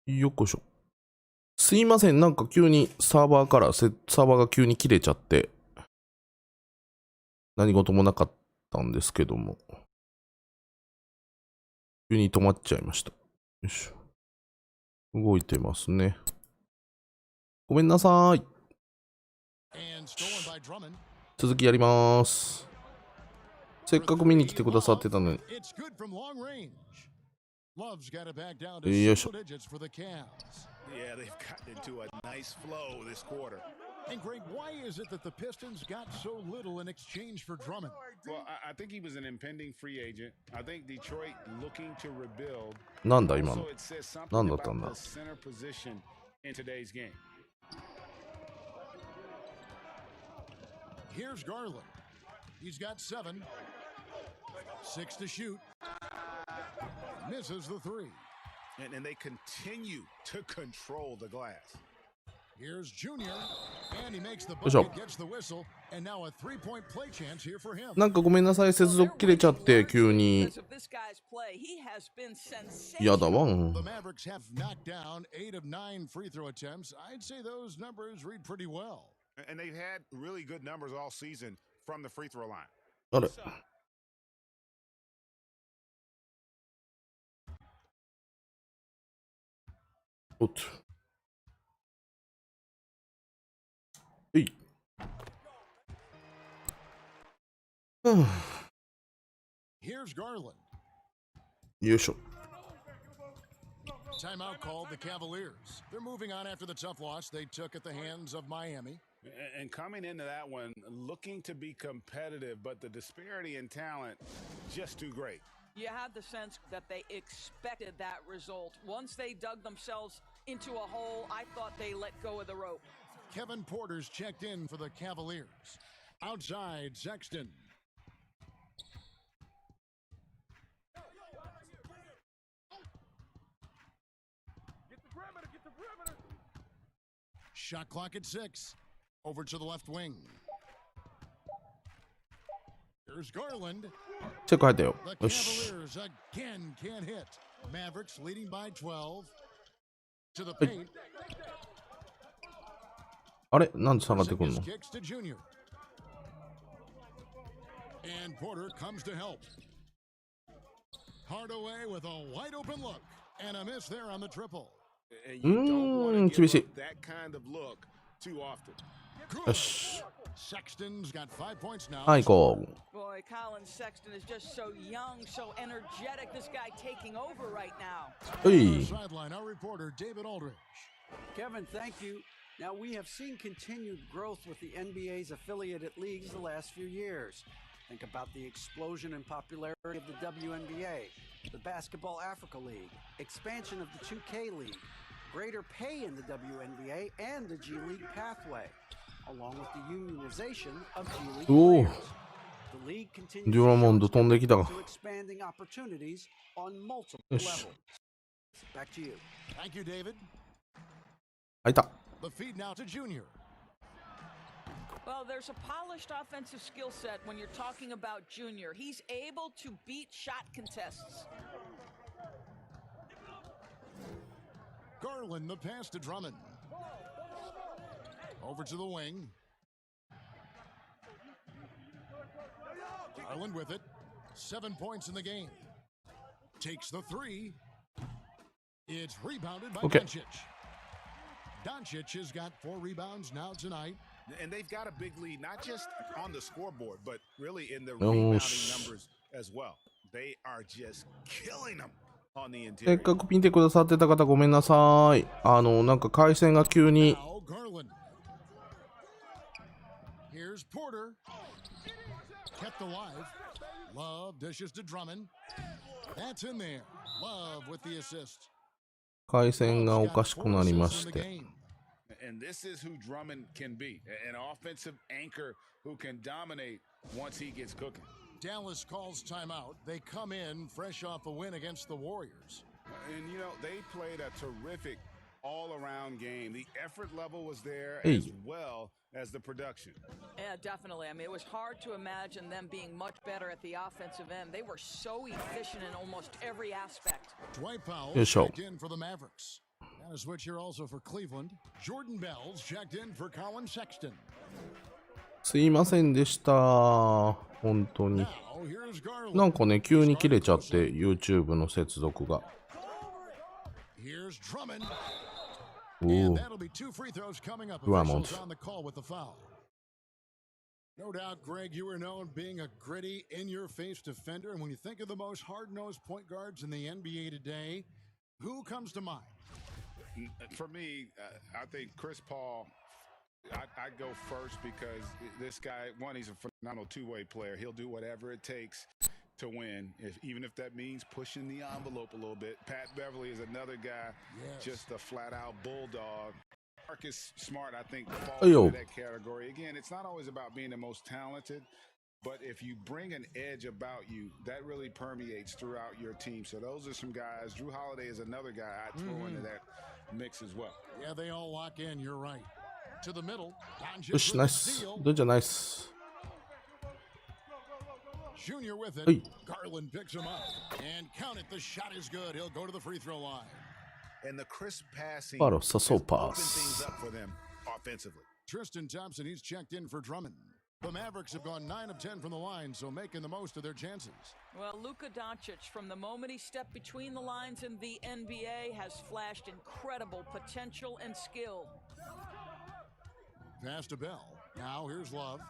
よっこいしょ。すいません、なんか急にサーバーが急に切れちゃって、何事もなかったんですけども、急に止まっちゃいました。よいしょ。動いてますね。ごめんなさい。続きやります。せっかく見に来てくださってたのに。よいしょ。Yeah, they've gotten into a nice flow this quarter. And Greg, why is it that the Pistons got so little in exchange for Drummond? Well, I think he was an impending free agent. I think Detroit looking to rebuild. なんだ今の。 Also, it says something なんだったん about だ。 the center position in today's game. Here's Garland. He's got 7. 6 to shoot. Misses the 3. And they continue to control the glass. Here's Junior, and he makes the bucket, gets the whistle, and now a three-point play chance here for him. なんかごめんなさい、接続切れちゃって急に。やだわ。 The Mavericks have knocked down 8 of 9 free throw attempts. I'd say those numbers read pretty well. And they've had really good numbers all season from the free throw line. あれ。おっと。えい。Here's Garland. よいしょ。 Timeout called the Cavaliers. They're moving on after the tough loss they took at the hands of Miami. And coming into that one, looking to be competitive, but the disparity in talent just too great. You had the sense that they expected that result. Once they dug themselves into a hole, I thought they let go of the rope. Kevin Porter's checked in for the Cavaliers. Outside, Sexton. Shot clock at 6. Over to the left wing. Here's Garland. チェック入ったよ。 The よし。 Cavaliers again can't hit. Mavericks leading by 12. To the paint. あれなんで下がってくるの Kicks to Junior. And Porter comes to help. Hardaway with a wide open look. And a miss there on the triple. 厳しい。 That kind of look too often. よし。 Sexton's got 5 points now. はい、こう。 Boy, Colin Sexton is just so young, so energetic. This guy taking over right now. はい。 Sideline, our reporter David Aldridge. Kevin, thank you. Now, we have seen continued growth with the NBA's affiliated leagues the last few years. Think about the explosion in popularity of the WNBA, the Basketball Africa League, expansion of the 2K League, greater pay in the WNBA and the G League pathway, along with the unionization of G League players. The league continues to expanding opportunities on multiple levels. Back to you. Thank you, David. 開いた。 The feed now to Junior. Well, there's a polished offensive skill set when you're talking about Junior. He's able to beat shot contests. Garland, the pass to Drummond. Over to the wing. Garland with it. 7 points in the game. Takes the 3. It's rebounded by Doncic. Doncic has got 4 rebounds now tonight. And they've got a big lead, not just on the scoreboard, but really in the rebounding numbers as well. They are just killing them on the interior. せっかく見てくださってた方ごめんなさい。なんか回線が急に。 Now Garland. Here's Porter. Kept alive. Love dishes to Drummond. That's in there. Love with the assist. 回線がおかしくなりまして。 And this is who Drummond can be, an offensive anchor who can dominate once he gets cooking. Dallas calls timeout. They come in fresh off a win against the Warriors. And, you know, they played a terrific all-around game. The effort level was there Hey. as well as the production. Yeah, definitely. I mean, it was hard to imagine them being much better at the offensive end. They were so efficient in almost every aspect. Dwight Powell Yes, sir. checked in for the Mavericks. And a switch here also for Cleveland. Jordan Bell's checked in for Colin Sexton. すいませんでした。本当に。 Now here's Garland. なんかね、急に切れちゃって、YouTube の接続が。 Here's Drummond. お And お。 that'll be 2 free throws coming up. Drummond. Officials on the call with the foul. No doubt, Greg, you are known being a gritty, in-your-face defender. And when you think of the most hard-nosed point guards in the NBA today, who comes to mind? For me, I think Chris Paul, I go first because this guy, one, he's a phenomenal two-way player. He'll do whatever it takes to win, even if that means pushing the envelope a little bit. Pat Beverly is another guy, just a flat-out bulldog. Marcus Smart, I think, falls into that category. Again, it's not always about being the most talented, but if you bring an edge about you, that really permeates throughout your team. So those are some guys. Drew Holiday is another guy I'd throw into that mix as well. Yeah, they all lock in. You're right. To the middle. よし、ナイス。どうじゃナイス。 Junior with it. Hey. Garland picks him up. And count it. The shot is good. He'll go to the free throw line. And the crisp passing Claro, has Sasso opened pass. things up for them offensively. Tristan Thompson, he's checked in for Drummond. The Mavericks have gone 9 of 10 from the line, so making the most of their chances. Well, LukaDoncic, from the moment he stepped between the lines in the NBA, has flashed incredible potential and skill. Pass to Bell. Now here's Love.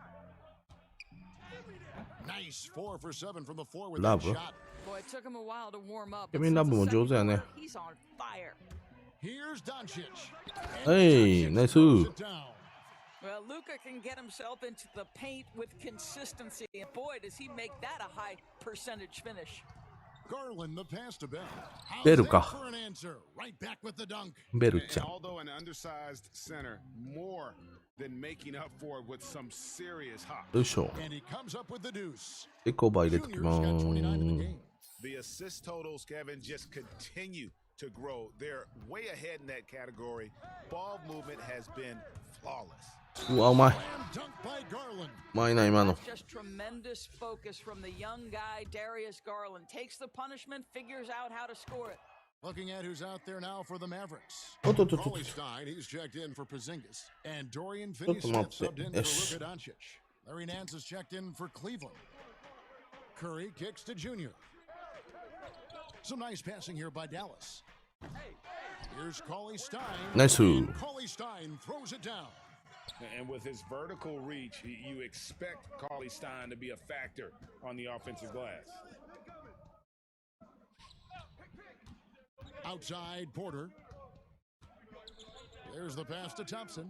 Nice 4 for 7 from the floor with that Love. shot. Boy, it took him a while to warm up. Kevin Loveも上手やね。 He's on fire. Here's Doncic. Hey, nice. Throws it down. Well, Luka can get himself into the paint with consistency, and boy, does he make that a high percentage finish. Garland, the pass to Bell. How's ベル that か。 for an answer? Right back with the dunk. ベルちゃ And ん。 although an undersized center, more than making up for it with some serious hop. よいしょ。 And he comes up with the deuce. エコーバー入れてき Junior's ま got 29 in the ー game. The assist totals, Kevin, just continue to grow. They're way ahead in that category. Ball movement has been flawless. す。うわ、うまい。 Slam dunk by Garland. うまいな、今の。 That's just tremendous focus from the young guy, Darius Garland. Takes the punishment, figures out how to score it. Looking at who's out there now for the Mavericks. おっとっとっとっと。 Cauley Stein, he's checked in for Porzingis. And Dorian ちょっと Finney-Smith 待っ subbed て。 in よ for し。 LukaDoncic. Larry Nance is checked in for Cleveland. Curry kicks to Junior. Some nice passing here by Dallas. Here's Cauley Stein. Nice. And Cauley Stein throws it down. And with his vertical reach, you expect Cauley Stein to be a factor on the offensive glass. Outside Porter. There's the pass to Thompson.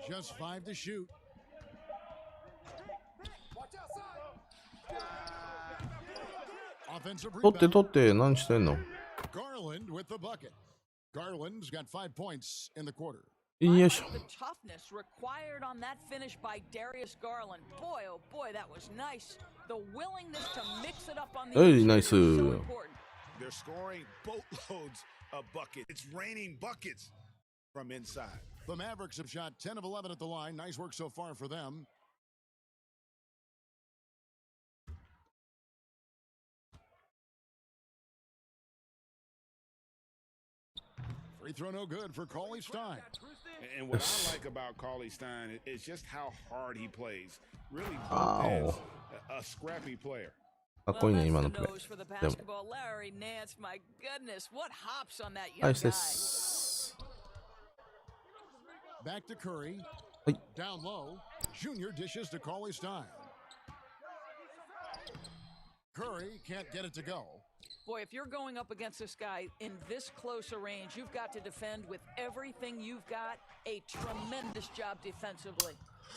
Just 5 to shoot. Offensive 取って rebound. 取って、何してんの Garland with the bucket. Garland's got 5 points in the quarter. よいしょ。 The toughness required on that finish by Darius Garland. Boy, oh boy, that was nice. The willingness to mix it up on the Hey, inside nice. is so important. They're scoring boatloads of buckets. It's raining buckets from inside. The Mavericks have shot 10 of 11 at the line. Nice work so far for them. Free throw no good for Cauley Stein. And what I like about Cauley Stein is just how hard he plays. Really built Ow. as a scrappy player. かっこいいね、 Well, 今 that's の the プレ nose for the ー。でも、 basketball. Larry Nance, my goodness, what hops on that ナ young イスで guy. す。 Back to Curry. はい。 Down low. Junior dishes to Cauley Stein. Curry can't get it to go. Boy, if you're going up against this guy in this close a range, you've got to defend with everything you've got. A tremendous job defensively.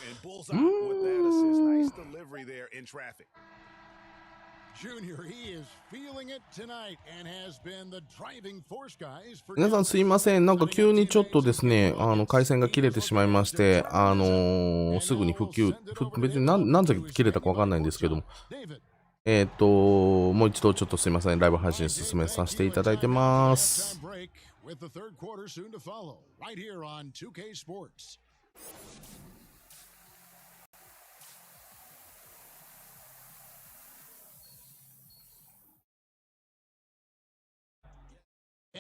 And bullseye with that assist. Nice delivery there in traffic. Junior, he is feeling it tonight and has been the driving force, guys. For 皆さんすいません。なんか急にちょっとですね、回線が切れてしまいまして、すぐに別に何で切れたかわかんないんですけども、 David. もう一度ちょっとすいません。ライブ配信進めさせていただいてます。 With the third quarter soon to follow, right here on 2K Sports.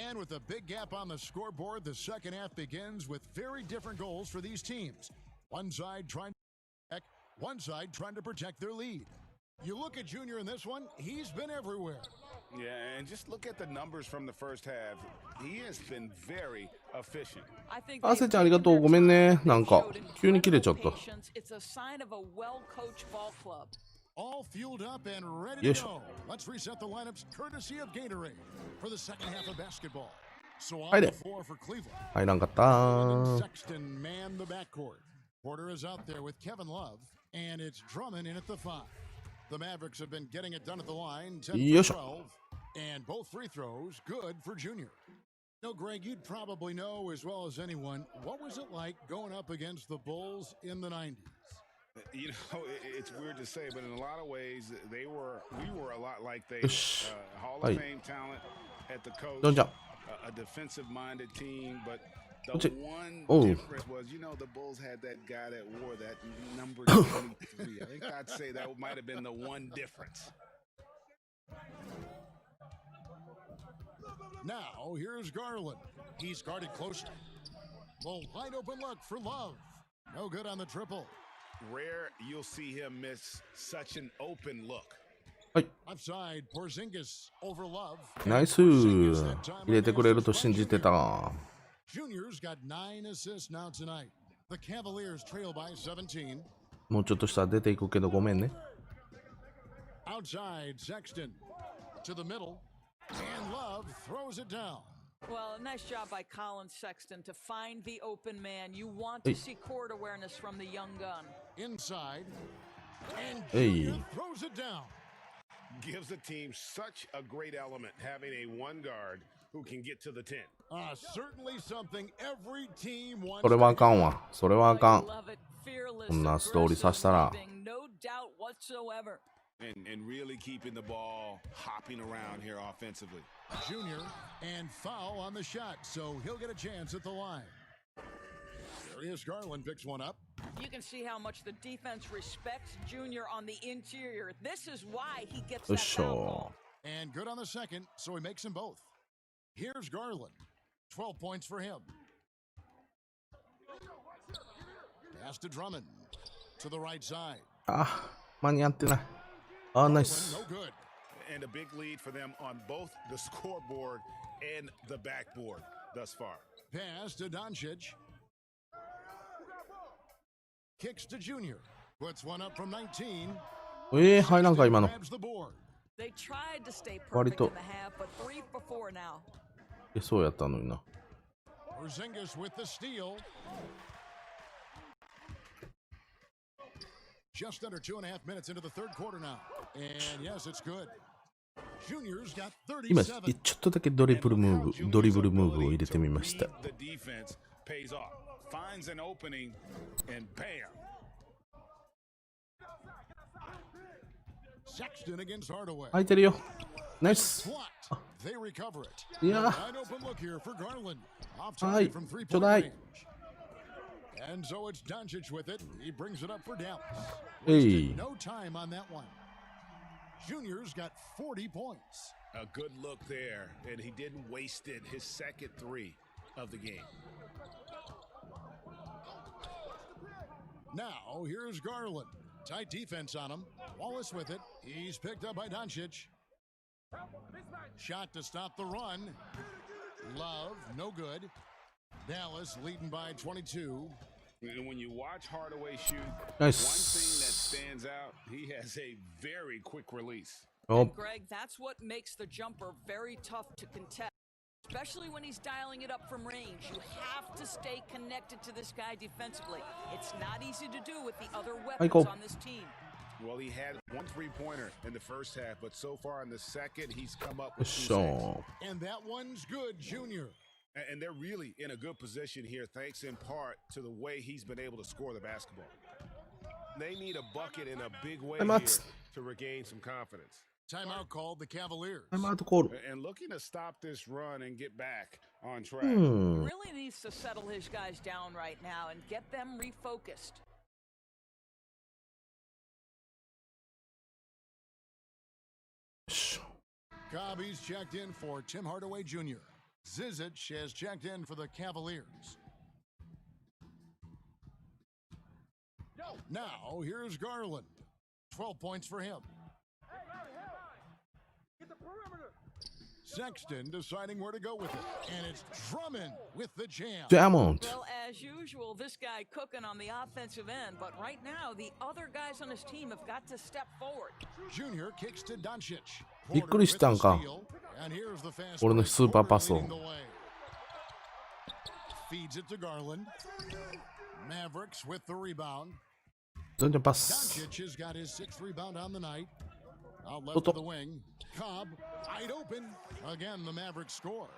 And with a big gap on the scoreboard, the second half begins with very different goals for these teams. One side trying to protect their lead. You look at Junior in this one, he's been everywhere. Yeah, and just look at the numbers from the first half. He has been very efficient. あせちゃんありがとう。ごめんね。なんか、急に切れちゃった。It's a sign of a well-coached ball club. All fueled up and ready to go. Let's reset the lineups courtesy of Gatorade for the second half of basketball. So on the floor for Cleveland. 入らんかった。Sexton man the backcourt. Porter is out there with Kevin Love, and it's Drummond in at the 5. The Mavericks have been getting it done at the line, 10 for 12, and both free throws good for Junior. No, Greg, you'd probably know as well as anyone, what was it like going up against the Bulls in the 90s? You know, it's weird to say, but in a lot of ways, we were a lot like they. Hall of Fame talent at the coach, a defensive-minded team, but the one difference was, you know, the Bulls had that guy that wore that number 23. I think I'd say that might have been the one difference. Now, here's Garland. He's guarded closely. Well, wide open look for Love. No good on the triple. Rare you'll see him miss such an open look. Upside, Porzingis over Love. ナイス。入れてくれると信じてた。Junior's got 9 assists now tonight. The Cavaliers trail by 17. もうちょっとしたら出ていくけどごめんね。Outside, Sexton to the middle, and Love throws it down. Well, nice job by Colin Sexton to find the open man. You want to see court awareness from the young gun. Inside, and Junior throws it down. Gives the team such a great element having a one guard who can get to the 10. Certainly something every team wants. それはあかんわ。それはあかん。 Fearless, こんなストーリーさせたら。 no doubt whatsoever. And really keeping the ball hopping around here offensively. Junior and foul on the shot, so he'll get a chance at the line. Darius Garland picks one up. You can see how much the defense respects Junior on the interior. This is why he gets that foul call. And good on the second, so he makes them both. Here's Garland. 12 points for him. Pass to Drummond. To the right side. 間に合ってない。nice. No good. And a big lead for them on both the scoreboard and the backboard thus far. Pass to Doncic. Kicks to Junior. Puts one up from 19. 入らんか今の。 They tried to stay perfect in the half, but 3 for 4 now. そうやったのにな。Porzingis with the steal. Just under 2.5 minutes into the third quarter now. And yes, it's good. Junior's got 37. 今ちょっとだけドリブルムーブを入れてみました。 The defense pays off. Finds an opening and bam. Sexton against Hardaway. 空いてるよ。ナイス。 They recover it. いや。 Wide open look here for Garland. Off target from 3-point range. And so it's Doncic with it. He brings it up for Dallas. No time on that one. Junior's got 40 points. A good look there, and he didn't waste it. His second 3 of the game. Now here's Garland. Tight defense on him. Wallace with it. He's picked up by Doncic. Shot to stop the run. Love, no good. Dallas leading by 22. And when you watch Hardaway shoot, nice. One thing that stands out, he has a very quick release. And Greg, that's what makes the jumper very tough to contest, especially when he's dialing it up from range. You have to stay connected to this guy defensively. It's not easy to do with the other weapons on this team. Well, he had 1 3-pointer in the first half, but so far in the second, he's come up with 2 And that one's good, Junior. And they're really in a good position here, thanks in part to the way he's been able to score the basketball. They need a bucket in a big way here to regain some confidence. Timeout called the Cavaliers. Timeout called. And looking to stop this run and get back on track. Really needs to settle his guys down right now and get them refocused. Cobby's checked in for Tim Hardaway Jr. Zizic has checked in for the Cavaliers. Now, here's Garland. 12 points for him. Sexton deciding where to go with it. And it's Drummond with the jam. Diamond. Well, as usual, this guy cooking on the offensive end, but right now, the other guys on his team have got to step forward. Junior kicks to Doncic. びっくりしたんか。 And here's the fast 俺のスーパーパスを。 leading the way. Feeds it to Garland. Mavericks with the rebound. 全然パス。 Doncic has got his 6th rebound on the night. Out left of the wing. Cobb, wide open. Again, the Mavericks score.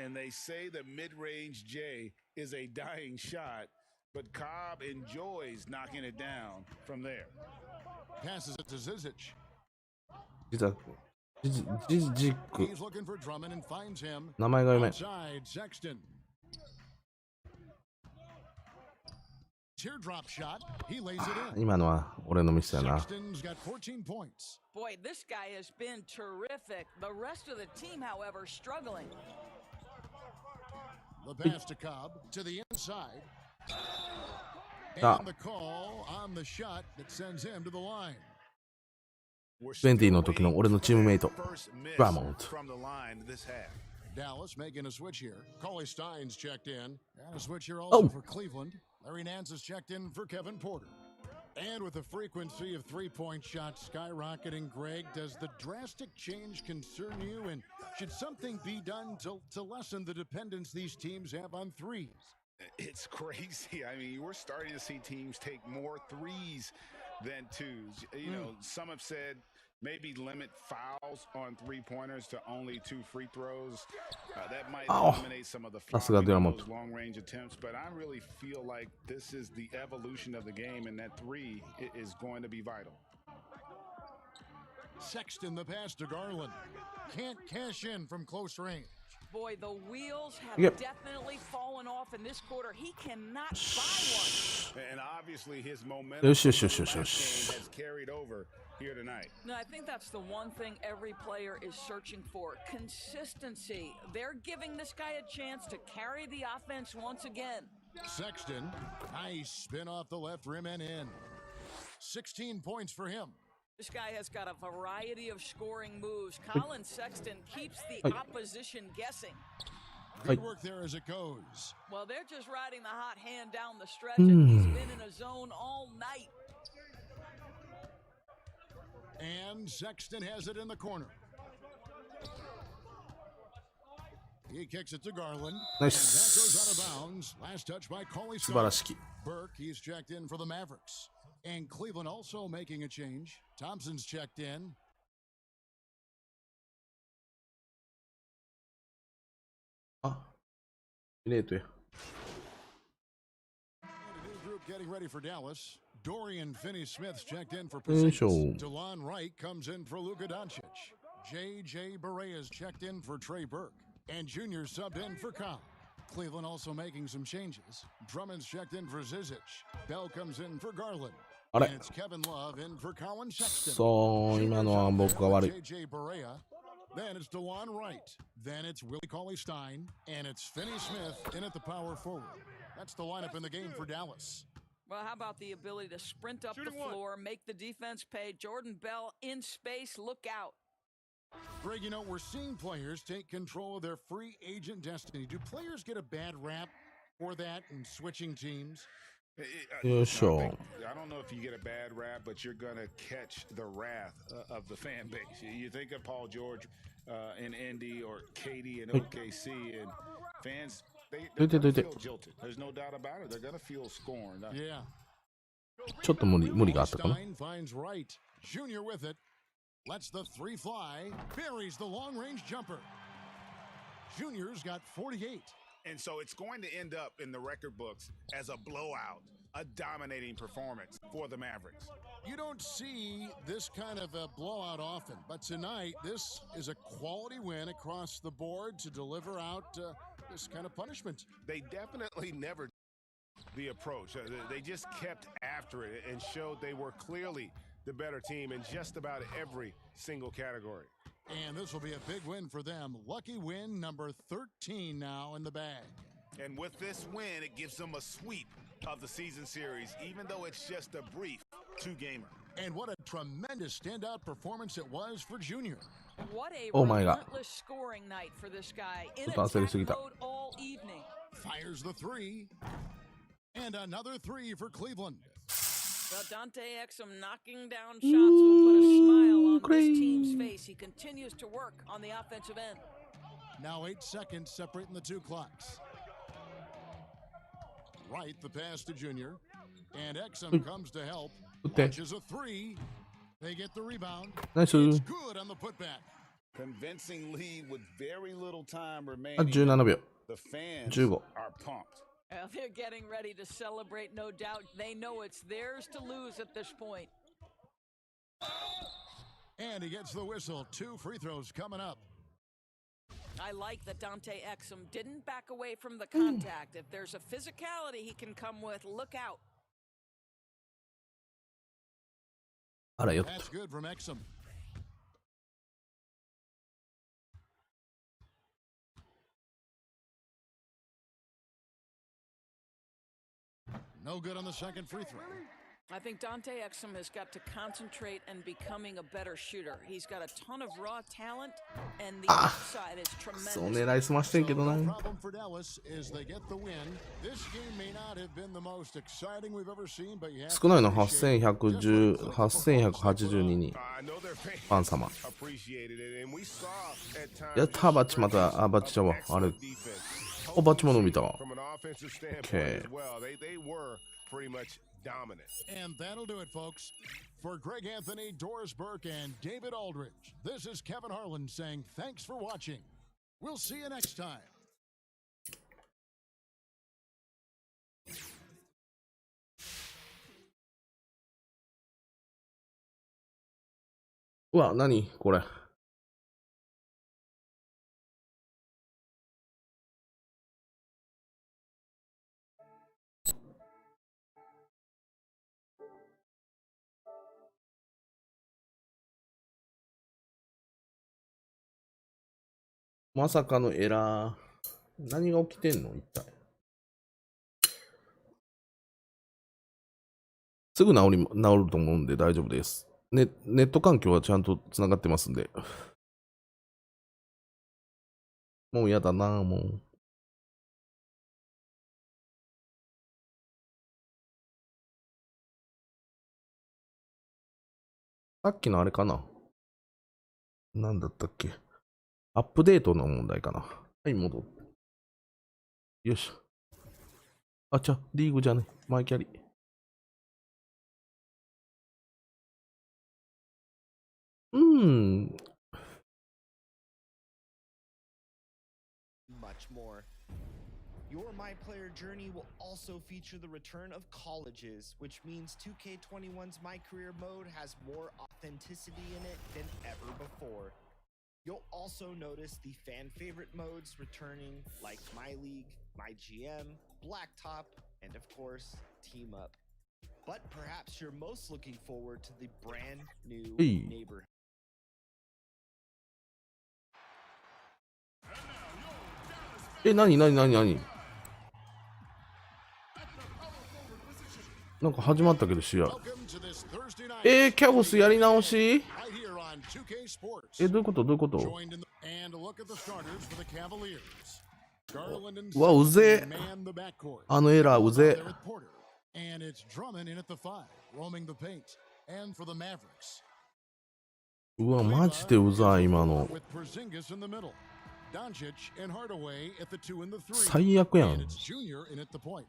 And they say the mid-range J is a dying shot, but Cobb enjoys knocking it down from there. Passes it to Zizic. 実はジック。 He's looking for Drummond and finds him. 名前が読めん。 Outside, Sexton. Teardrop shot. He lays it in. 今のは俺のミスやな。 Sexton's got 14 points. Boy, this guy has been terrific. The rest of the team, however, struggling. The pass to Cobb to the inside. Ah. And the call on the shot that sends him to the line. 20の時の俺のチームメイト、ラモンド。 From the line this half. Dallas making a switch here. Cauley Stein's checked in. And a switch here also for Cleveland. Larry Nance is checked in for Kevin Porter. And with the frequency of three-point shots skyrocketing, Greg, does the drastic change concern you? And should something be done to lessen the dependence these teams have on threes? It's crazy. I mean, we're starting to see teams take more threes than twos. You know, some have said maybe limit fouls on three-pointers to only 2 free throws. That might eliminate some of the those long-range attempts, but I really feel like this is the evolution of the game, and that three is going to be vital. Sexton the pass to Garland. Can't cash in from close range. Boy, the wheels have Yep. definitely fallen off in this quarter. He cannot buy one. And obviously his momentum Yes, yes, from yes, the yes, last yes. game has carried over here tonight. No, I think that's the one thing every player is searching for. Consistency. They're giving this guy a chance to carry the offense once again. Sexton, nice spin off the left rim and in. 16 points for him. This guy has got a variety of scoring moves. Colin Sexton keeps the opposition guessing. Good work there as it goes. Well, they're just riding the hot hand down the stretch, and he's been in a zone all night. And Sexton has it in the corner. He kicks it to Garland. Nice. And that goes out of bounds. Last touch by Cauley 素晴 Stein. らしき。 Burke, he's checked in for the Mavericks. And Cleveland also making a change. Thompson's checked in. あ、レートや。 And a new group getting ready for Dallas. Dorian Finney-Smith's checked in for Hey, Porzingis. show. DeLon Wright comes in for LukaDoncic. J.J. Barea's checked in for Trey Burke. And Junior subbed in for Cobb. Cleveland also making some changes. Drummond's checked in for Zizic. Bell comes in for Garland. あれ And it's Kevin Love in for Colin Sexton. そう、今のは僕が悪い。 J.J. Barea. Then it's DeLon Wright. Then it's Willie Cauley-Stein. And it's Finney-Smith in at the power forward. That's the lineup in the game for Dallas. Well, how about the ability to sprint up the floor, make the defense pay? Jordan Bell in space, look out. Greg, you know, we're seeing players take control of their free agent destiny. Do players get a bad rap for that and switching teams? Yeah, sure. I don't know if you get a bad rap, but you're going to catch the wrath of the fan base. You think of Paul George in Indy or KD in OKC, and fans, they're going to feel jilted. There's no doubt about it. They're going to feel scorned. Yeah. ちょっと無理があったかな。 Stein finds Wright. Junior with it. Lets the three fly. Buries the long-range jumper. Junior's got 48. And so it's going to end up in the record books as a blowout, a dominating performance for the Mavericks. You don't see this kind of a blowout often, but tonight this is a quality win across the board to deliver out this kind of punishment. They definitely never the approach. They just kept after it and showed they were clearly the better team in just about every single category. And this will be a big win for them. Lucky win number 13 now in the bag. And with this win, it gives them a sweep of the season series, even though it's just a brief two-gamer. And what a tremendous standout performance it was for Junior. What a Oh my God. relentless scoring night for this guy. In ちょっと焦りすぎた。 attack mode all evening. Fires the three. And another three for Cleveland. Well, Dante Exum knocking down shots will put a smile on great. this team's face. He continues to work on the offensive end. Now 8 seconds separating the two clocks. Right, the pass to Junior. And Exum comes to help. Launches a three. They get the rebound. Nice. It's good on the putback. Convincing lead with very little time あ、 remaining. 17秒。 The fans 15。 are pumped. Well, they're getting ready to celebrate, no doubt. They know it's theirs to lose at this point. And he gets the whistle. 2 free throws coming up. I like that Dante Exum didn't back away from the contact. If there's a physicality he can come with, look out. あらよっと。 That's good from Exum. No good on the second free throw. I think Dante Exum has got to concentrate and becoming a better shooter. He's got a ton of raw talent, and the upside is そう tremendous. 狙いすましてんけど So な。 no problem for Dallas is they get the win. This game may not have been the most exciting we've ever seen, but you have 少ないの to appreciate just what 8182人。 I know their fans ファン様。 appreciated it, and we saw at times やったバッチまた、あ、バッチちゃうわ。あれ。 excellent defense. お、バッチも伸びたわ。 From an offensive standpoint Okay. as well. They were pretty much dominant. And that'll do it, folks. For Greg Anthony, Doris Burke, and David Aldridge, this is Kevin Harlan saying thanks for watching. We'll see you next time. うわ、何これ。まさかのエラー。何が起きてんの一体。すぐ治ると思うんで大丈夫です。ネット環境はちゃんとつながってますんで。もうやだなもう。さっきのあれかな。なんだったっけ。アップデートの問題かな。はい、戻って。よし。あ、リーグじゃね。マイキャリ。Much more. Your MyPlayer journey will also feature the return of colleges, which means 2K21's MyCareer mode has more authenticity in it than ever before. You'll also notice the fan favorite modes returning, like My League, My GM, Blacktop, and of course, Team Up. But perhaps you're most looking forward to the brand new Hey. neighborhood. 何なんか始まったけど試合。Welcome to this Thursday night. キャボスやり直し Right here on 2K Sports. どういうこと Joined in the, and a look at the starters for the Cavaliers. Garland and うわ、うぜ man the backcourt. あのエラーうぜ There with Porter. And it's Drummond in at the 5, roaming the paint. And for the Mavericks. うわ、マジでうざい、今の。 With Porzingis in the middle. Doncic and Hardaway at the 2 and the 3. 最悪や And ん。 it's Junior in at the point.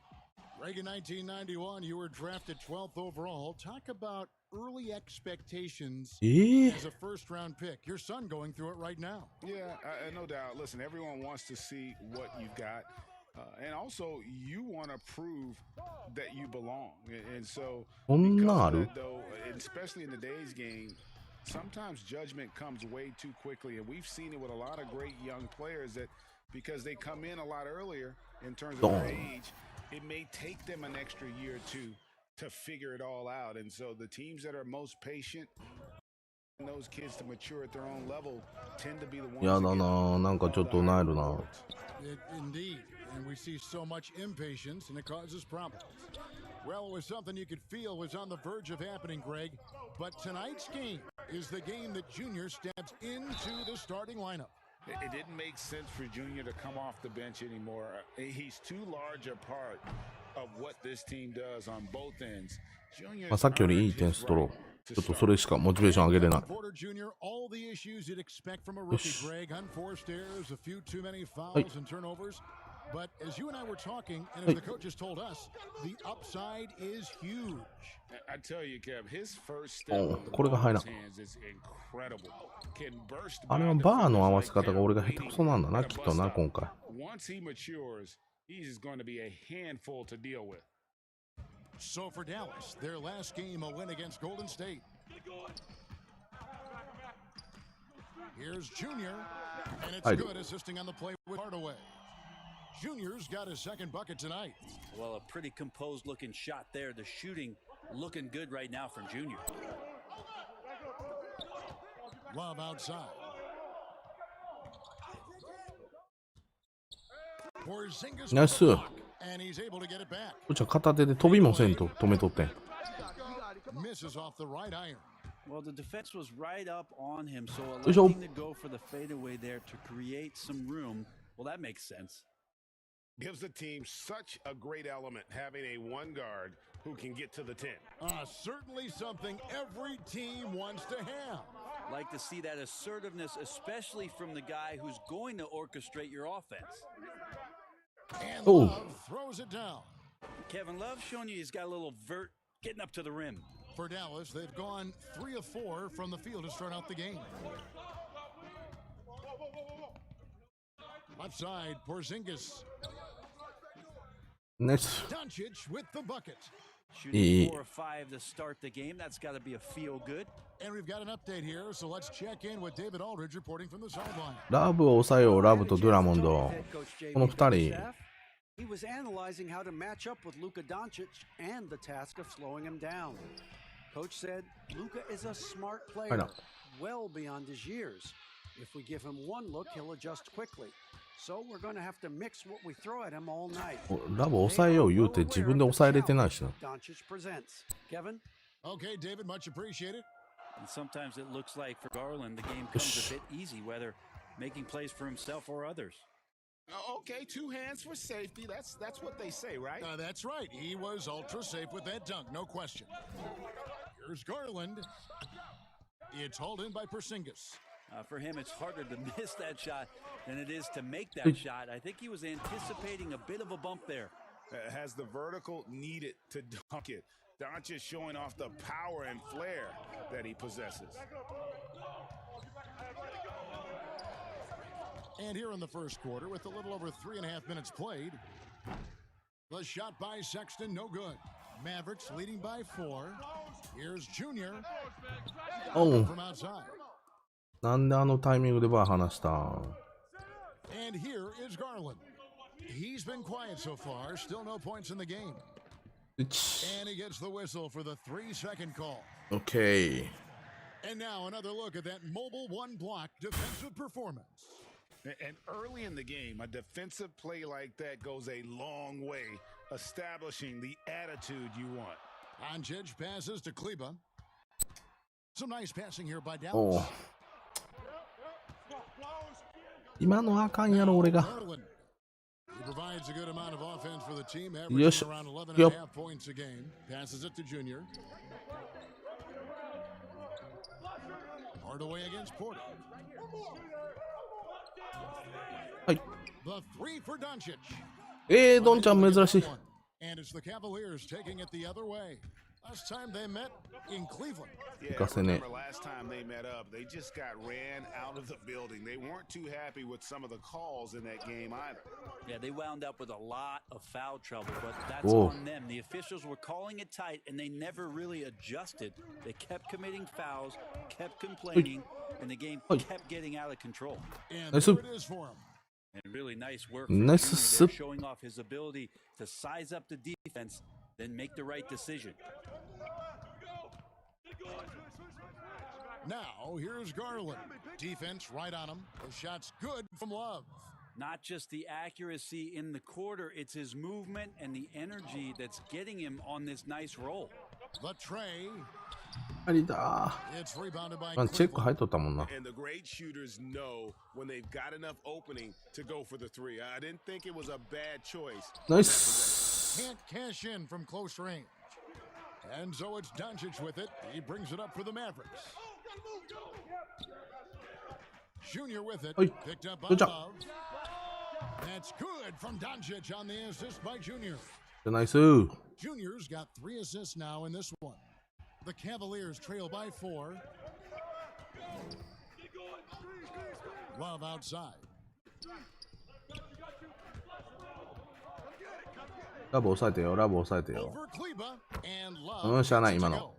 Greg, in 1991, you were drafted 12th overall. Talk about early expectations as a first-round pick. Your son going through it right now. Yeah, no doubt. Listen, everyone wants to see what you've got. And also, you want to prove that you belong. And so, こんなんあ because る of that, though, especially in today's game, sometimes judgment comes way too quickly. And we've seen it with a lot of great young players that because they come in a lot earlier in terms of their age, it may take them an extra year or two to figure it all out. And so the teams that are most patient those kids to mature at their own level tend to be the ones やだ that な get ぁ、なんかちょっとなえるな。 Indeed. And we see so much impatience, and it causes problems. Well, it was something you could feel was on the verge of happening, Greg. But tonight's game is the game that Junior steps into the starting lineup. It didn't make sense for Junior to come off the bench anymore. He's too large a part of what this team does on both ends. まあ、さっきよりいい点数取ろう。ちょっとそれしかモチベーション上げれない。 Porter Jr., all the issues you'd expect from a よ rookie, し。 Greg. Unforced errors, a few too many はい。 fouls and turnovers. But as you and I were talking, and as the coach has told us, the upside is huge. I tell you, Kev, his first step おう、 with the これが ball 入 in らん。 his hands is incredible. Can burst あれ by はバーの合わ defenders せ like 方が俺が Kevin 下手く waiting そなんだな、 at a きっと bus な、 stop. 今回。 Once he matures, he's going to be a handful to deal with. So for Dallas, their last game, a win against Golden State. Here's Junior, and it's はい。 good assisting on the play with Hardaway. Junior's got his second bucket tonight. Well, a pretty composed looking shot there. The shooting looking good right now from Junior. Love outside. Porzingis ナイス。 and he's able to get it back. こっちは片手で飛びもせんと止めとってん。 Misses off the right iron. Well, the defense was right up on him, so よいしょ。 electing to go for the fadeaway there to create some room. Well, that makes sense. Gives the team such a great element having a one guard who can get to the 10. Certainly something every team wants to have. Like to see that assertiveness, especially from the guy who's going to orchestrate your offense. And Oh. Love throws it down. Kevin Love showing you he's got a little vert getting up to the rim. For Dallas, they've gone 3 of 4 from the field to start out the game. Left side, Porzingis. ナイス。 Doncic with the bucket. Shooting 4 of 5 to start the game. That's got to be a feel good. And we've got an update here, so let's check in with David Aldridge reporting from the sideline. ラブを抑えよう、ラブとドゥラモンド。この二人。 He was analyzing how to match up with LukaDoncic and the task of slowing him down. Coach said Luka is a smart player, well beyond his years. If we give him one look, he'll adjust quickly. So we're going to have to mix what we throw at him all night. ラブ抑えよう言うて自分で抑えれてないしな。 Doncic presents. Kevin? Okay, David, much appreciated. And sometimes it looks like for Garland, the game comes a bit easy, whether making plays for himself or others. Okay, 2 hands for safety. That's what they say, right? That's right. He was ultra safe with that dunk, no question. Here's Garland. It's hauled in by Porzingis. For him, it's harder to miss that shot than it is to make that shot. I think he was anticipating a bit of a bump there. Has the vertical needed to dunk it. Doncic showing off the power and flair that he possesses. And here in the first quarter, with a little over 3.5 minutes played, the shot by Sexton, no good. Mavericks leading by 4. Here's Junior おう。 from outside. なんであのタイミングでバー離したん？ And here is Garland. He's been quiet so far, still no points in the game. 1。 And he gets the whistle for the 3-second call. OK。 And now another look at that mobile one-block defensive performance. And early in the game, a defensive play like that goes a long way, establishing the attitude you want. Doncic passes to Kleba. Some nice passing here by おう。 Dallas. 今のあかんやろ、俺が。 Garland. He provides a good amount of offense for the team, よし。 averaging around 11 and よ a half points a game. Passes it to Junior. Hardaway against Porter. はい。 The 3 for Doncic. ドンちゃん珍しい。 And it's the Cavaliers taking it the other way. Last time they met in Cleveland. Yeah, 行かせね remember last time they met up, they just got ran out of the building. They weren't too happy with some of the calls in that game either. Yeah, they wound up with a lot of foul trouble, but that's Whoa. on them. The officials were calling it tight, and they never really adjusted. They kept committing fouls, kept complaining, and the game kept getting out of control. And Nice. there it is for him. And really nice work from Nice Junior sip. there, showing off his ability to size up the defense, then make the right decision. Now, here's Garland. Defense right on him. The shot's good from Love. Not just the accuracy in the quarter, it's his movement and the energy that's getting him on this nice roll. The tray. ありだ It's rebounded by ー。チェック Cleveland. 入っとったもんな。 And the great shooters know when they've got enough opening to go for the three. I didn't think it was a bad choice. ナイス Can't cash in from close range. And so it's Doncic with it. He brings it up for the Mavericks. Junior with it. Oi. Picked up by Good job. Love. That's good from Doncic on the assist by Junior. ナイスー。 Junior's got 3 assists now in this one. The Cavaliers trail by 4. Love outside. ラブ抑えてよ、ラブ抑えてよ。 Over Kleba and うん、 Love. しゃあない、 gets 今 it to の。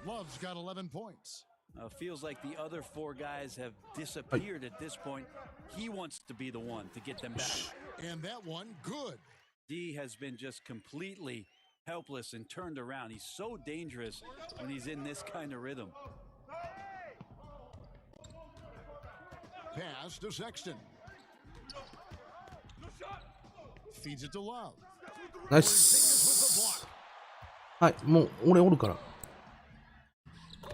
go. Love's got 11 points. Feels like the other four guys have disappeared at this point. He wants to be the one to get them back. And that one, good. D has been just completely helpless and turned around. He's so dangerous when he's in this kind of rhythm. Pass to Sexton. Feeds it to Love. ナイ With the ス block. はい、もう俺おるから。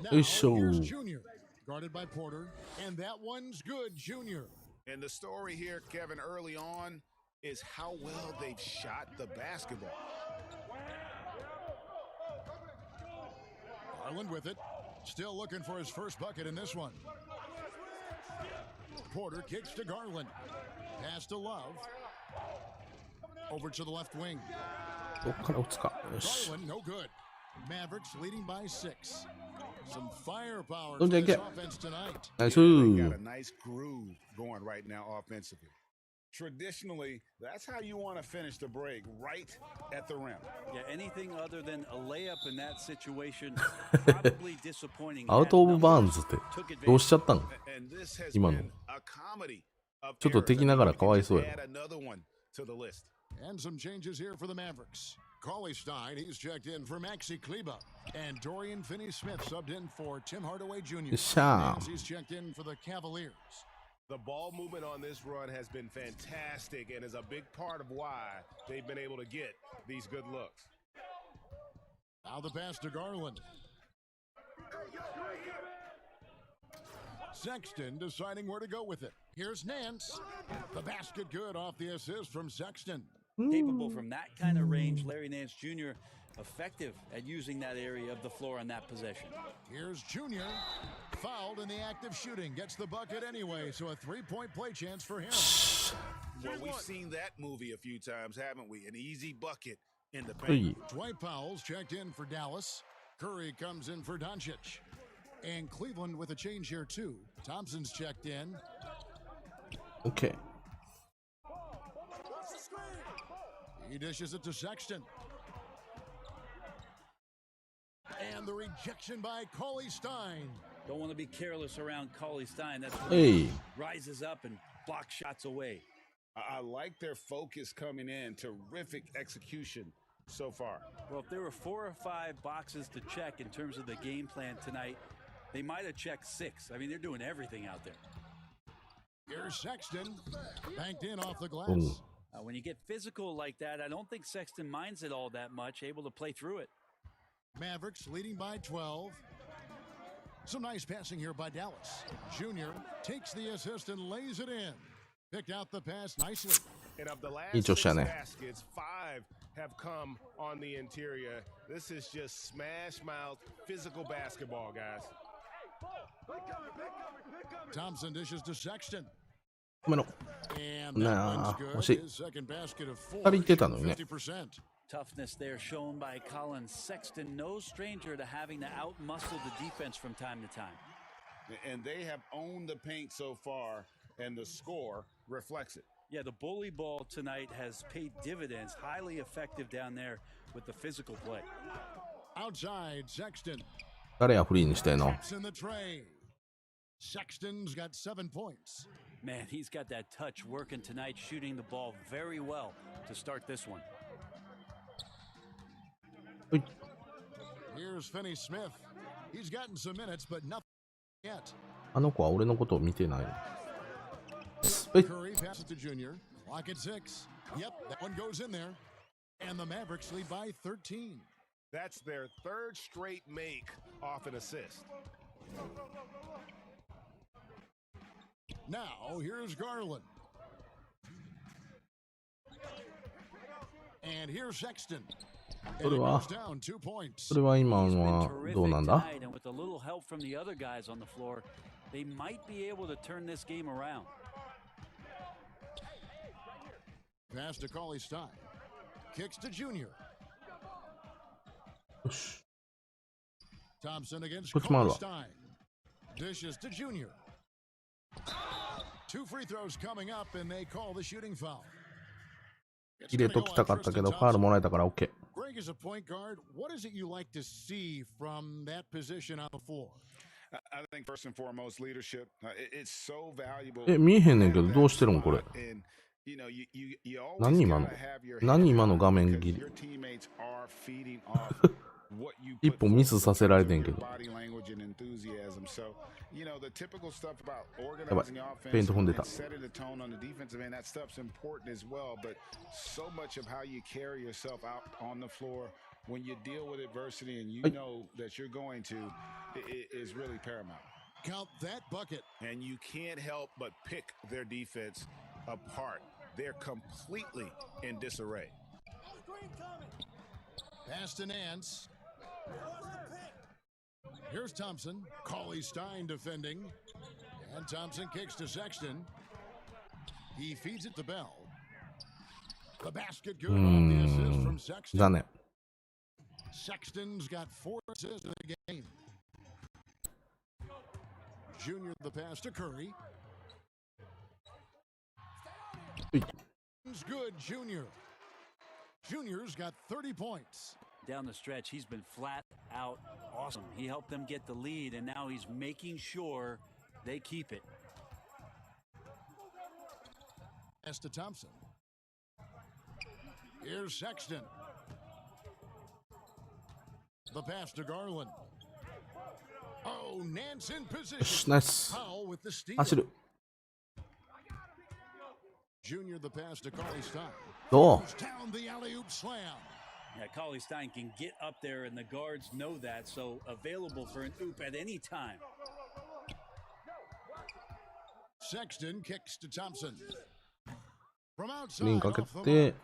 Now Hey, so- here's Junior. Guarded by Porter. And that one's good, Junior. And the story here, Kevin, early on is how well they've shot the basketball. Garland with it. Still looking for his first bucket in this one. Porter kicks to Garland. Pass to Love. Over to the left wing. どっから打つか。よし。 Garland, no good. Mavericks leading by 6. Some firepower Don't for take this it. offense tonight. ナイス They ー got a。nice groove going right now offensively. Traditionally, that's how you want to finish the break, right at the rim. Yeah, anything other than a layup in that situation, probably disappointing. アウトオブバーンズってどうしちゃったの And this has 今の。 been a comedy of ちょっと敵ながらかわいそうや。 add another one to the list. And some changes here for the Mavericks. Cauley Stein, he's checked in for Maxi Kleba. And Dorian Finney-Smith subbed in for Tim Hardaway Jr. よっしゃ He's checked in for the Cavaliers. The ball movement on this run has been fantastic and is a big part of why they've been able to get these good looks. Now the pass to Garland. Sexton deciding where to go with it. Here's Nance. The basket good off the assist from Sexton. Capable from that kind of range, Larry Nance Jr. effective at using that area of the floor on that possession. Here's Junior. Fouled in the act of shooting. Gets the bucket anyway, so a three-point play chance for him. Well, we've seen that movie a few times, haven't we? An easy bucket in the う paint. い。 Dwight Powell's checked in for Dallas. Curry comes in for Doncic. And Cleveland with a change here, too. Thompson's checked in. オッケー。 He dishes it to Sexton. And the rejection by Cauley Stein. Don't want to be careless around Cauley Stein. That's は when い。 he rises up and blocks shots away. I like their focus coming in. Terrific execution so far. Well, if there were 4 or 5 boxes to check in terms of the game plan tonight, they might have checked 6. I mean, they're doing everything out there. Here's Sexton. Banked in off the glass. Boom. When you get physical like that, I don't think Sexton minds it all that much, able to play through it. Mavericks leading by 12. Some nice passing here by Dallas. Junior takes the assist and lays it in. Picked out the pass nicely. And of the last いい調子やね。 baskets, 5 have come on the interior. This is just smash mouth physical basketball, guys. Thompson dishes to Sexton. ごめんの。 And that Nah, one's good. 惜しい。 His second basket of 4. 二人いってたのにね。 50%. Toughness there shown by Colin Sexton. No stranger to having to outmuscle the defense from time to time. And they have owned the paint so far, and the score reflects it. Yeah, the bully ball tonight has paid dividends. Highly effective down there with the physical play. Outside, Sexton. 誰やフリーにしてんの Taps in the tray. Sexton's got 7 points. Man, he's got that touch working tonight, shooting the ball very well to start this one. はい。 Here's Finney-Smith. He's gotten some minutes, but nothing. あの子は俺のことを見てない。はい。 Curry passes to Junior. Clock at 6. Yep, that one goes in there. And the Mavericks lead by 13. That's their third straight make off an assist. Now, here's Garland. And here's Sexton. And it goes down 2 points. それは今のはどうなんだ？ And with a little help from the other guys on the floor, they might be able to turn this game around. Pass to Cauley Stein. Kicks to Junior. よし。 Thompson against こっちもある Cauley わ。 Stein. Dishes to Junior. 2 free throws coming up, and they call the shooting foul. 入れときたかったけど、ファールもらえたから OK。 Greg, as a point guard, what is it you like to see from that position on the floor? I think first and foremost leadership. It's so valuable. 見えへんねんけど、どうしてるんこれ。何今の画面切り。一歩ミスさせられてんけど。やばい、ペイント踏んでた。When you deal with adversity and you know that you're going to, it is really paramount. Count that bucket. And you can't help but pick their defense apart. They're completely in disarray. Pass to Nance. Here's Thompson. Cauley Stein defending. And Thompson kicks to Sexton. He feeds it to Bell. The basket good off the assist from Sexton. だね。Sexton's got 4 assists in the game. Junior the pass to Curry. It's good, Junior. Junior's got 30 points. Down the stretch, he's been flat out awesome. He helped them get the lead, and now he's making sure they keep it. Pass to Thompson. Here's Sexton. The pass to Garland. Oh, Nance in position. Nice. Powell with the steal. 走る。 Junior the pass to Cauley Stein. どう？ Down the alley-oop slam. Yeah, Cauley Stein can get up there, and the guards know that, so available for an oop at any time. Sexton kicks to Thompson. From スクリーン outside かけ off the て、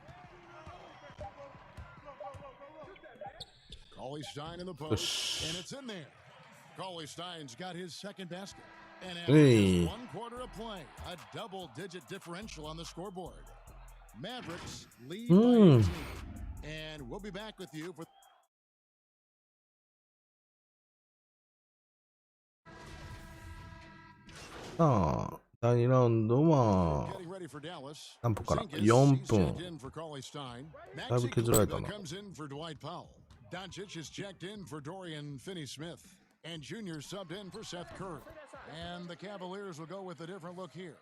Cauley Stein in the よ post, し。 and it's in there. Cauley Stein's got his second basket. And after Hey. just 1 quarter of play, a double-digit differential on the scoreboard. Mavericks lead by 18. And we'll be back with you for... さあ、第2ラウンドは Getting ready for Dallas. 何分から Zinkis, 4 he's 分 checked in for Cauley Stein. だいぶ削られた Maxi な。 comes in for Dwight Powell. Doncic is checked in for Dorian Finney-Smith. And Junior subbed in for Seth Curry. And the Cavaliers will go with a different look here.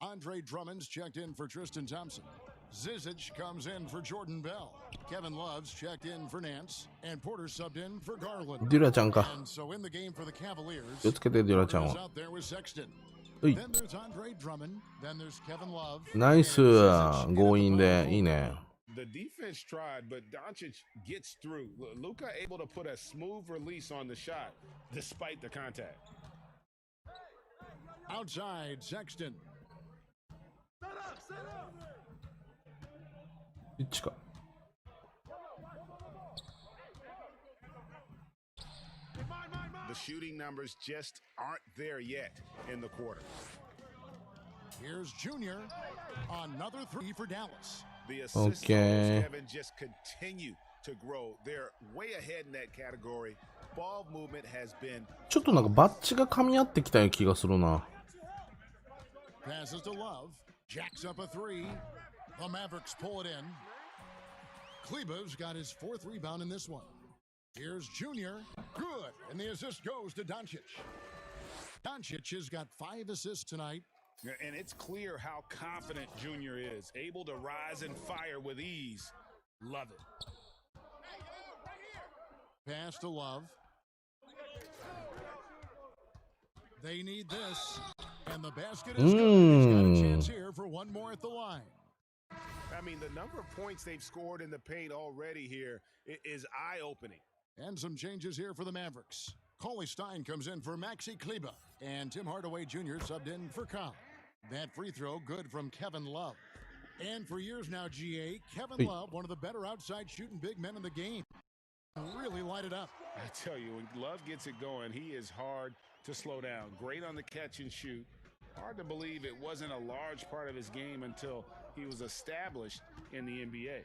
Andre Drummond's checked in for Tristan Thompson. Zizic comes in for Jordan Bell. Kevin Love's checked in for Nance. And Porter subbed in for Garland. デュラちゃんか。 And so in the game for the Cavaliers, 気をつけて、デュラちゃん Porter's は。 out there with Sexton. うい。 Then there's Andre Drummond. Then there's Kevin Love. ナイス、強引でいいね。 The defense tried, but Doncic gets through. Luka able to put a smooth release on the shot despite the contact. Outside, Sexton. ピッチか。 The shooting numbers just aren't there yet in the quarter. Here's Junior. Another 3 for Dallas. The assist totals, Kevin, just continue to grow. They're way ahead in that category. Ball movement has been. ちょっとなんかバッチが噛み合ってきたような気がするな。 Passes to Love. Jacks up a 3. The Mavericks pull it in. Kleba's got his 4th rebound in this one. Here's Junior. Good. And the assist goes to Doncic. Doncic has got 5 assists tonight. And it's clear how confident Junior is. Able to rise and fire with ease. Love it. Pass to Love. They need this. And the basket is good. He's got a chance here for one more at the line. I mean, the number of points they've scored in the paint already here is eye-opening. And some changes here for the Mavericks. Cauley Stein comes in for Maxi Kleba. And Tim Hardaway Jr. subbed in for Kyle. That free throw good from Kevin Love. And for years now, GA, Kevin Love, one of the better outside shooting big men in the game. Really light it up. I tell you, when Love gets it going, he is hard to slow down. Great on the catch and shoot. Hard to believe it wasn't a large part of his game until he was established in the NBA.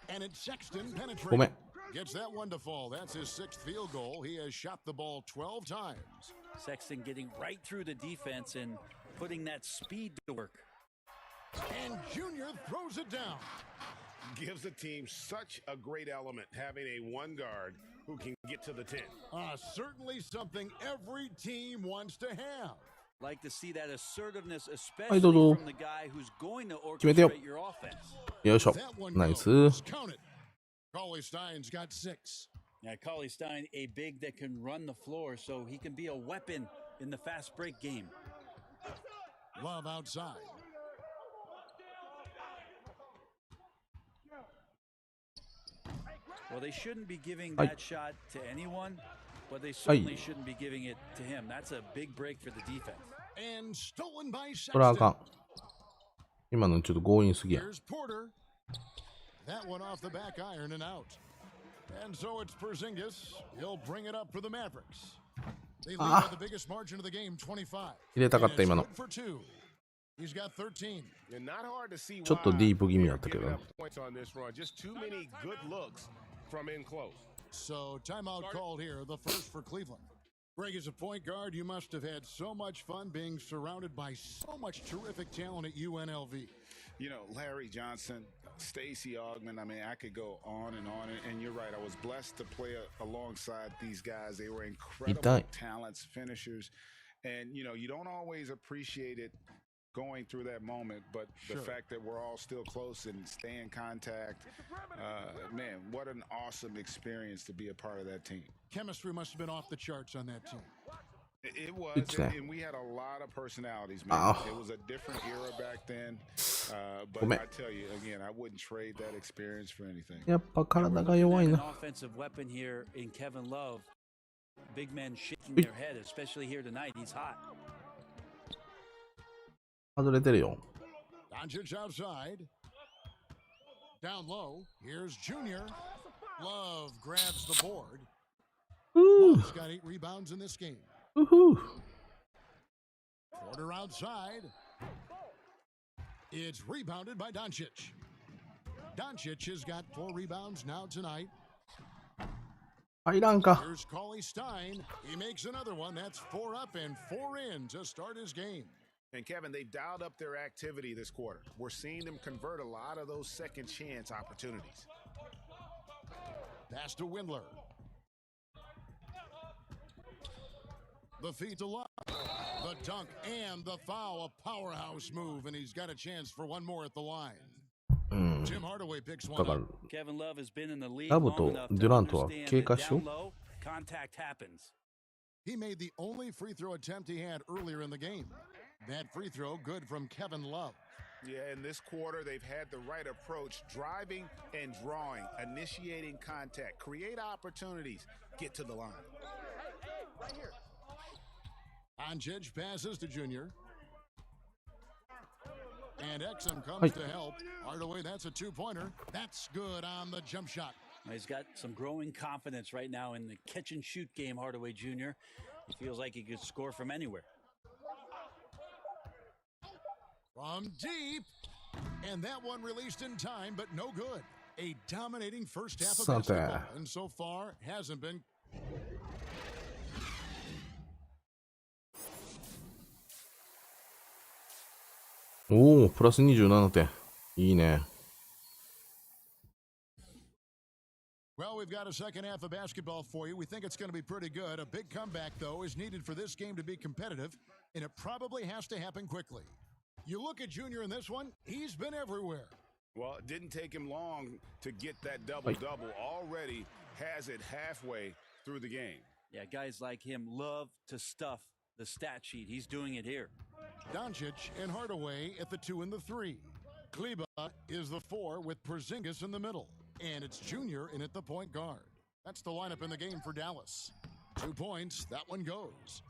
And it's Sexton penetrating. Gets that one to fall. That's his 6th field goal. He has shot the ball 12 times. Sexton getting right through the defense and putting that speed to work. And Junior throws it down. Gives the team such a great element, having a one guard who can get to the 10. Certainly something every team wants to have. Like to see that assertiveness, especially from the guy who's going to orchestrate your offense. よいしょ。ナイス。 Count it. Cauley Stein's got 6. Now, Cauley Stein, a big that can run the floor, so he can be a weapon in the fast break game. Love outside. Well, they shouldn't be giving that shot to anyone, but they certainly shouldn't be giving it to him. That's a big break for the defense. And stolen by これはあ Sexton. かん。今のちょっと強引すぎや。 Here's Porter. That one off the back iron and out. And so it's Porzingis. He'll bring it up for the Mavericks. They lead by the biggest margin of the game, 25. 入れたかった今の。 Good for 2. He's got 13. And not hard to see ちょっとディープ気味 why だったけ they're ど giving ね up points on this run. Just too many good looks from in close. So timeout called here, the first for Cleveland. Greg, as a point guard, you must have had so much fun being surrounded by so much terrific talent at UNLV. You know, Larry Johnson, Stacey Augmon, I mean, I could go on. And you're right, I was blessed to play alongside these guys. They were incredible talents, finishers. And, you know, you don't always appreciate it going through that moment, but the fact that we're all still close and stay in contact, man, what an awesome experience to be a part of that team. Chemistry must have been off the charts on that team. It was, and we had a lot of personalities, man. It was a different era back then, but I tell you, again, I wouldn't trade that experience for anything. やっぱ体が弱い An な。 offensive weapon here in Kevin Love. Big men shaking their head, especially here tonight. He's hot. 外れてるよ。 Doncic outside. Down low. Here's Junior. Love grabs the board. Love's got 8 rebounds in this game. Porter outside. It's rebounded by Doncic. Doncic has got 4 rebounds now tonight. 入らんか。 Here's Cauley Stein. He makes another one. That's 4 up and 4 in to start his game. And Kevin, they've dialed up their activity this quarter. We're seeing them convert a lot of those second chance opportunities. Pass to Windler. The feet to Love. The dunk and the foul. A powerhouse move, and he's got a chance for one more at the line. Tim Hardaway picks one up. Kevin Love has been in the league ラブ long と enough デュ to ラントは understand 経 that 過しよ down low, contact happens. He made the only free throw attempt he had earlier in the game. That free throw good from Kevin Love. Yeah, in this quarter, they've had the right approach, driving and drawing, initiating contact, create opportunities, get to the line. Doncic passes to Junior. And Exum comes to help. Hardaway, that's a 2-pointer. That's good on the jump shot. He's got some growing confidence right now in the catch and shoot game, Hardaway Jr. He feels like he could score from anywhere. From deep. And that one released in time, but no good. A dominating first half of basketball. And so far, hasn't been.おお、プラス27点。いいね。 Well, we've got a second half of basketball for you. We think it's going to be pretty good. A big comeback, though, is needed for this game to be competitive, and it probably has to happen quickly. You look at Junior in this one, he's been everywhere. Well, it didn't take him long to get that double-double. Already has it halfway through the game. Yeah, guys like him love to stuff the stat sheet. He's doing it here. Doncic and Hardaway at the 2 and the 3. Kleba is the 4 with Porzingis in the middle. And it's Junior in at the point guard. That's the lineup in the game for Dallas. 2 points, that one goes.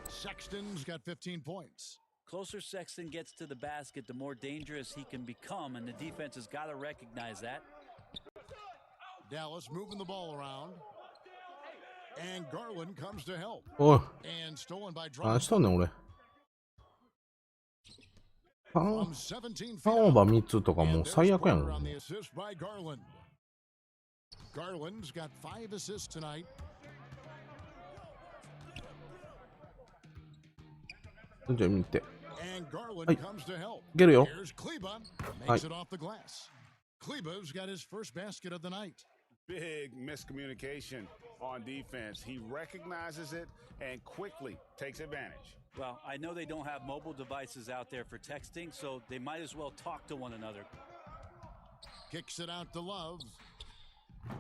Sexton's got 15 points. Closer Sexton gets to the basket, the more dangerous he can become, and the defense has got to recognize that. Dallas moving the ball around. And Garland comes to help. おい、 And stolen by 何 Drummond. したんねん俺。ターン From 17 feet ターンオーバー out. 3つとかもう And 最 there's 悪や Porter on ん。 the assist by Garland. Garland's got 5 assists tonight. じゃあ見て。 And Garland Hey. comes to help. いけるよ。 Here's Kleba. Hey. Makes it off the glass. Kleba's got his first basket of the night. Big miscommunication on defense. He recognizes it and quickly takes advantage. Well, I know they don't have mobile devices out there for texting, so they might as well talk to one another. Kicks it out to Love.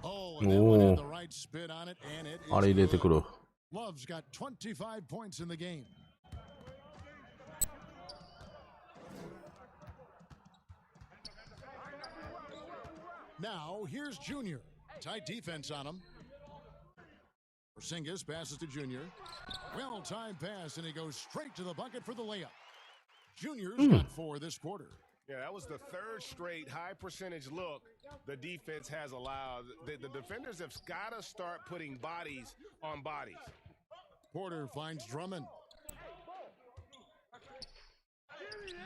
Oh, and that one had the right spin on it, and it あれ is 入れてく good. る。 Love's got 25 points in the game. Now, here's Junior. Tight defense on him. Porzingis passes to Junior. Well-timed pass, and he goes straight to the bucket for the layup. Junior's got 4 this quarter. Yeah, that was the 3rd straight high percentage look the defense has allowed. The defenders have got to start putting bodies on bodies. Porter finds Drummond.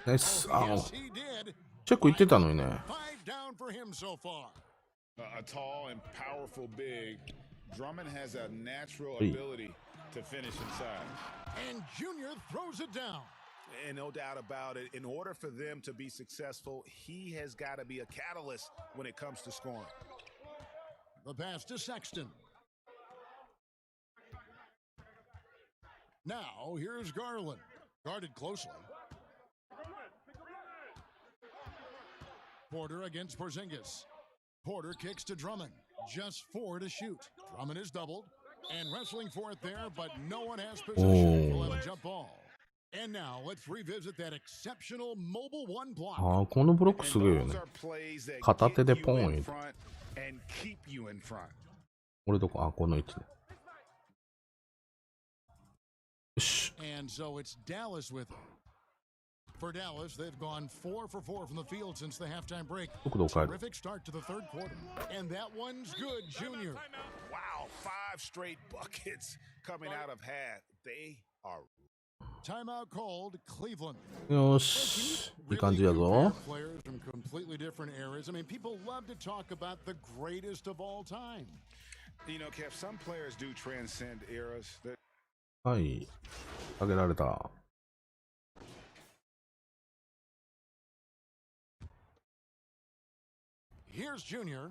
ナイス。あ、 Yes, he did. チェック行ってたのにね。 5 down for him so far. A tall and powerful big. Drummond has a natural Hey. ability to finish inside. And Junior throws it down. And no doubt about it, in order for them to be successful, he has got to be a catalyst when it comes to scoring. The pass to Sexton. Now, here's Garland. Guarded closely. Porter against Porzingis. Porter kicks to Drummond. Just 4 to shoot. Drummond is doubled. And wrestling for it there, but no one has possession. We'll have a jump ball. And now, let's revisit that exceptional mobile 1 block. ああ、このブロックすごいよ Those ね。 are plays that 片手で get ポ you ン in 入れて。 front and keep you in front. 俺どこあ、この位置ね。よし。 And so it's Dallas with it. For Dallas, they've gone 4 for 4 from the field since the halftime break. 速度を変える。 Terrific start to the 3rd quarter. And that one's good, Junior. Wow, 5 straight buckets coming out of half. They are Timeout called Cleveland. よし。いい感じやぞ。 Players from completely different eras. I mean, people love to talk about the greatest of all time. You know, Kev, some players do transcend eras. That はい。下げられた。 Here's Junior.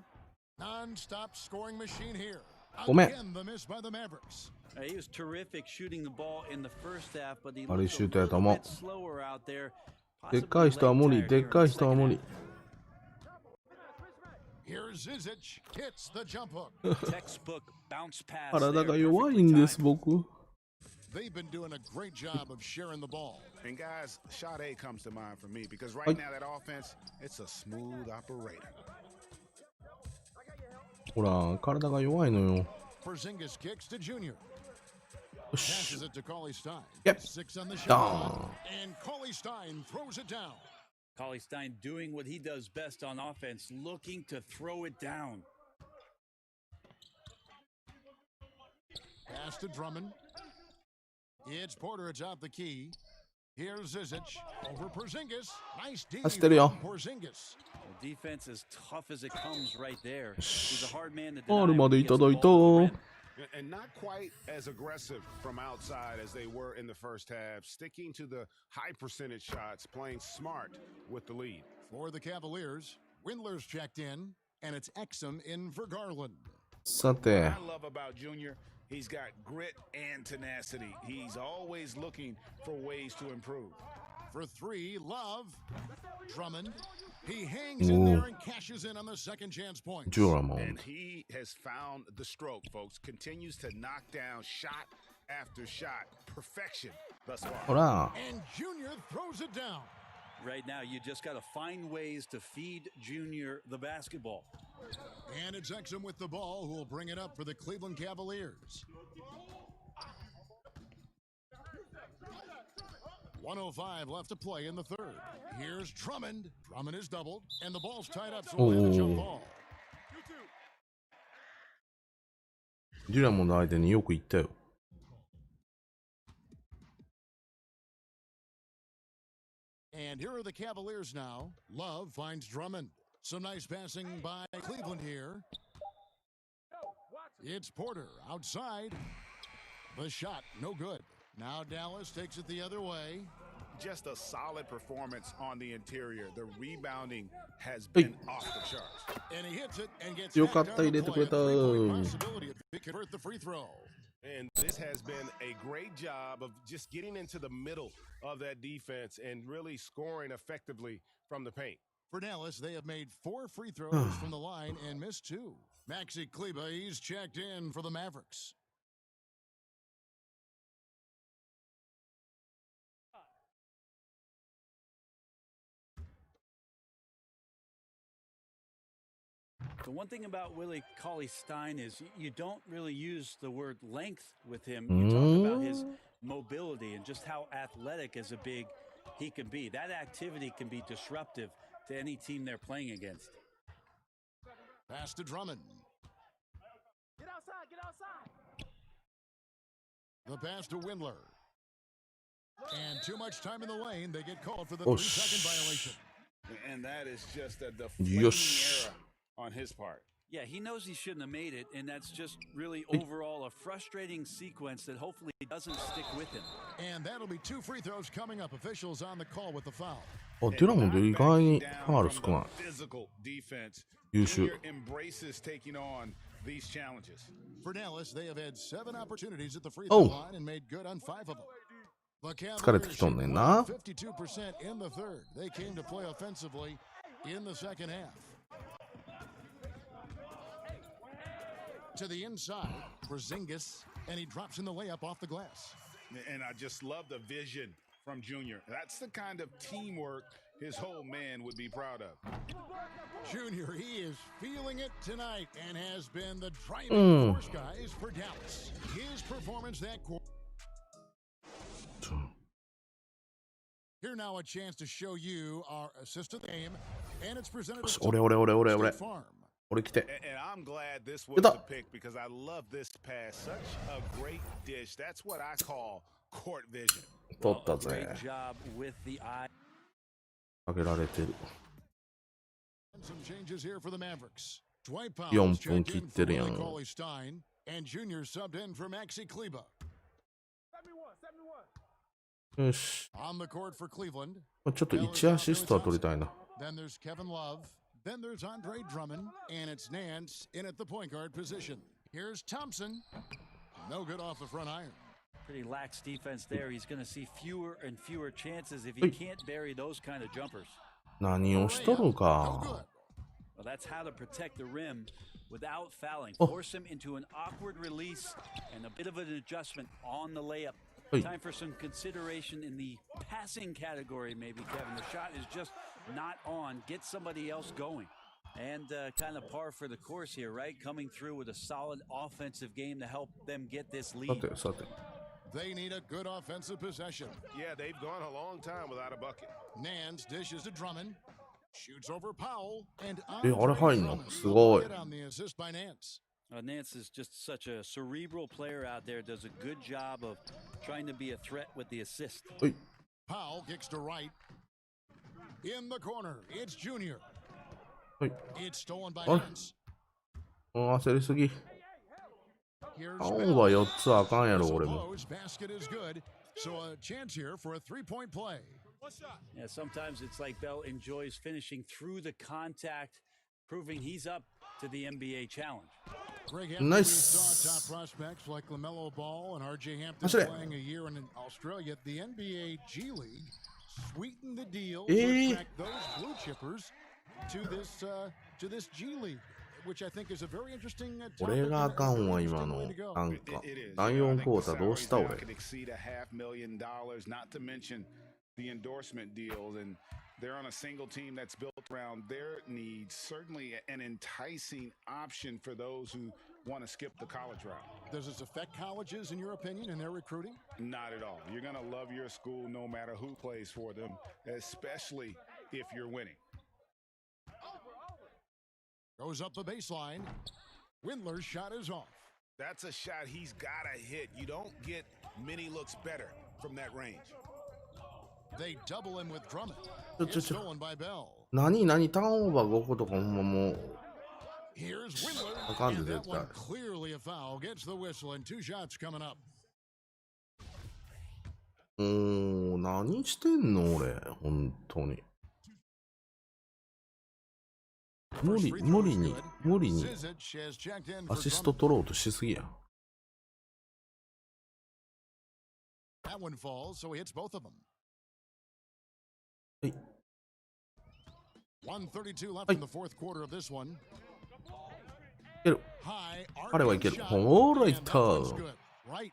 Non-stop scoring machine here. Come Again, the miss by the Mavericks. He was terrific shooting the ball in the first half, but he あれ looked シュ a ートやと little 思う bit。slower out there. でっかい人は無理。 Possibly でっ late かい tire 人は here in 無 the 理。 Here's Zizic. Hits the jump hook. Textbook bounce pass. 体 there, が弱い perfectly んで timed. す、僕。 They've been doing a great job of sharing the ball. and guys, shot A comes to mind for me because right Hey. now that offense, it's a smooth operator. ほら、体が弱いのよ。 Porzingis kicks to Junior. よし。 Passes it to Cauley Stein. Yep. 6 on the shot. Down. And Cauley Stein throws it down. Cauley Stein doing what he does best on offense, looking to throw it down. Pass to Drummond. It's Porter atop the key. Here's Zizic over Porzingis. Nice D 走ってるよ。 from Porzingis. The defense as tough as it comes right there. He's a hard man to ファール deny ま when で he い gets た the だい ball to the た。 rim. And not quite as aggressive from outside as they were in the first half, sticking to the high percentage shots, playing smart with the lead. For the Cavaliers, Windler's checked in, and it's Exum in for Garland. さて I、love about Junior, he's got grit and tenacity. He's always looking for ways to improve. For 3, Love. Drummond. He hangs in there and cashes in on the second chance point. ジュラモン And。he has found the stroke, folks. Continues to knock down shot after shot. Perfection thus far. ほら。 And Junior throws it down. Right now, you just got to find ways to feed Junior the basketball. And it's Exum with the ball, who will bring it up for the Cleveland Cavaliers. 1:05 left to play in the third. Here's Drummond. Drummond is doubled, and the ball's tied up, so we'll have a jump ball. デュラモンの相手によく言ったよ。And here are the Cavaliers now. Love finds Drummond. Some nice passing by Cleveland here. It's Porter outside. The shot, no good. Now Dallas takes it the other way. Just a solid performance on the interior. The rebounding has been off the charts. And he hits it and gets よかった、入れてくれた。 possibility if he convert the free throw. And this has been a great job of just getting into the middle of that defense and really scoring effectively from the paint. For Dallas, they have made 4 free throws from the line and missed 2. Maxi Kleber, he's checked in for the Mavericks. The one thing about Willie Cauley-Stein is you don't really use the word length with him. You talk about his mobility and just how athletic as a big he can be. That activity can be disruptive to any team they're playing against. Pass to Drummond. Get outside, get outside. The pass to Windler. And too much time in the lane. They get called for the 3-second violation. And that is just a deflating error on his part. Yeah, he knows he shouldn't have made it, and that's just really overall a frustrating sequence that hopefully doesn't stick with him. And that'll be 2 free throws coming up. Officials on the call with the foul. あ、デュラモンで意外にファール少ない。 Physical defense. 優秀。 Junior embraces taking on these challenges. For Dallas, they have had 7 opportunities at the free throw line and made good on 5 of them. The Cavaliers shot 52% in the third. They came to play offensively in the second half. To the inside, Porzingis, and he drops in the layup off the glass. And I just love the vision from Junior. That's the kind of teamwork his whole man would be proud of. Junior, he is feeling it tonight and has been the driving force, guys, for Dallas. His performance that quarter. Here now a chance to show you our assistant game, and it's presented by State Farm. 俺来て。 And I'm glad this was the pick because I love this pass. Such a great dish. That's what I call court vision. 取ったぜ。 Great job with the eye. かけられてる。 Some changes here for the Mavericks. Dwight Powell 4分切ってるやん。 Cauley-Stein, and Junior subbed in for Maxi Kleber. よし。 On the court for Cleveland. ちょっと1アシストは取りたいな。 Then there's Kevin Love. Then there's Andre Drummond, and it's Nance in at the point guard position. Here's Thompson. No good off the front iron. Pretty lax defense there. He's going to see fewer and fewer chances if he can't bury those kind of jumpers. 何をしとるか。 Well, that's how to protect the rim without fouling. Force him into an awkward release and a bit of an adjustment on the layup. Time for some consideration in the passing category, maybe, Kevin. The shot is just not on. Get somebody else going. And kind of par for the course here, right? Coming through with a solid offensive game to help them get this lead. They need a good offensive possession. Yeah, they've gone a long time without a bucket. Nance dishes to Drummond. Shoots over Powell. And あれ入んのすごい。 on the assist by Nance. Nance is just such a cerebral player out there. Does a good job of trying to be a threat with the assist. Powell kicks to right. In the corner, it's Junior. It's stolen by Nance. 焦りすぎ。青は4つあかんやろ、俺も。 Basket is good. So a chance here for a 3-point play. Yeah, sometimes it's like Bell enjoys finishing through the contact, proving he's up to the NBA challenge. Nice. Saw top prospects like LaMelo Ball and RJ Hampton playing a year in Australia. The NBA G League sweetened the deal to attract those blue chippers to this G League. which I think is a very interesting 俺があかんわ、今の。なんか、第4クォーターどうした俺。 could exceed $500,000, not to mention the endorsement deals, and they're on a single team that's built around their needs. Certainly an enticing option for those who want to skip the college route. Does this affect colleges, in your opinion, in their recruiting? Not at all. You're going to love your school no matter who plays for them, especially if you're winning. Goes up the baseline. Windler's shot is off. That's a shot he's got to hit. You don't get many looks better from that range. They double him with Drummond. It's stolen by Bell. 何ターンオーバー5個とかほんまもう。 Here's Windler. あかんで And 絶 that 対。 one clearly a foul. Gets the whistle and 2 shots coming up. 何してんの俺、本当に。無理にアシスト取ろうとしすぎや。That one falls, so he hits both of them. はい。 1:32 left in the fourth quarter of this one. いける。彼はいける。オーライト。 Right.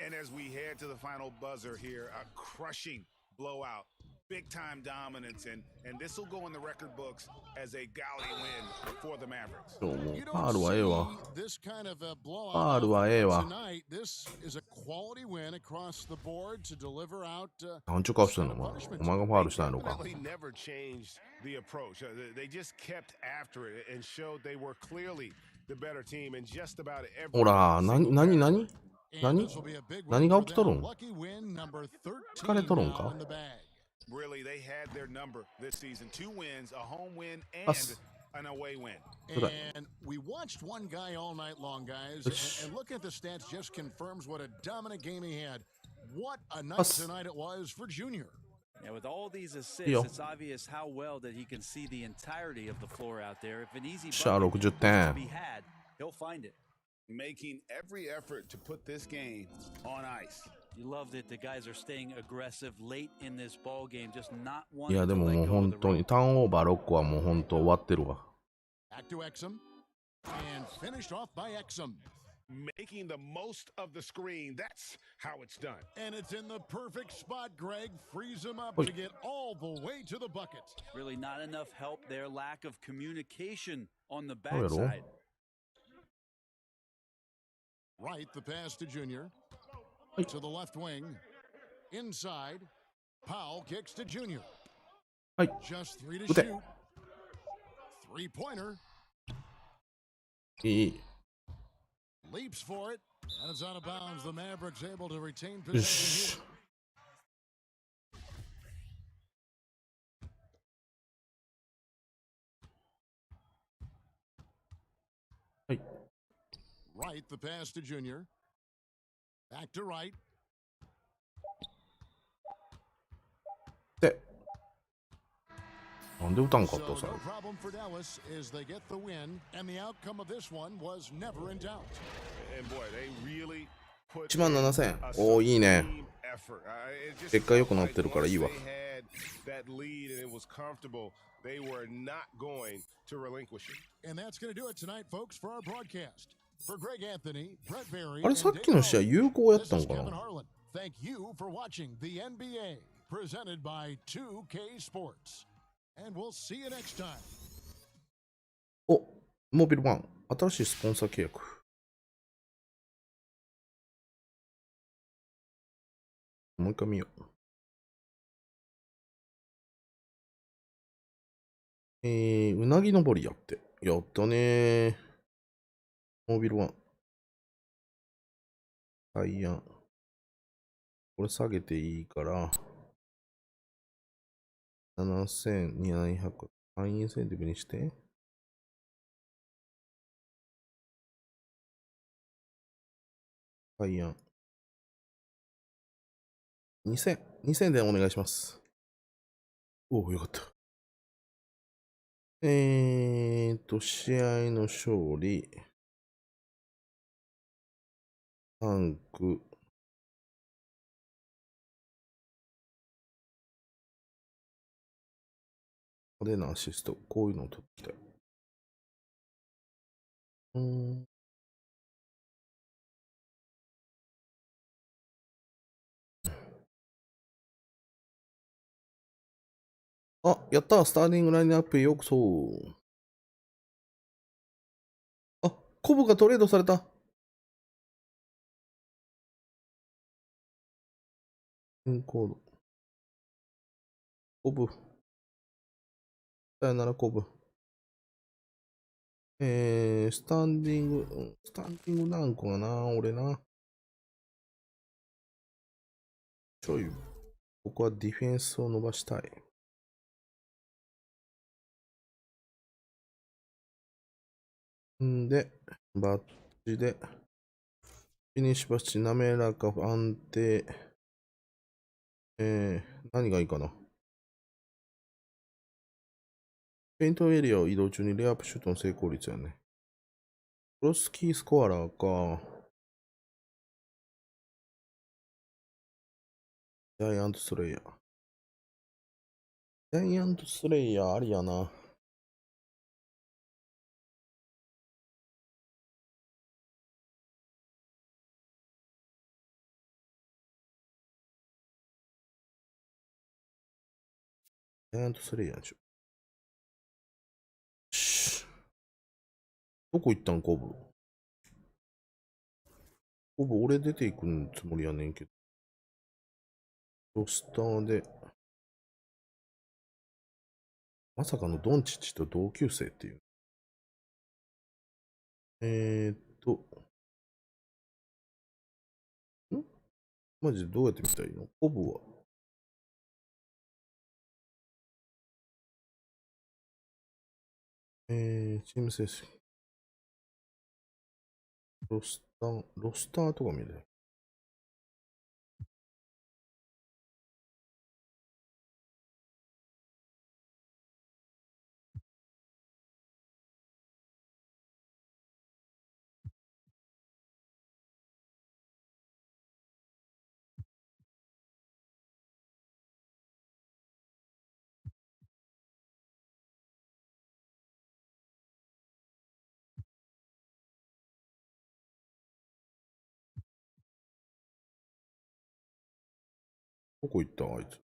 And as we head to the final buzzer here, a crushing blowout, big time dominance, and this will go in the record books as a gaudy win for the Mavericks. 今日もファールはええわ。 This kind of a フ blowout ァールはええわ。 tonight. This is a quality win across the board to deliver out. 何ちゅう顔してんのお前。お前がファールしたいのか。 Definitely never changed the approach. They just kept after it and showed they were clearly the better team in just about every. ほら、何何が起きとるん？疲れとるんか？ Really, they had their number this season. 2 wins, a home win, and an away win. And we watched one guy all night long, guys. And looking at the stats just confirms what a dominant game he had. What a night tonight it was for Junior. Yeah, with all these assists, it's obvious how well that he can see the entirety of the floor out there. If an easy bucket is to be had, he'll find it. Making every effort to put this game on ice. You love that the guys are staying aggressive late in this ball game, just not い wanting や to でも let もう go of 本 the 当に rope. ターンオーバー6個はもう本当終わってるわ。 Back to Exum. And finished off by Exum. Making the most of the screen. That's how it's done. And it's in the perfect spot, Greg. Frees him up to get all the way to the bucket. Really not enough help there. Lack of communication on the backside. Right, the pass to Junior. To the left wing. Inside. Powell kicks to Junior. Just 3 to shoot. 3-pointer. いい。 Leaps for it. And it's out of bounds. The Mavericks able to retain possession here. Right, the pass to Junior. Back to right. で、なんで打たんかった So さ。 no problem for Dallas as they get the win, and the outcome of this one was never in doubt. And boy, they really put 17,000。おー、いいね。 effort. 結果良くなってるからいいわ。 They had that lead and it was comfortable. They were not going to relinquish it. And that's going to do it tonight, folks, for our broadcast. For Greg Anthony, Brett Barry, あれさっきの試合有効やった this の is か Kevin な。 Harlan. Thank you for watching the NBA, presented by 2K Sports. And we'll see you next time. お、モービルワン、新しいスポンサー契約。もう一回見よう。うなぎ登りやって。やったねー。モービルワン。タイヤン。これ下げていいから。7,200。会員インセンティブにして。タイヤン。2000でお願いします。おお、よかった。試合の勝利。タンク。派手なアシスト。こういうのを取ってきたい。うん。あ、やったー、スターティングラインナップへようこそ。あ、コブがトレードされた。ピンコード。コブ。さよならコブ。スタンディング何個かな、俺な。ちょい、ここはディフェンスを伸ばしたい。んで、バッチで、フィニッシュバッチ、滑らか、安定。何がいいかな。ペイントエリアを移動中にレイアップシュートの成功率やね。クロスキースコアラーか。ジャイアントスレイヤー。ジャイアントスレイヤーありやな。ジャイアントスレイヤーでしょ。どこ行ったん、コブ。コブ、俺出ていくつもりやねんけど。ロスターで。まさかのドンチッチと同級生っていう。マジでどうやって見たらいいの？コブは。チーム成績。ロスターとか見れる。どこ行ったあいつ。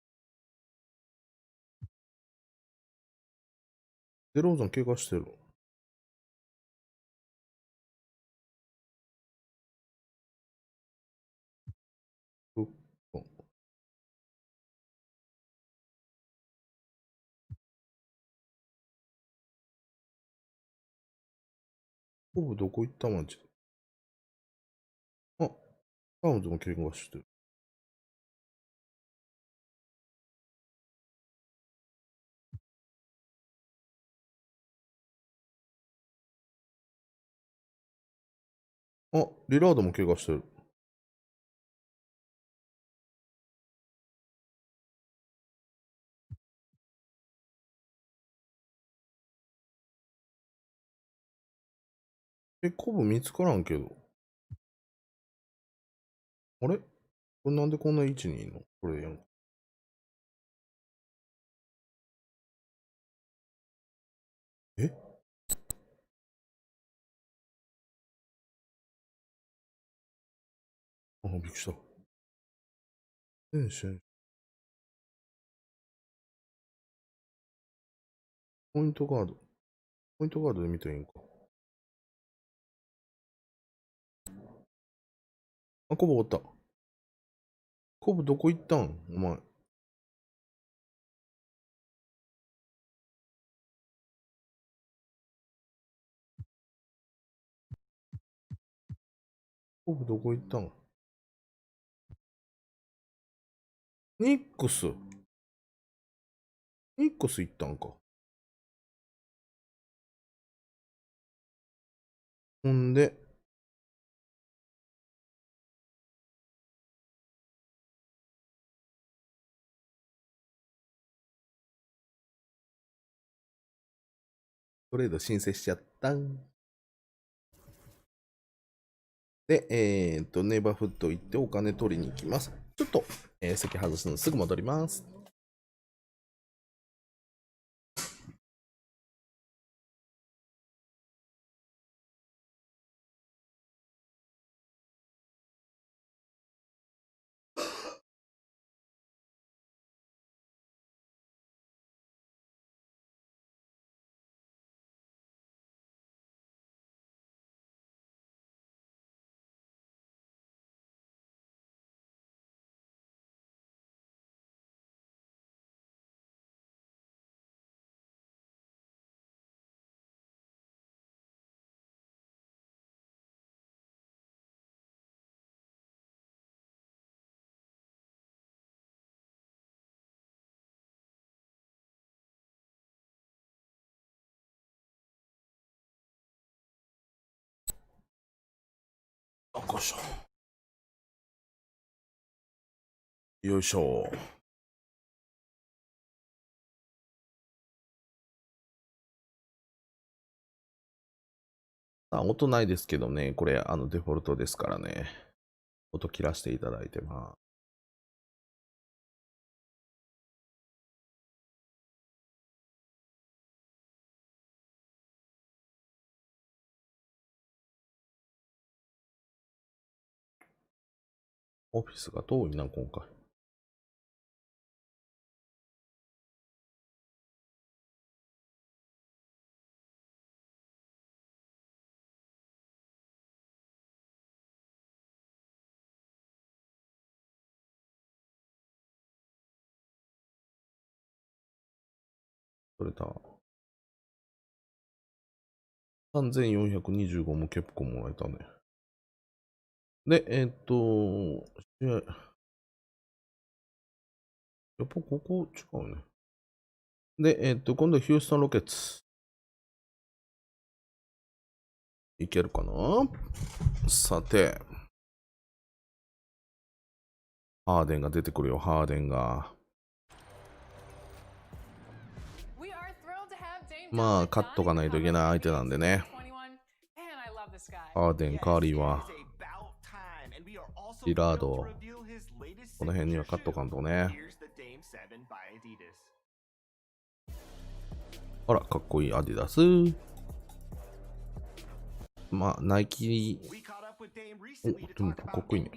デローザン怪我してる。コブどこ行ったマジで。あ、タウンズも怪我してる。あ、リラードも怪我してる。コブ見つからんけど。あれこれなんでこんな位置にいんのこれやん。えあ、びっくりした。ポイントガード。ポイントガードで見たらいいんか。あ、コブおった。コブどこ行ったんお前。コブどこ行ったんニックス。ニックス行ったんか。ほんで、トレード申請しちゃったん。で、ネイバーフット行ってお金取りに行きます。ちょっと、席外すのすぐ戻ります。こいしょ。よいしょ。音ないですけどね、これ、デフォルトですからね。音切らしていただいてます。オフィスが遠いな、今回。取れた。3425も結構もらえたね。で、試合。やっぱここ違うね。で、今度ヒューストンロケッツ。いけるかな？さて。ハーデンが出てくるよ、ハーデンが。まあ、勝っとかないといけない相手なんでね。ハーデン、カーリーは、リラード、この辺には勝っとかんとね。あら、かっこいいアディダス。まあ、ナイキ、お、でもかっこいいね。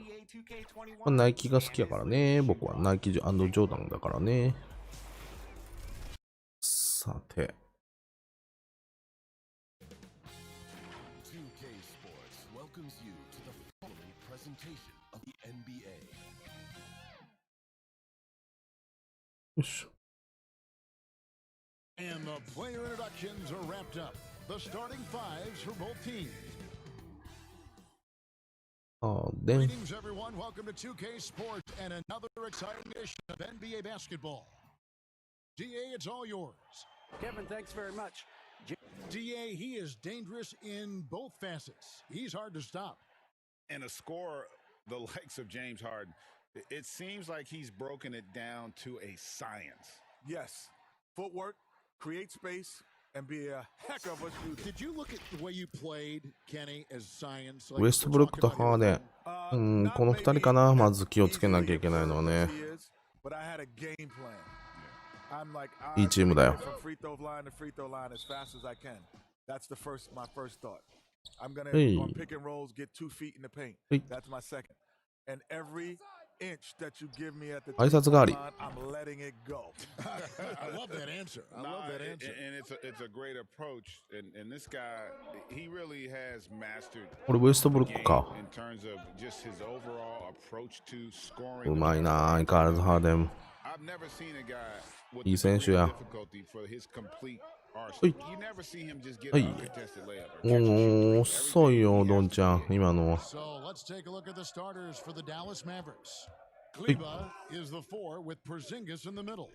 まあ、ナイキが好きやからね。僕はナイキ&ジョーダンだからね。さて。よし。And the player introductions are wrapped up. The starting fives for both teams. Greetings, everyone. Welcome to 2K Sports and another exciting edition of NBA basketball. DA, it's all yours. Kevin, thanks very much. DA, he is dangerous in both facets. He's hard to stop. And a scorer the likes of James Harden, it seems like he's broken it down to a science. Yes. Footwork, create space, and be a heck of a shooter. Did you look at the way you played, Kenny, as science? ウエストブルックとハーデン。この2人かな、まず気をつけなきゃいけないのはね。いいチームだよ。挨拶代わり。I love that answer. I love that answer. And it's a great approch. And this guy, he really has mastered. これウエストブルックか。In terms of just his overall approach to scoring. うまいな、相変わらずハーデン。I've never seen a guy with いい選手や。difficulty for his complete arsenal. You never see him just get a contested layup. おお、遅いよ、ドンちゃん、今のは。So let's take a look at the starters for the Dallas Mavericks. Kleba is the 4 with Porzingis in the middle.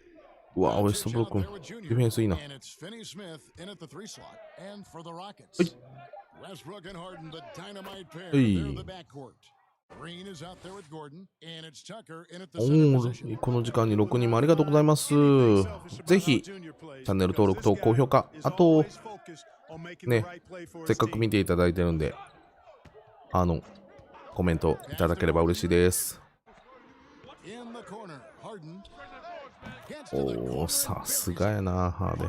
うわ、ウエストブルック、ディフェンスいいな。And it's Finney Smith in at the 3 slot. And for the Rockets, Westbrook and Harden, the dynamite pair. They're the backcourt. Green is out there with Gordon, and it's Tucker in at the center position. この時間に6人もありがとうございます。ぜひ、チャンネル登録と高評価、あと、ね、せっかく見ていただいてるんで、コメントいただければ嬉しいです。おお、さすがやな、ハーデン。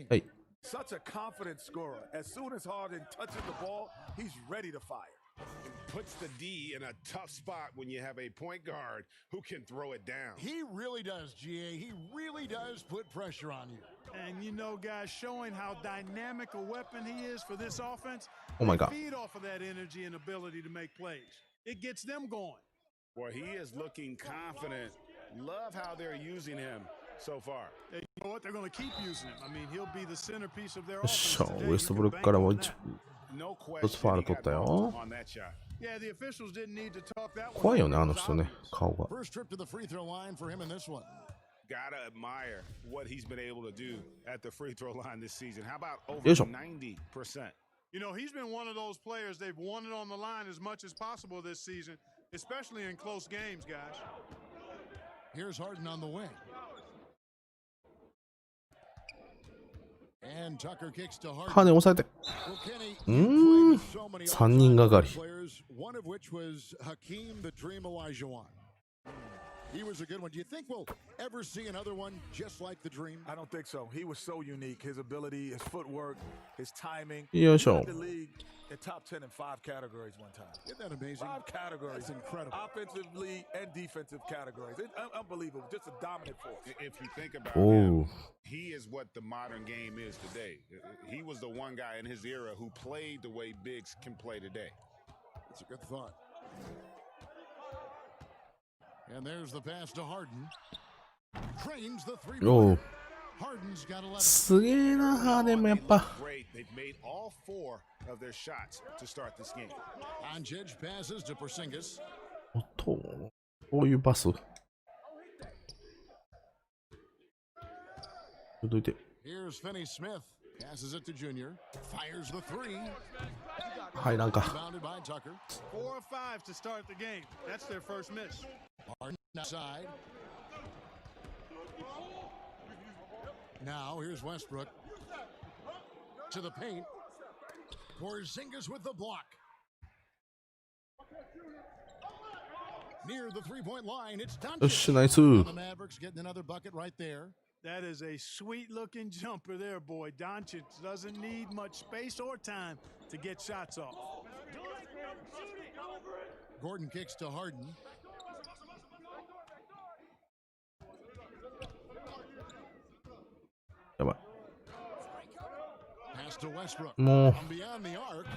はい。Such a confident scorer. As soon as Harden touches the ball, he's ready to fire. Puts the D in a tough spot when you have a point guard who can throw it down. He really does, GA. He really does put pressure on you. And you know, guys, showing how dynamic a weapon he is for this offense. Oh my God. Feed off of that energy and ability to make plays. It gets them going. Well, he is looking confident. Love how they're using him so far. You know what? They're going to keep using him. I mean, he'll be the centerpiece of their よっしゃ、 offense ウエストブルックからもう一つファウル取ったよ。Yeah, the officials didn't need to talk that one. 怖いよね、あの人ね、顔が。First trip to the free throw line for him in this one. Gotta admire what he's been able to do at the free throw line this season. How about over よいしょ。 90%? You know, he's been one of those players they've wanted on the line as much as possible this season, especially in close games, guys. Here's Harden on the wing. And Tucker kicks to Harden. 羽抑えて。3人がかり。 One of which was Hakeem the Dream Olajuwon. He was a good one. Do you think we'll ever see another one just like the Dream? I don't think so. He was so unique. His ability, his footwork, his timing. よいしょ。 He led the league in top 10 in 5 categories one time. Isn't that amazing? 5 categories. That's incredible. Offensively and defensive categories. It's unbelievable. Just a dominant force. If you think about him, he is what the modern game is today. He was the one guy in his era who played the way bigs can play today. That's a good thought. And there's the pass to Harden. Trains the three-pointer. Harden's got 11. すげえな、ハーデンもやっぱ。 Great. They've made all 4 of their shots to start this game. Doncic passes to Porzingis. おっと、こういうパス。ちょっといて。 Here's Finney Smith. Passes it to Junior. Fires the three. はい、なんか。 Rebounded by Tucker. 4 or 5 to start the game. That's their first miss. Harden outside. Now here's Westbrook. To the paint. Porzingis with the block. Near the three-point line, it's Doncic. よし、ナイス。 The Mavericks getting another bucket right there. That is a sweet-looking jumper there, boy. Doncic doesn't need much space or time to get shots off. Gordon kicks to Harden. Pass to Westbrook. もう From beyond the arc.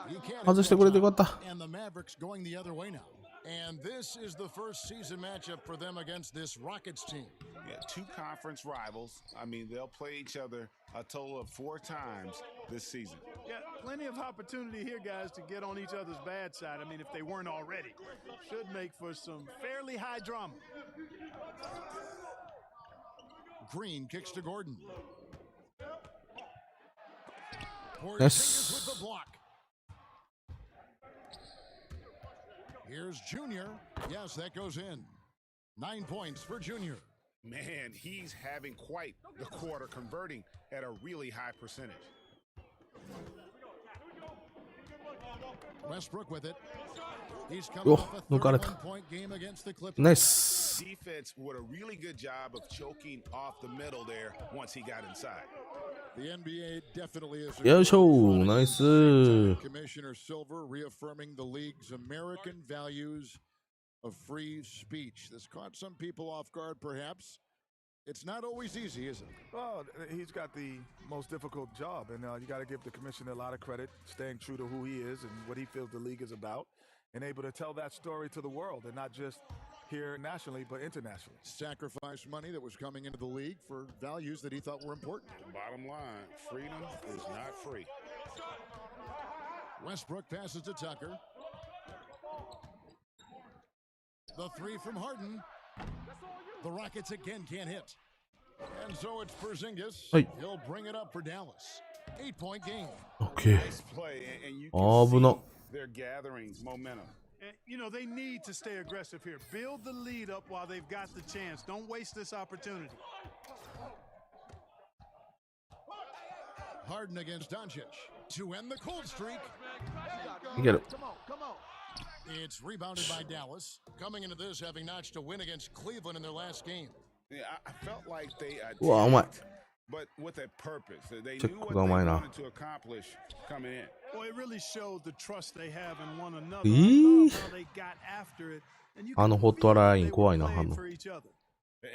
He can't 外してくれてよかった。 And the Mavericks going the other way now. And this is the first season matchup for them against this Rockets team. Yeah, 2 conference rivals. I mean, they'll play each other a total of 4 times this season. Yeah, plenty of opportunity here, guys, to get on each other's bad side. I mean, if they weren't already. Should make for some fairly high drama. Green kicks to Gordon. Yes. Porzingis with the block. Here's Junior. Yes, that goes in. 9 points for Junior. Man, he's having quite the quarter, converting at a really high percentage. Westbrook with it. He's coming off a 抜かれた。 31-point game against the Clippers. ナイス。 Defense with a really good job of choking off the middle there once he got inside. The NBA definitely is. よいしょ、ナイス。 Commissioner Silver reaffirming the league's American values of free speech. This caught some people off guard, perhaps. It's not always easy, is it? Well, he's got the most difficult job, and you got to give the commissioner a lot of credit, staying true to who he is and what he feels the league is about, and able to tell that story to the world, and not just here nationally, but internationally. Sacrifice money that was coming into the league for values that he thought were important. Bottom line, freedom is not free. Westbrook passes to Tucker. The three from Harden. The Rockets again can't hit. And so it's Porzingis. Hey. He'll bring it up for Dallas. 8-point game. OK。 Nice play, and you 危 can な see。they're gathering momentum. And, you know, they need to stay aggressive here. Build the lead up while they've got the chance. Don't waste this opportunity. Harden against Doncic to end the cold streak. You get it. Come on. It's rebounded by Dallas. Coming into this, having notched a win against Cleveland in their last game. Yeah, I felt like they うわ、うまい。 but with a purpose. They チェ knew ッ what ク they がうまいな。 wanted to accomplish coming in. Well, it really showed the trust they have in one another. I えー love how they got after it. And you あの could ホット feel ラ that イン they 怖 were いな、 playing 反応。 for each other.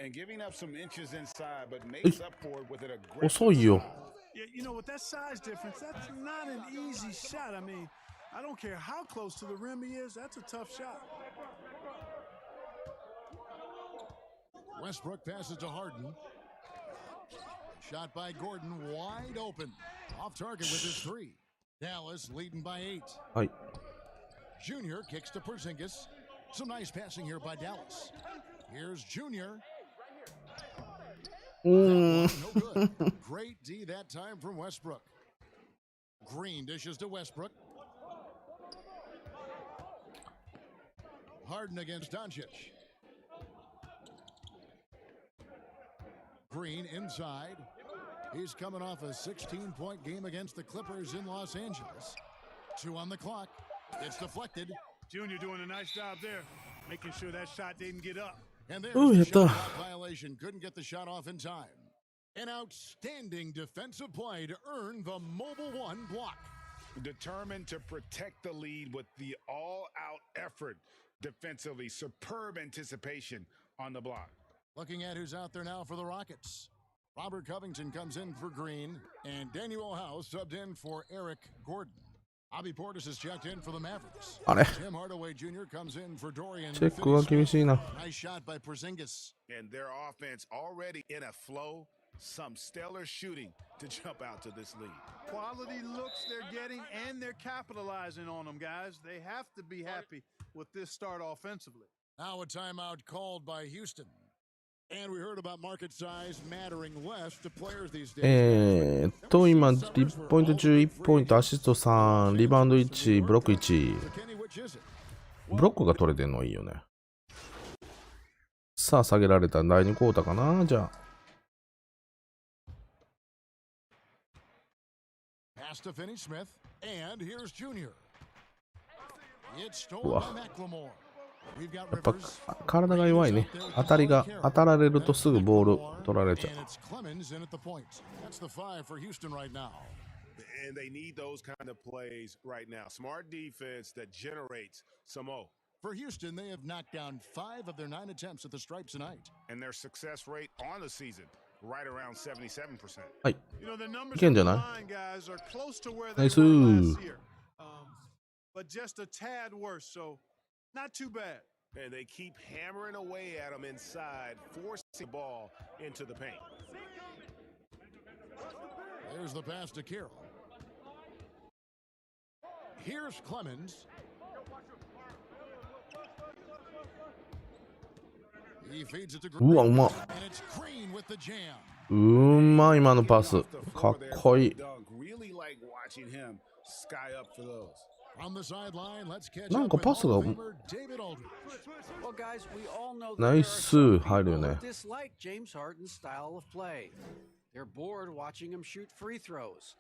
And giving up some inches inside, but makes up for it with an aggressive 遅いよ。 Yeah, you know, with that size difference, that's not an easy shot. I mean, I don't care how close to the rim he is, that's a tough shot. Westbrook passes to Harden. Shot by Gordon, wide open. Off target with his three. Dallas leading by 8. はい。 Junior kicks to Porzingis. Some nice passing here by Dallas. Here's Junior. うーん。 No good. Great D that time from Westbrook. Green dishes to Westbrook. Harden against Doncic. Green inside. He's coming off a 16-point game against the Clippers in Los Angeles. 2 on the clock. It's deflected. Junior doing a nice job there, making sure that shot didn't get up. And there's the shot clock violation. Couldn't get the shot off in time. An outstanding defensive play to earn the Mobile One block. Determined to protect the lead with the all-out effort defensively. Superb anticipation on the block. Looking at who's out there now for the Rockets. Robert Covington comes in for Green, and Daniel House subbed in for Eric Gordon. Bobby Portis is checked in for the Mavericks. Tim Hardaway Jr. comes in for Dorian. Nice shot by Porzingis. And their offense already in a flow. Some stellar shooting to jump out to this lead. Quality looks they're getting, and they're capitalizing on them, guys. They have to be happy with this start offensively. Now a timeout called by Houston. And we heard about market size mattering less to players these days. 今、リポイント11ポイント、アシスト3、リバウンド1、ブロック1。ブロックが取れてんのいいよね。さあ、下げられた第2クォーターかな、じゃあ。Pass to Finney-Smith, and here's Junior. It's う stolen わ。 by McLemore. We've got やっぱ Rivers. 体が弱いね。当たられるとすぐボール取られちゃ And it's Clemens in at the point. That's the 5 for Houston right now. And they need those kind of plays right now. Smart defense that generates some O. For Houston, they have knocked down 5 of their 9 attempts at the stripe tonight. And their success rate on the season, right around 77%. はい。 You know, the numbers いけんじゃない line guys are close to where ナ they イス were last year. But just a tad worse, so not too bad. And they keep hammering away at them inside, forcing the ball into the paint. There's the pass to Carroll. Here's Clemens. He feeds it to うわ、う Green. まっ。 And it's Green with the jam. うまい、今のパス。かっこいい。 Really like watching him sky up for those. On the sideline, let's catch なん up か with パスが Hall of Famer David Aldridge. Well, guys, we all know that ナ there イ are ス 入 some るよ people ね who。dislike James Harden's style of play. They're bored watching him shoot free throws.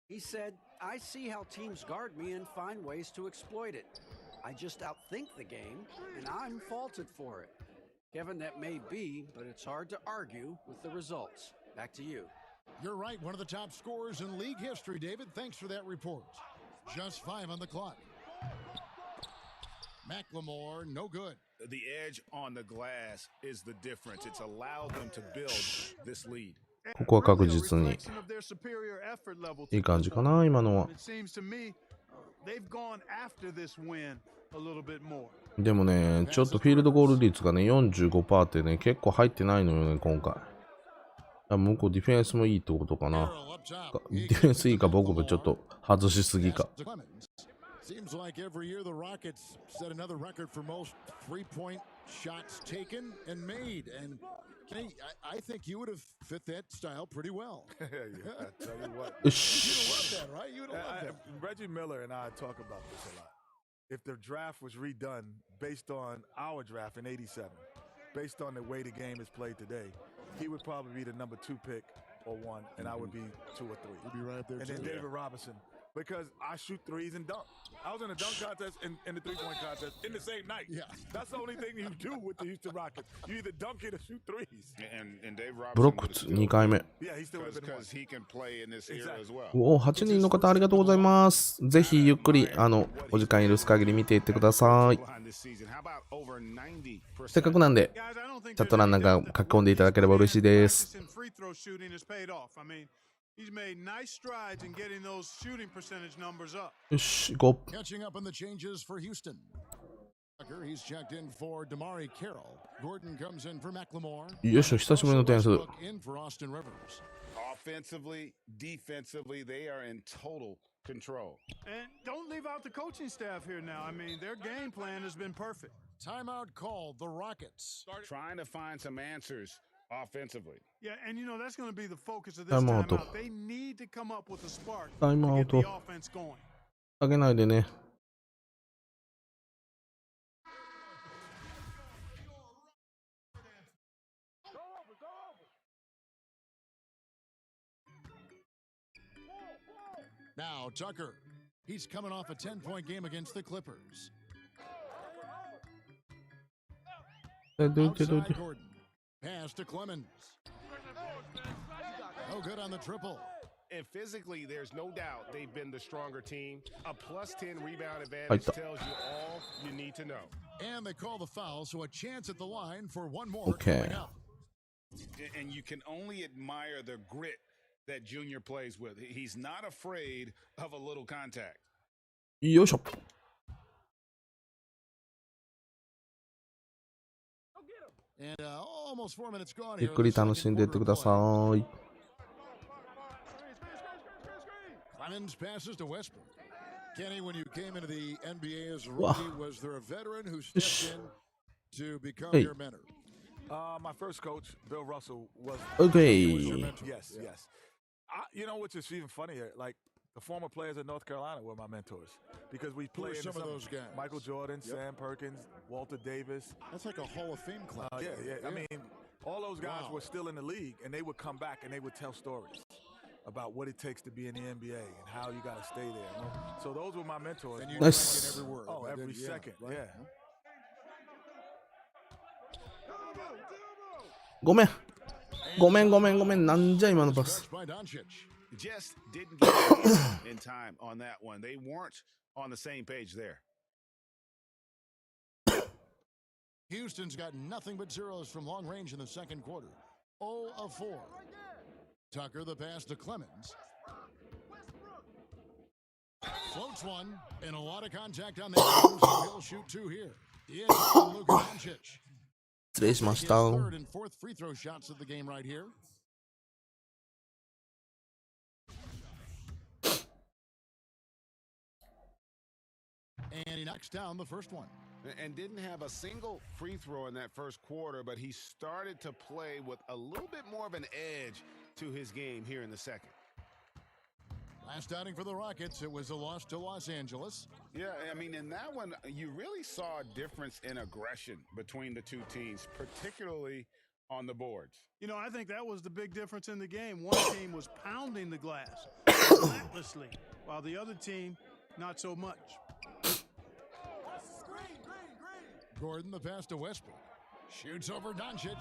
He said, I see how teams guard me and find ways to exploit it. I just outthink the game, and I'm faulted for it. Kevin, that may be, but it's hard to argue with the results. Back to you. You're right, one of the top scorers in league history, David. Thanks for that report. Just 5 on the clock. McLemore, no good. The edge on the glass is the difference. It's allowed them to build this lead. ここは確実に Reflection of their superior effort level. いい感じかな、今のは。 It seems to me they've gone after this win a little bit more. でもね、ちょっとフィールドゴール率がね、45% ってね、結構入ってないのよね、今回。向こうディフェンスもいいってことかな。ディフェンスいいか、僕もちょっと外しすぎか。 Seems like every year the Rockets set another record for most three-point shots taken and made. And Kenny, I think you would have fit that style pretty well. Yeah, I tell you what. You'd have loved that, right? You'd have loved that. Reggie Miller and I talk about this a lot. If the draft was redone based on our draft in '87, based on the way the game is played today, he would probably be the number 2 pick or 1, and I would be 2 or 3. You'd be right there, and too. then David Robinson, because I shoot threes and dunk. I was in a dunk contest and in the 3-point contest in the same night. Yeah. That's the only thing you do with the Houston Rockets. You either dunk it or shoot threes. And Dave ブロ Robinson ック would still 2回目。 Yeah, he still would have been one. because he can play in this era as well. おお、8人の方ありがとうございます。ぜひゆっくり、お時間許す限り見ていってください。 Behind this season. How about over 90%? せっかくなんで、 Guys, I don't think チャット欄なんか書き込んでいただければ嬉しいです。 practice and free throw shooting has paid off. I mean, he's made nice strides in getting those shooting percentage numbers up. よし、行こう。 Catching up on the changes for Houston. He's checked in for DeMarre Carroll. Gordon comes in for McLemore. よいしょ、久しぶりの点数。 Westbrook in for Austin Rivers. Offensively, defensively, they are in total control. And don't leave out the coaching staff here now. I mean, their game plan has been perfect. Timeout called. The Rockets. Trying to find some answers offensively. Yeah, and that's going to be the focus of this timeout. They need to come up with a spark to get the offense going. 下げないでね。Now Tucker, he's coming off a 10-point game against the Clippers. Outside Gordon, pass to Clemens. No good on the triple. And physically, there's no doubt they've been the stronger team. A plus 10 rebound advantage tells you all you need to know. And they call the foul, so a chance at the line for one more Okay. coming up. And you can only admire the grit that Junior plays with. He's not afraid of a little contact. よいしょ。And almost 4 minutes gone ゆ here. っくり楽しんでいってください。Clemens passes to Westbrook. Kenny, when you came into the NBA as a rookie, was there a veteran who stepped in to become your mentor? My first coach, Bill Russell, was. Okay. Yes, yes. You know, which is even funnier, like the former players of North Carolina were my mentors because we played some of those guys. Michael Jordan, Sam Perkins, Walter Davis. That's like a Hall of Fame class. Yeah. I mean, all those guys were still in the league, and they would come back and they would tell stories about what it takes to be in the NBA and how you got to stay there. So those were my mentors. And you Nice. every word. Oh, every second. Right? Yeah. ごめん。なんじゃ今のパス。 By Doncic. Just didn't get it in time on that one. They weren't on the same page there. Houston's got nothing but zeros from long range in the second quarter. 0 of 4. Tucker the pass to Clemens. Floats one, and a lot of contact on that. He'll shoot 2 here. Yes, LukaDoncic. 失礼しました。 Third and fourth free throw shots of the game right here. And he knocks down the first one. And didn't have a single free throw in that first quarter, but he started to play with a little bit more of an edge to his game here in the second. Last outing for the Rockets, it was a loss to Los Angeles. Yeah, I mean, in that one, you really saw a difference in aggression between the two teams, particularly on the boards. I think that was the big difference in the game. One team was pounding the glass relentlessly, while the other team, not so much. Gordon the pass to Westbrook. Shoots over Doncic,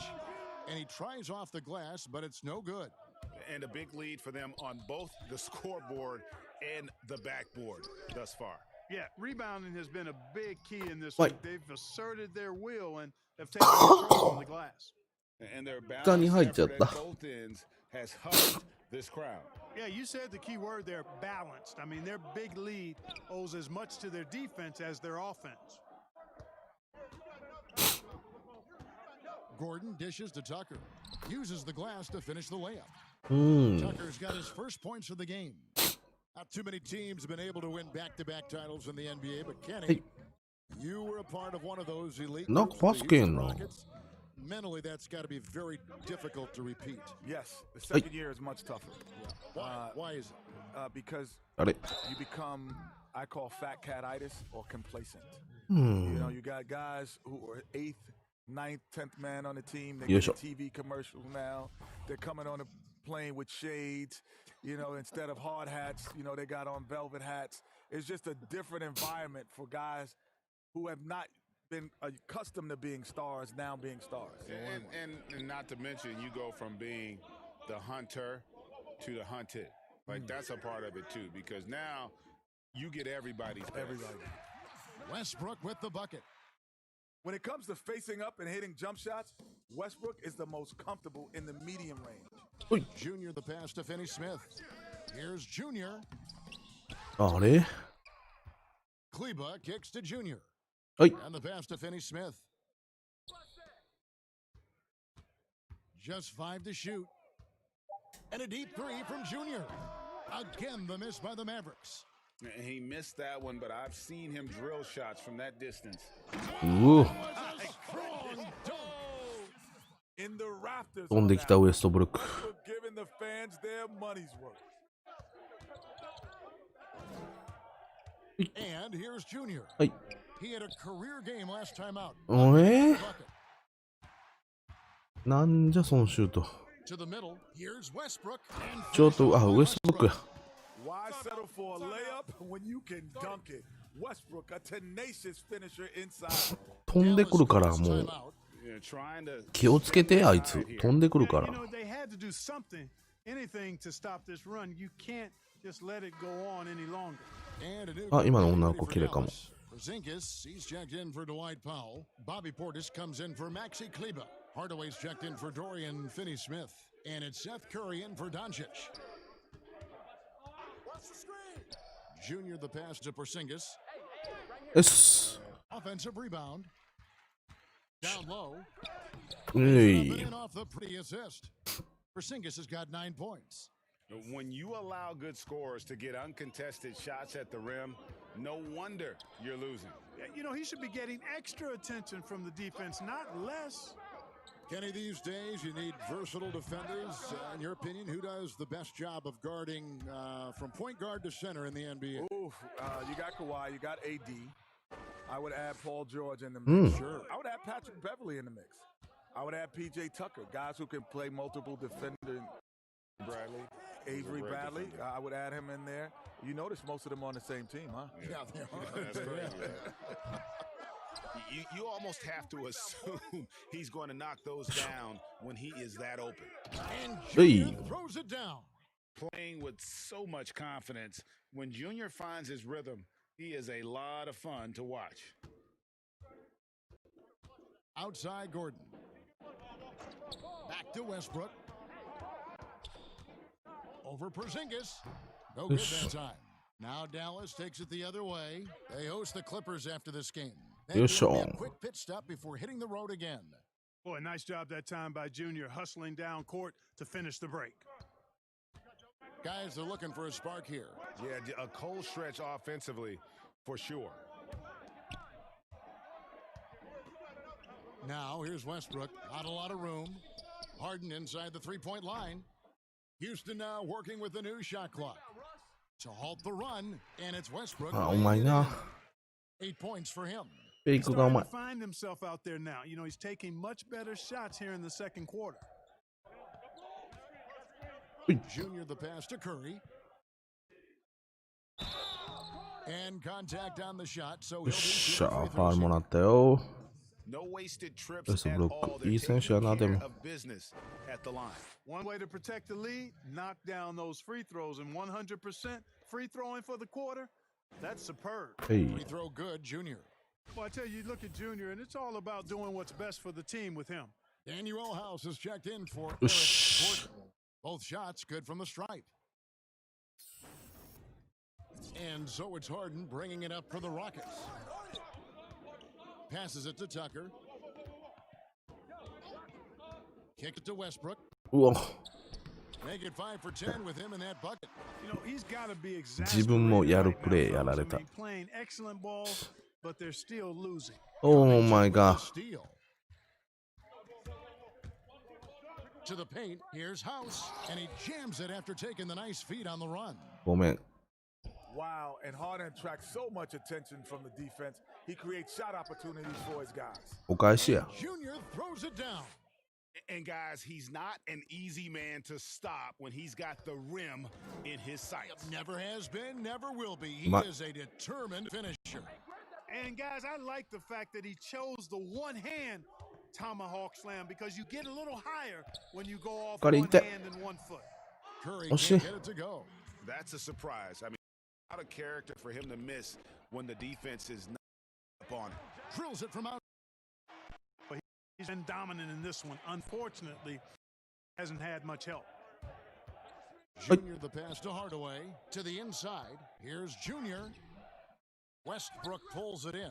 and he tries off the glass, but it's no good. And a big lead for them on both the scoreboard and the backboard thus far. Yeah, rebounding has been a big key in this Wait. week. They've asserted their will and have taken control on the glass. And their 下に balance 入っちゃっ effort た。 at both ends has hugged this crowd. Yeah, you said the key word there, balanced. I mean, their big lead owes as much to their defense as their offense. Gordon dishes to Tucker. Uses the glass to finish the layup. Tucker's got his first points of the game. Not too many teams have been able to win back-to-back titles in the NBA, but Kenny, you were a part of one of those eliteなんかパスけんな。 Rockets. Mentally, that's got to be very difficult to repeat. Yes, the second year is much tougher. Why is it? Because あれ you become, I call fat catitis or complacent. う You ん。 know, you got guys who are 8th, 9th, 10th man on the team. They Yes, get sir. TV commercials now. They're coming on a plane with shades. Instead of hard hats, they got on velvet hats. It's just a different environment for guys who have not been accustomed to being stars, now being stars. And not to mention, you go from being the hunter to the hunted. Like, that's a part of it, too, because now you get everybody's best. Everybody. Westbrook with the bucket. When it comes to facing up and hitting jump shots, Westbrook is the most comfortable in the medium range. Junior the pass to Finney-Smith. Here's Junior. あれ Kleba kicks to Junior. はい。 And the pass to Finney-Smith. Just 5 to shoot. And a deep 3 from Junior. Again, the miss by the Mavericks. And he missed that one, but I've seen him drill shots from that distance. うお。 Strong dunk. In the rafters 飛んできたウエストブルック。 Giving the fans their money's worth. And here's Junior. はい。 He had a career game last time out. なんじゃそのシュート。 To the middle. Here's Westbrook. ちょっと、ウエストブルックや。 Why settle for a layup when you can dunk it? Westbrook, a tenacious finisher inside. 飛んでくるからもう気をつけてあいつ飛んでくるから。 They had to do something, anything to stop this run. You can't just let it go on any longer. あ、今の女の子綺麗かも。 Porzingis, he's checked in for Dwight Powell. Bobby Portis comes in for Maxi Kleber. Hardaway's checked in for Dorian Finney-Smith. And it's Seth Curry in for Doncic. Junior the pass to Porzingis. よし。 Offensive rebound. Down low. い。 Off the pretty assist. Porzingis has got 9 points. When you allow good scorers to get uncontested shots at the rim, no wonder you're losing. You know, he should be getting extra attention from the defense, not less. Kenny, these days you need versatile defenders. In your opinion, who does the best job of guarding from point guard to center in the NBA? Ooh, you got Kawhi, you got AD. I would add Paul George in the mix. Sure. I would add Patrick Beverly in the mix. I would add PJ Tucker, guys who can play multiple defenders. Bradley. Avery Bradley, I would add him in there. You notice most of them on the same team, huh? Yeah, they are. That's crazy. You almost have to assume he's going to knock those down when he is that open. And Junior throws it down. Playing with so much confidence. When Junior finds his rhythm, he is a lot of fun to watch. Outside Gordon. Back to Westbrook. Over Porzingis. No good that time. Now Dallas takes it the other way. They host the Clippers after this game. Then a quick pit stop before hitting the road again. Boy, nice job that time by Junior, hustling down court to finish the break. Guys are looking for a spark here. Yeah, a cold stretch offensively for sure. Now here's Westbrook. Not a lot of room. Harden inside the three-point line. Houston now working with the new shot clock to halt the run, and it's Westbrook. Oh my God! 8 points for him. He's starting to find himself out there now. You know, he's taking much better shots here in the second quarter. Junior the pass to Curry. And contact on the shot, so he'll beファウルもらったよ。 No wasted trips at all. They're taking care of business at the line. One way to protect the lead, knock down those free throws, and 100% free throwing for the quarter. That's superb. Free throw good, Junior. Well, I tell you, look at Junior, and it's all about doing what's best for the team with him. Daniel House is checked in for Eric Gordon. Both shots good from the stripe. And so it's Harden bringing it up for the Rockets. Passes it to Tucker. Kick it to Westbrook. Make it 5 for 10 with him in that bucket. You know, he's got to be 自分もやるプレーやられた。 playing excellent ball, but they're still losing. Oh my God. To the paint, here's House, and he jams it after taking the nice feed on the run. ごめん。 Wow, and Harden attracts so much attention from the defense. He creates shot opportunities for his guys. お返しや。 Junior throws it down. And guys, he's not an easy man to stop when he's got the rim in his sights. Never has been, never will be. He is a determined finisher. And guys, I like the fact that he chose the one-hand tomahawk slam because you get a little higher when you go off one hand and 1 foot. Curry can't get it to go. That's a surprise. I mean, out of character for him to miss when the defense is not up on it. Drills it from out. But he's been dominant in this one. Unfortunately, hasn't had much help. Junior the pass to Hardaway. To the inside. Here's Junior. Westbrook pulls it in.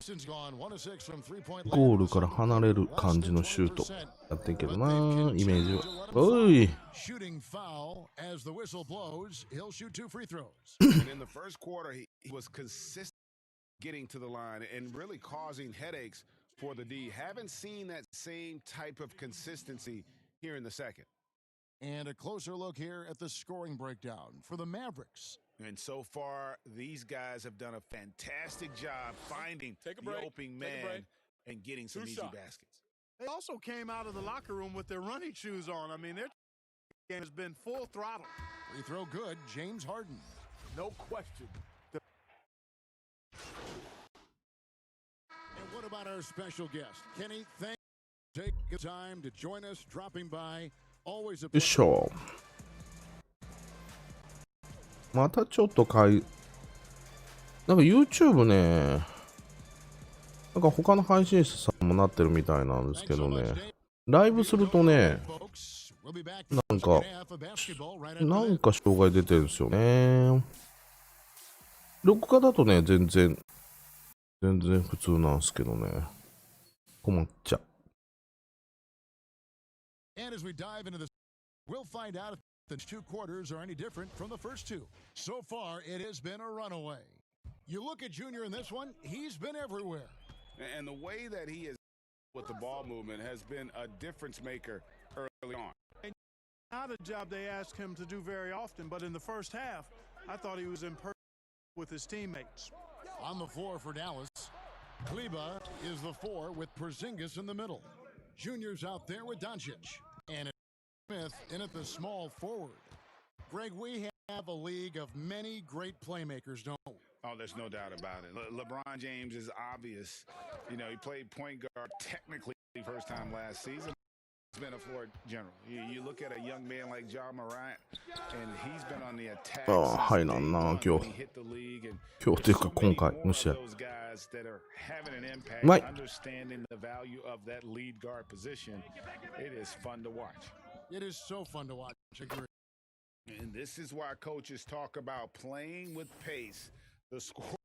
Houston's gone 1 of 6 from 3-point line. ゴールから離れる感じのシュートやってんけどな、イメージは。おい。 Shooting foul as the whistle blows. He'll shoot 2 free throws. And in the first quarter, he was consistent getting to the line and really causing headaches for the D. Haven't seen that same type of consistency here in the second. And a closer look here at the scoring breakdown for the Mavericks. And so far, these guys have done a fantastic job finding the opening man and getting some easy baskets. They also came out of the locker room with their running shoes on. I mean, their game has been full throttle. Free throw good, James Harden. No question. And what about our special guest? Kenny, thank you for taking time to join us, dropping by. Always a よいしょ。またちょっとなんか YouTube ね、なんか他の配信者さんもなってるみたいなんですけどね、ライブするとね、なんか障害出てるんですよね。録画だとね、全然普通なんですけどね、困っちゃう。And as we dive into this, we'll find out if the two quarters are any different from the first two. So far, it has been a runaway. You look at Junior in this one, he's been everywhere. And the way that he is with the ball movement has been a difference maker early on. Not a job they ask him to do very often, but in the first half, I thought he was imperfect with his teammates. On the floor for Dallas, Kleba is the four with Porzingis in the middle. Junior's out there with Doncic. And Smith in at the small forward. Greg, we have a league of many great playmakers, don't we? Oh, there's no doubt about it. LeBron James is obvious. You know, he played point guard technically first time last season. He's been a floor general. You look at a young man like John Morant, and he's been on the attack. はいなんな、今日っていうか今回の試合。うまい。Understanding the value of that lead guard position, it is fun to watch. It is so fun to watch. Agree. And this is why coaches talk about playing with pace. The score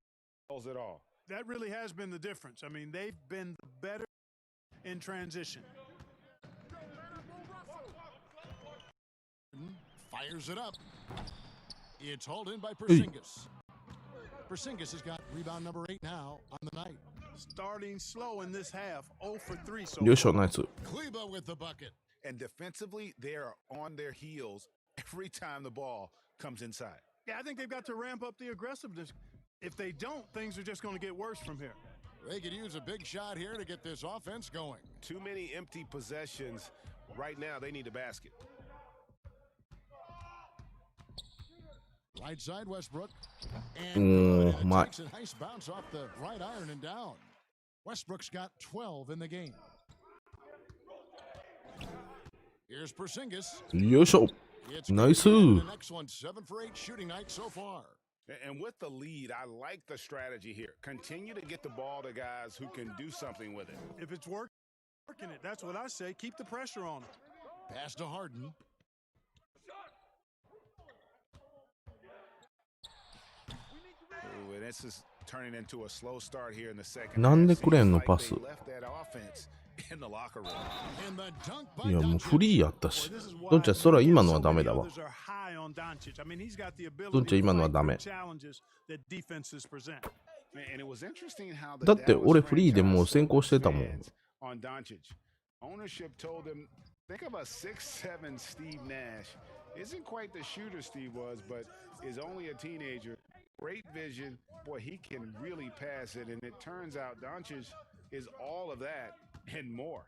tells it all. That really has been the difference. I mean, they've been the better in transition. Fires it up. It's hauled in by Porzingis. Porzingis has got rebound number 8 now on the night. Starting slow in this half, 0 for 3 so far. よいしょ、ナイス。Kleba with the bucket. And defensively, they are on their heels every time the ball comes inside. Yeah, I think they've got to ramp up the aggressiveness. If they don't, things are just going to get worse from here. They could use a big shot here to get this offense going. Too many empty possessions. Right now, they need a basket. Right side, Westbrook. And it takes a nice bounce off the right iron and down. Westbrook's got 12 in the game. Here's Porzingis. よいしょ。ナイス。An excellent 7 for 8 shooting night so far. And with the lead, I like the strategy here. Continue to get the ball to guys who can do something with it. If it's working it, that's what I say. Keep the pressure on him. Pass to Harden. Ooh, and this is turning into a slow start here in the second. なんでくれんのパス。いやもうフリーやったし。どんちゃんそれは今のはダメだわ。どんちゃん今のはダメ。だって俺フリーでもう先行してたもん。Ownership told him, think of a 6'7" Steve Nash. Isn't quite the shooter Steve was, but is only a teenager. Great vision. Boy, he can really pass it. And it turns out Doncic is all of that and more.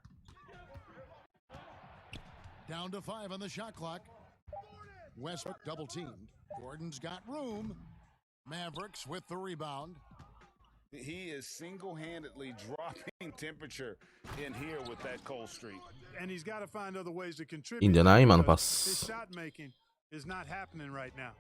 Down to 5 on the shot clock. Westbrook double teamed. Gordon's got room. Mavericks with the rebound. He is single-handedly dropping temperature in here with that cold streak. And he's got to find other ways to contribute. いいんじゃない今のパス。 His shot making is not happening right now.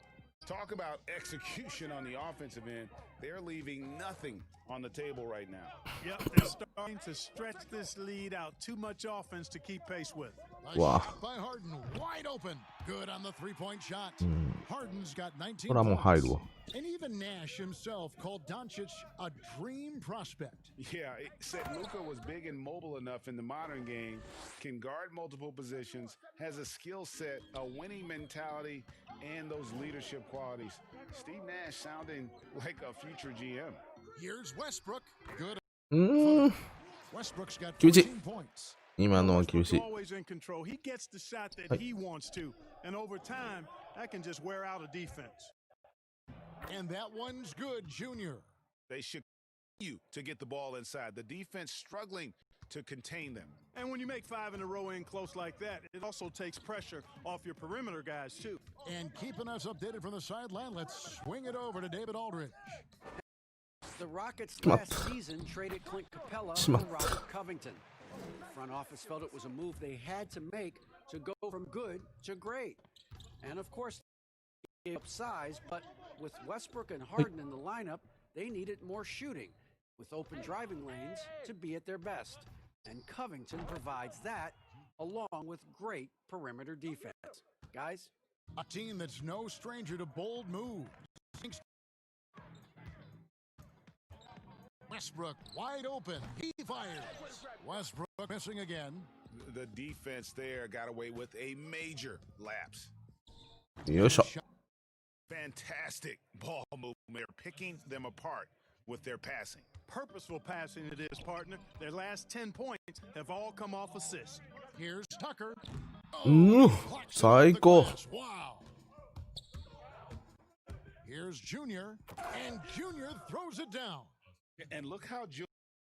Talk about execution on the offensive end. They're leaving nothing on the table right now. Yep, they're starting to stretch this lead out. Too much offense to keep pace with. Nice shot by Harden, wide open. Good on the three-point shot. Harden's got 19 points. And even Nash himself called Doncic a dream prospect. Yeah, it said Luka was big and mobile enough in the modern game, can guard multiple positions, has a skill set, a winning mentality, and those leadership qualities. Steve Nash sounding like a future GM. Here's Westbrook. Good. Westbrook's got 14 points. 今のは厳しい。 Always in control. He gets the shot that he wants to, and over time, that can just wear out a defense. And that one's good, Junior. They should continue to get the ball inside. The defense struggling to contain them. And when you make 5 in a row in close like that, it also takes pressure off your perimeter guys, too. And keeping us updated from the sideline, let's swing it over to David Aldridge. The Rockets last season traded Clint Capella for Robert Covington. The front office felt it was a move they had to make to go from good to great. And of course, they gave up size, but with Westbrook and Harden in the lineup, they needed more shooting, with open driving lanes to be at their best. And Covington provides that, along with great perimeter defense. Guys? A team that's no stranger to bold moves. Westbrook wide open. He fires. Westbrook missing again. The defense there got away with a major lapse. Fantastic ball movement. They're picking them apart with their passing. Purposeful passing it is, partner. Their last 10 points have all come off assists. Here's Tucker. Psycho. Wow. Here's Junior, and Junior throws it down. And look how Junior's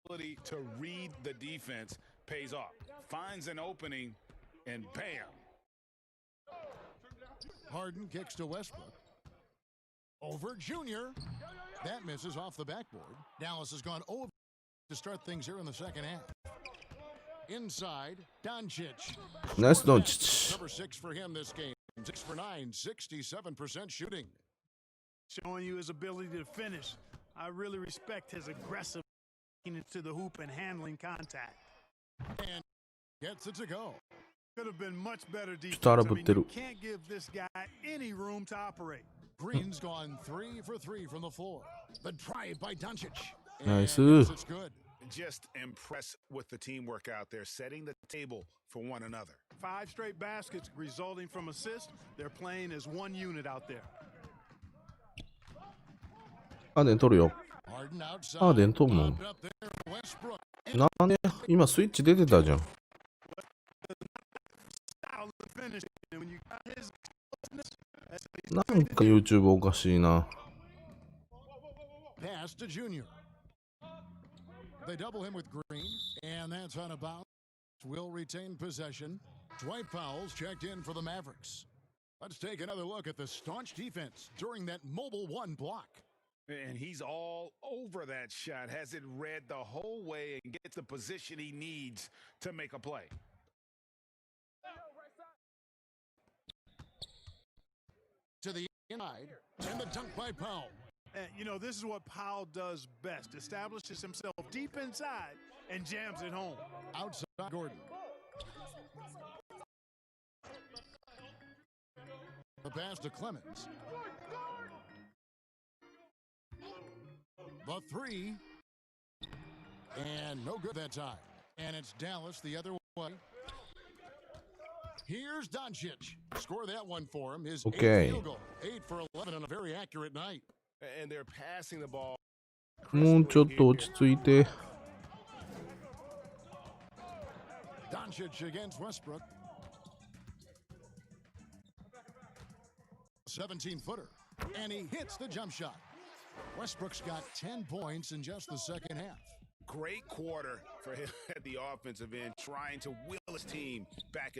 ability to read the defense pays off. Finds an opening, and bam. Harden kicks to Westbrook. Over Junior. That misses off the backboard. Dallas has gone over to start things here in the second half. Inside, Doncic. Nice Doncic. Number 6 for him this game. 6 for 9, 67% shooting. Showing you his ability to finish. I really respect his aggressive into the hoop and handling contact. And gets it to go. Could have been much better defense. You can't give this guy any room to operate. Green's gone 3 for 3 from the floor. The drive by Doncic. Nice. It's good. Just impressed with the teamwork out there, setting the table for one another. 5 straight baskets resulting from assists. They're playing as one unit out there. アーデン取るよ。アーデン取るもん。なんで今スイッチ出てたじゃん。なんか YouTube おかしいな。Pass to Junior. They double him with Green, and that's on a bounce. Will retain possession. Dwight Powell's checked in for the Mavericks. Let's take another look at the staunch defense during that mobile 1 block. And he's all over that shot, has it read the whole way and gets the position he needs to make a play. To the inside, and the dunk by Powell. And, you know, this is what Powell does best. Establishes himself deep inside and jams it home. Outside Gordon. The pass to Clemens. The 3. And no good that time. And it's Dallas the other way. Here's Doncic. Score that one for him. His 8th field goal. 8 for 11 on a very accurate night. And they're passing the ball. もうちょっと落ち着いて。Doncic against Westbrook. 17-footer. And he hits the jump shot. Westbrook's got 10 points in just the second half. Great quarter for him at the offensive end, trying to will his team back.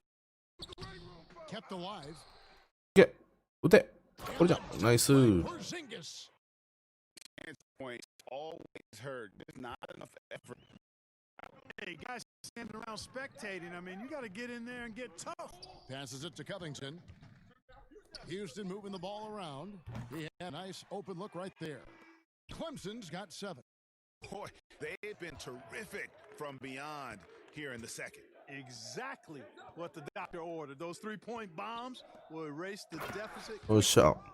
Kept alive. 打て。これじゃん。ナイス。Porzingis. Points always hurt. There's not enough effort. Hey, guys standing around spectating. I mean, you got to get in there and get tough. Passes it to Covington. Houston moving the ball around. He had a nice open look right there. Clemson's got 7. Boy, they've been terrific from beyond here in the second. Exactly what the doctor ordered. Those 3-point bombs will erase the deficit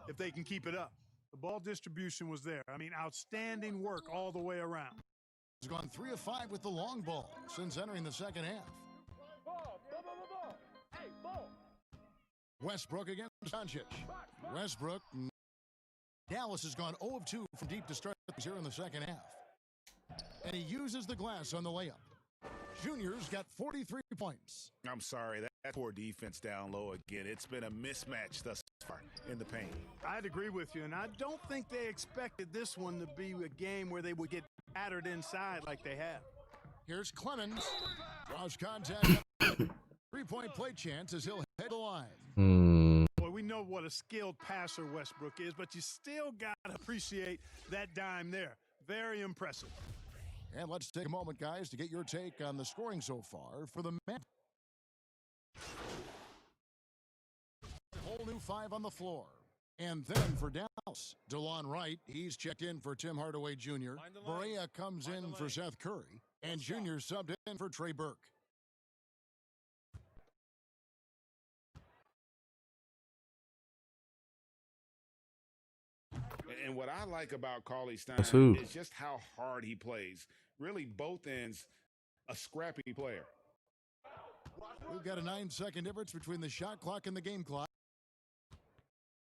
if they can keep it up. The ball distribution was there. I mean, outstanding work all the way around. He's gone 3 of 5 with the long ball since entering the second half. Westbrook against Doncic. Westbrook. Dallas has gone 0 of 2 from deep to start here in the second half. And he uses the glass on the layup. Junior's got 43 points. I'm sorry, that poor defense down low again. It's been a mismatch thus far in the paint. I'd agree with you, and I don't think they expected this one to be a game where they would get battered inside like they have. Here's Clemens. Draws contact. 3-point play chance as he'll head the line. Boy, we know what a skilled passer Westbrook is, but you still got to appreciate that dime there. Very impressive. And let's take a moment, guys, to get your take on the scoring so far for the Mavericks. Whole new 5 on the floor. And then for Dallas, DeLon Wright, he's checked in for Tim Hardaway Jr. Barea comes in for Seth Curry. And Jr. subbed in for Trey Burke. And what I like about Cauley Stein is just how hard he plays. Really, both ends, a scrappy player. We've got a 9-second difference between the shot clock and the game clock.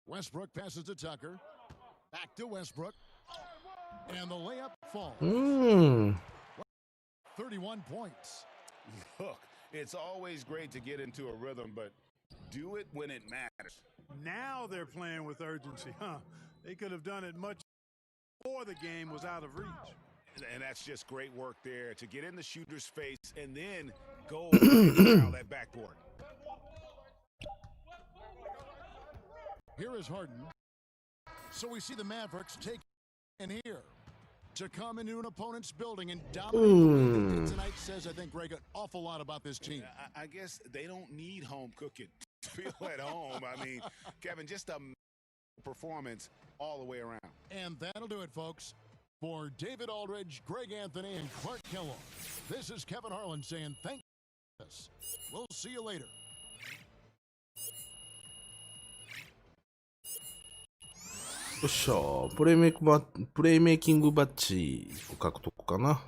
Westbrook passes to Tucker. Back to Westbrook. And the layup falls. 31 points. Look, it's always great to get into a rhythm, but do it when it matters. Now they're playing with urgency, huh? They could have done it much before the game was out of reach. And that's just great work there to get in the shooter's face and then go around that backboard. Here is Harden. So we see the Mavericks take in here to come into an opponent's building and dominate. Tonight says, I think, Greg, an awful lot about this team. I guess they don't need home cooking to feel at home. I mean, Kevin, just a performance all the way around. And that'll do it, folks. For David Aldridge, Greg Anthony, and Clark Kellogg, this is Kevin Harlan saying thank you. We'll see you later. よっしゃ、プレイメイキングバッジを獲得かな。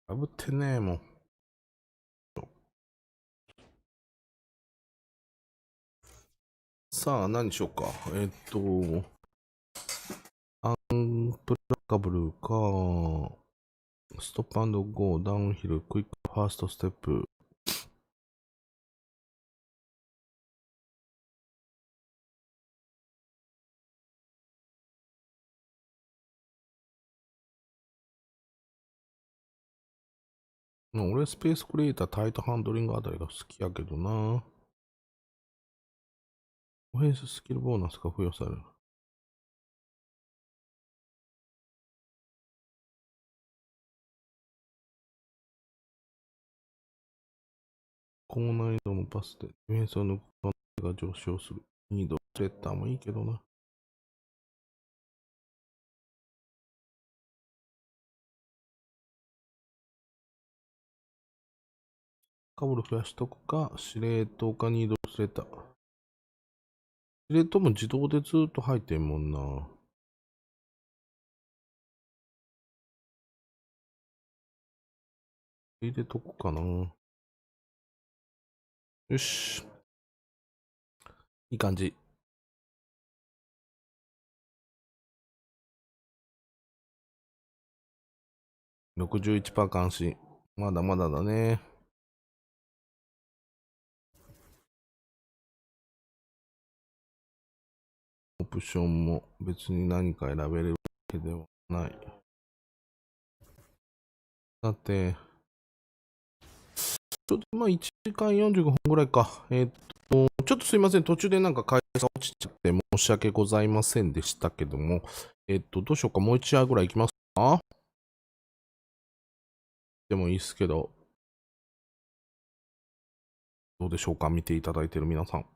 かぶってねえもん。さあ、何しようか。アンプラカブルか、ストップ&ゴー、ダウンヒル、クイックファーストステップ。俺スペースクリエイター、タイトハンドリングあたりが好きやけどな。オフェンススキルボーナスが付与される。高難易度のパスでディフェンスを抜く可能性が上昇する。ニード、スレッターもいいけどな。カブル増やしとくか、司令塔かニードスレッター。司令塔も自動でずっと入ってんもんな。入れとくかな。よし。いい感じ。61% 監視。まだまだだね。オプションも別に何か選べるわけではない。さて、ちょっとまあ1時間45分ぐらいか。ちょっとすいません。途中でなんか回線が落ちちゃって申し訳ございませんでしたけども、どうしようか。もう1試合ぐらいいきますか？でもいいっすけど、どうでしょうか？見ていただいている皆さん。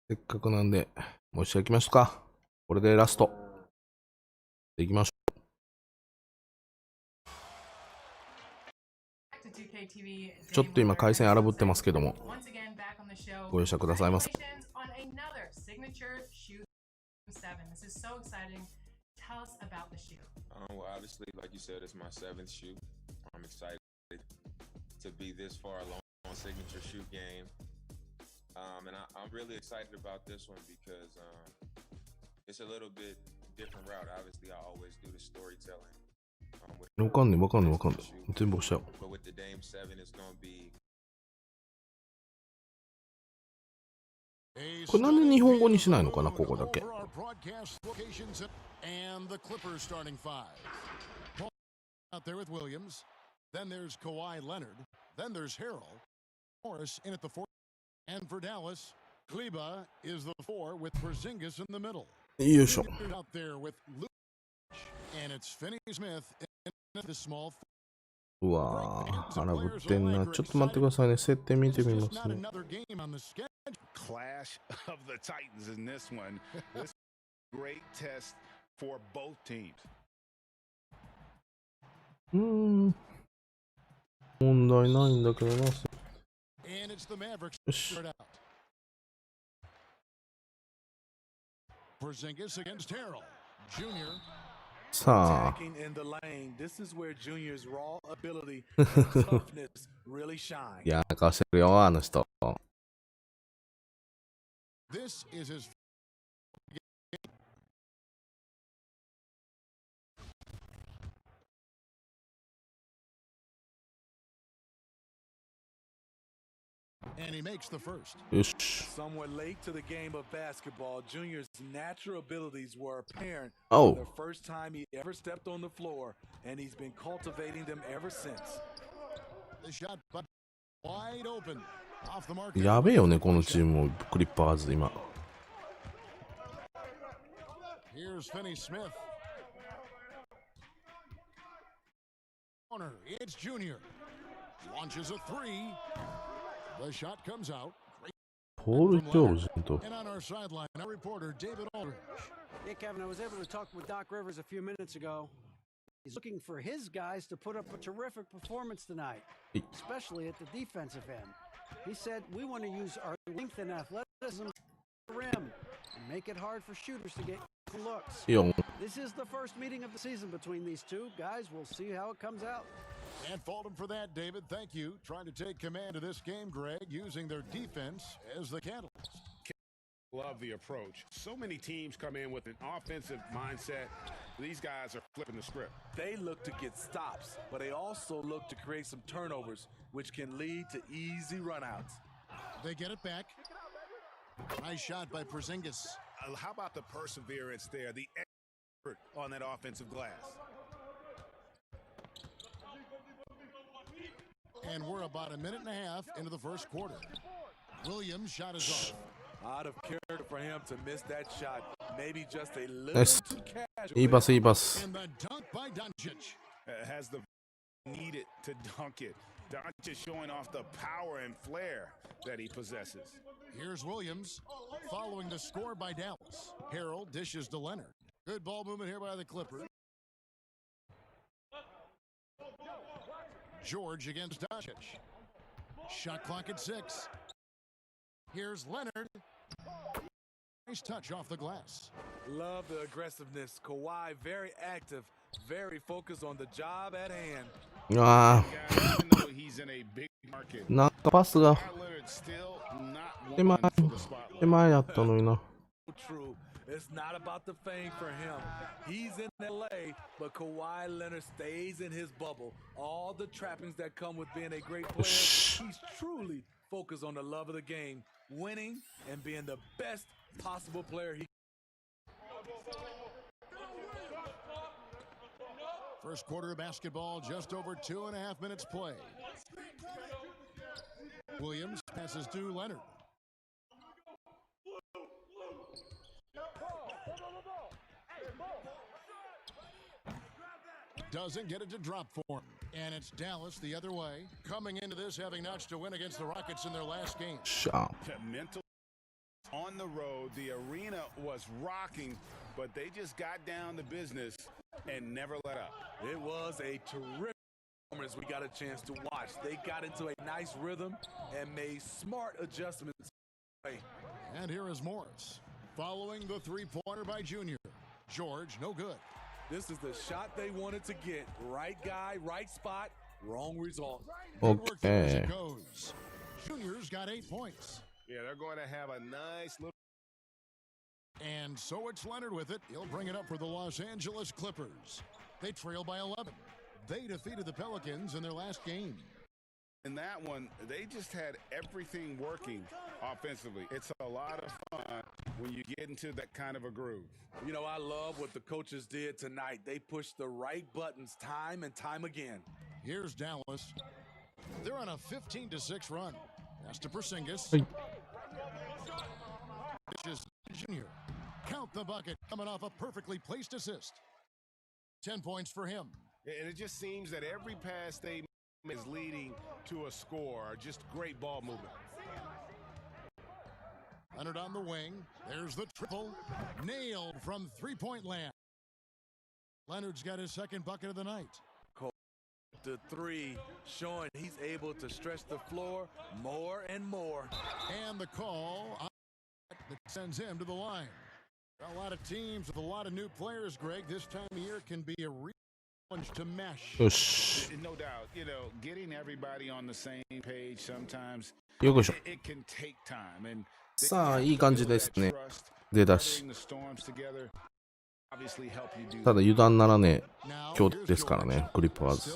せっかくなんで、もう一度行きますか。これでラスト。行きましょう。ちょっと今回線荒ぶってますけども、ご容赦くださいませ。Well, obviously, like you said, it's my 7th shoe. I'm excited to be this far along on signature shoe game. And I'm really excited about this one because it's a little bit different route. Obviously, I always do the storytelling. わかんねえ、わかんねえ、わかんねえ。全部押しちゃう。But with the Dame 7, it's going to be. これなんで日本語にしないのかな、ここだけ。And the Clippers starting 5. Paul out there with Williams. Then there's Kawhi Leonard. Then there's Harrell. Morris in at the 4. And for Dallas, Kleba is the 4 with Porzingis in the middle. よいしょ。 Out there with Luke. And it's Finney Smith in the small. うわぁ、荒ぶってんな。ちょっと待ってくださいね。設定見てみますね。Clash of the Titans in this one. This is a great test for both teams. 問題ないんだけどな。よし。 Porzingis against Harrell. Junior. さあ。いや、顔してるよ、あの人。This is his and he makes the first. Somewhat late to the game of basketball, Junior's natural abilities were apparent the first time he ever stepped on the floor, and he's been cultivating them ever since. The shot wide open off the mark. やべえよね、このチーム、クリッパーズ今。Here's Finney Smith. Corner, it's Junior. Launches a 3. The shot comes out. Paul George. And on our sideline, our reporter David Aldridge. Yeah, Kevin, I was able to talk with Doc Rivers a few minutes ago. He's looking for his guys to put up a terrific performance tonight, especially at the defensive end. He said we want to use our length and athleticism to the rim and make it hard for shooters to get looks. This is the first meeting of the season between these two guys. We'll see how it comes out. Can't fault him for that, David. Thank you. Trying to take command of this game, Greg, using their defense as the catalyst. Love the approach. So many teams come in with an offensive mindset. These guys are flipping the script. They look to get stops, but they also look to create some turnovers, which can lead to easy runouts. They get it back. Nice shot by Porzingis. How about the perseverance there, the effort on that offensive glass? And we're about a minute and a half into the first quarter. Williams' shot is off. Out of character for him to miss that shot. Maybe just a little too casual. And the dunk by Doncic. Has the needed to dunk it. Doncic showing off the power and flair that he possesses. Here's Williams following the score by Dallas. Harrell dishes to Leonard. Good ball movement here by the Clippers. George against Doncic. Shot clock at 6. Here's Leonard. Nice touch off the glass. Love the aggressiveness. Kawhi very active, very focused on the job at hand. なんかパスが手前やったのにな。It's not about the fame for him. He's in LA, but Kawhi Leonard stays in his bubble. All the trappings that come with being a great player. He's truly focused on the love of the game, winning and being the best possible player he. First quarter of basketball, just over 2.5 minutes play. Williams passes to Leonard. Doesn't get it to drop for him. And it's Dallas the other way, coming into this having notched a win against the Rockets in their last game. Mental on the the road. The arena was rocking, but they just got down to business and never let up. It was a terrific performance we got a chance to watch. They got into a nice rhythm and made smart adjustments. And here is Morris, following the three-pointer by Junior. George, no good. This is the shot they wanted to get. Right guy, right spot, wrong result. Okay. It goes. Junior's got 8 points. Yeah, they're going to have a nice little... And so it's Leonard with it. He'll bring it up for the Los Angeles Clippers. They trail by 11. They defeated the Pelicans in their last game. In that one, they just had everything working offensively. It's a lot of fun when you get into that kind of a groove. You know, I love what the coaches did tonight. They pushed the right buttons time and time again. Here's Dallas. They're on a 15-6 run. Pass to Porzingis. Junior. Count the bucket, coming off a perfectly placed assist. 10 points for him. And it just seems that every pass they make is leading to a score. Just great ball movement. Leonard on the wing. There's the triple. Nailed from three-point land. Leonard's got his second bucket of the night. The three, showing he's able to stretch the floor more and more. And the call that sends him to the line. A lot of teams with a lot of new players, Greg, this time of year can be a real challenge to mesh. No doubt, you know, getting everybody on the same page sometimes it can take time. And さあいい感じですね。出だし。ただ油断ならねえ強敵ですからね、クリッパーズ。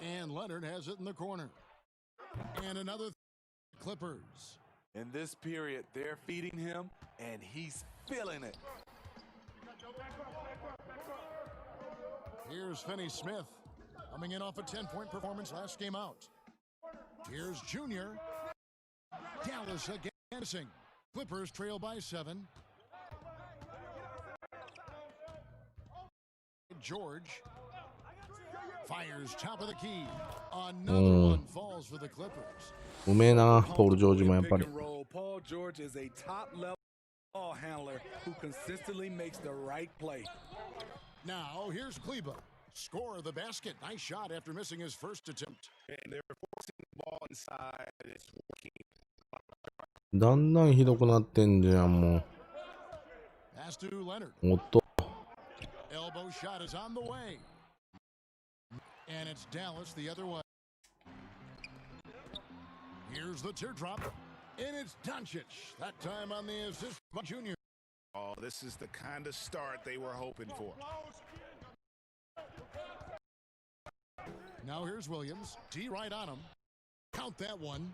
And Leonard has it in the corner. And another Clippers. In this period, they're feeding him, and he's feeling it. Here's Finney-Smith, coming in off a 10-point performance last game out. Here's Junior. Dallas again missing. Clippers trail by 7. George fires top of the key. Another one falls for the Clippers. うめえな、ポール・ジョージもやっぱり。Paul George is a top-level ball handler who consistently makes the right play. Now here's Kleba. Score of the basket. Nice shot after missing his first attempt. And they're forcing the ball inside. It's working. だんだんひどくなってんじゃんもう。Pass to Leonard. おっと。Elbow shot is on the way. And it's Dallas the other way. Here's the teardrop. And it's Doncic. That time on the assist by Junior. Oh, this is the kind of start they were hoping for. Now here's Williams. D right on him. Count that one.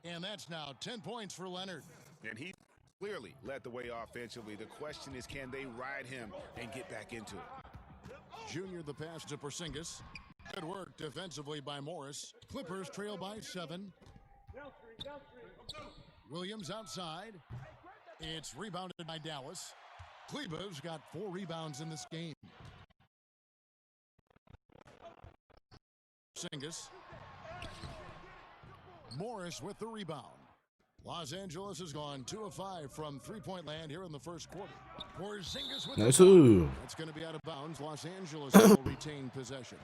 And that's now 10 points for Leonard. And he clearly led the way offensively. The question is, can they ride him and get back into it? Junior the pass to Porzingis. Good work defensively by Morris. Clippers trail by 7. Williams outside. It's rebounded by Dallas. Kleba's got 4 rebounds in this game. Porzingis. Morris with the rebound. Los Angeles has gone 2 of 5 from three-point land here in the first quarter. Porzingis with nice. It's going to be out of bounds. Los Angeles will retain possession.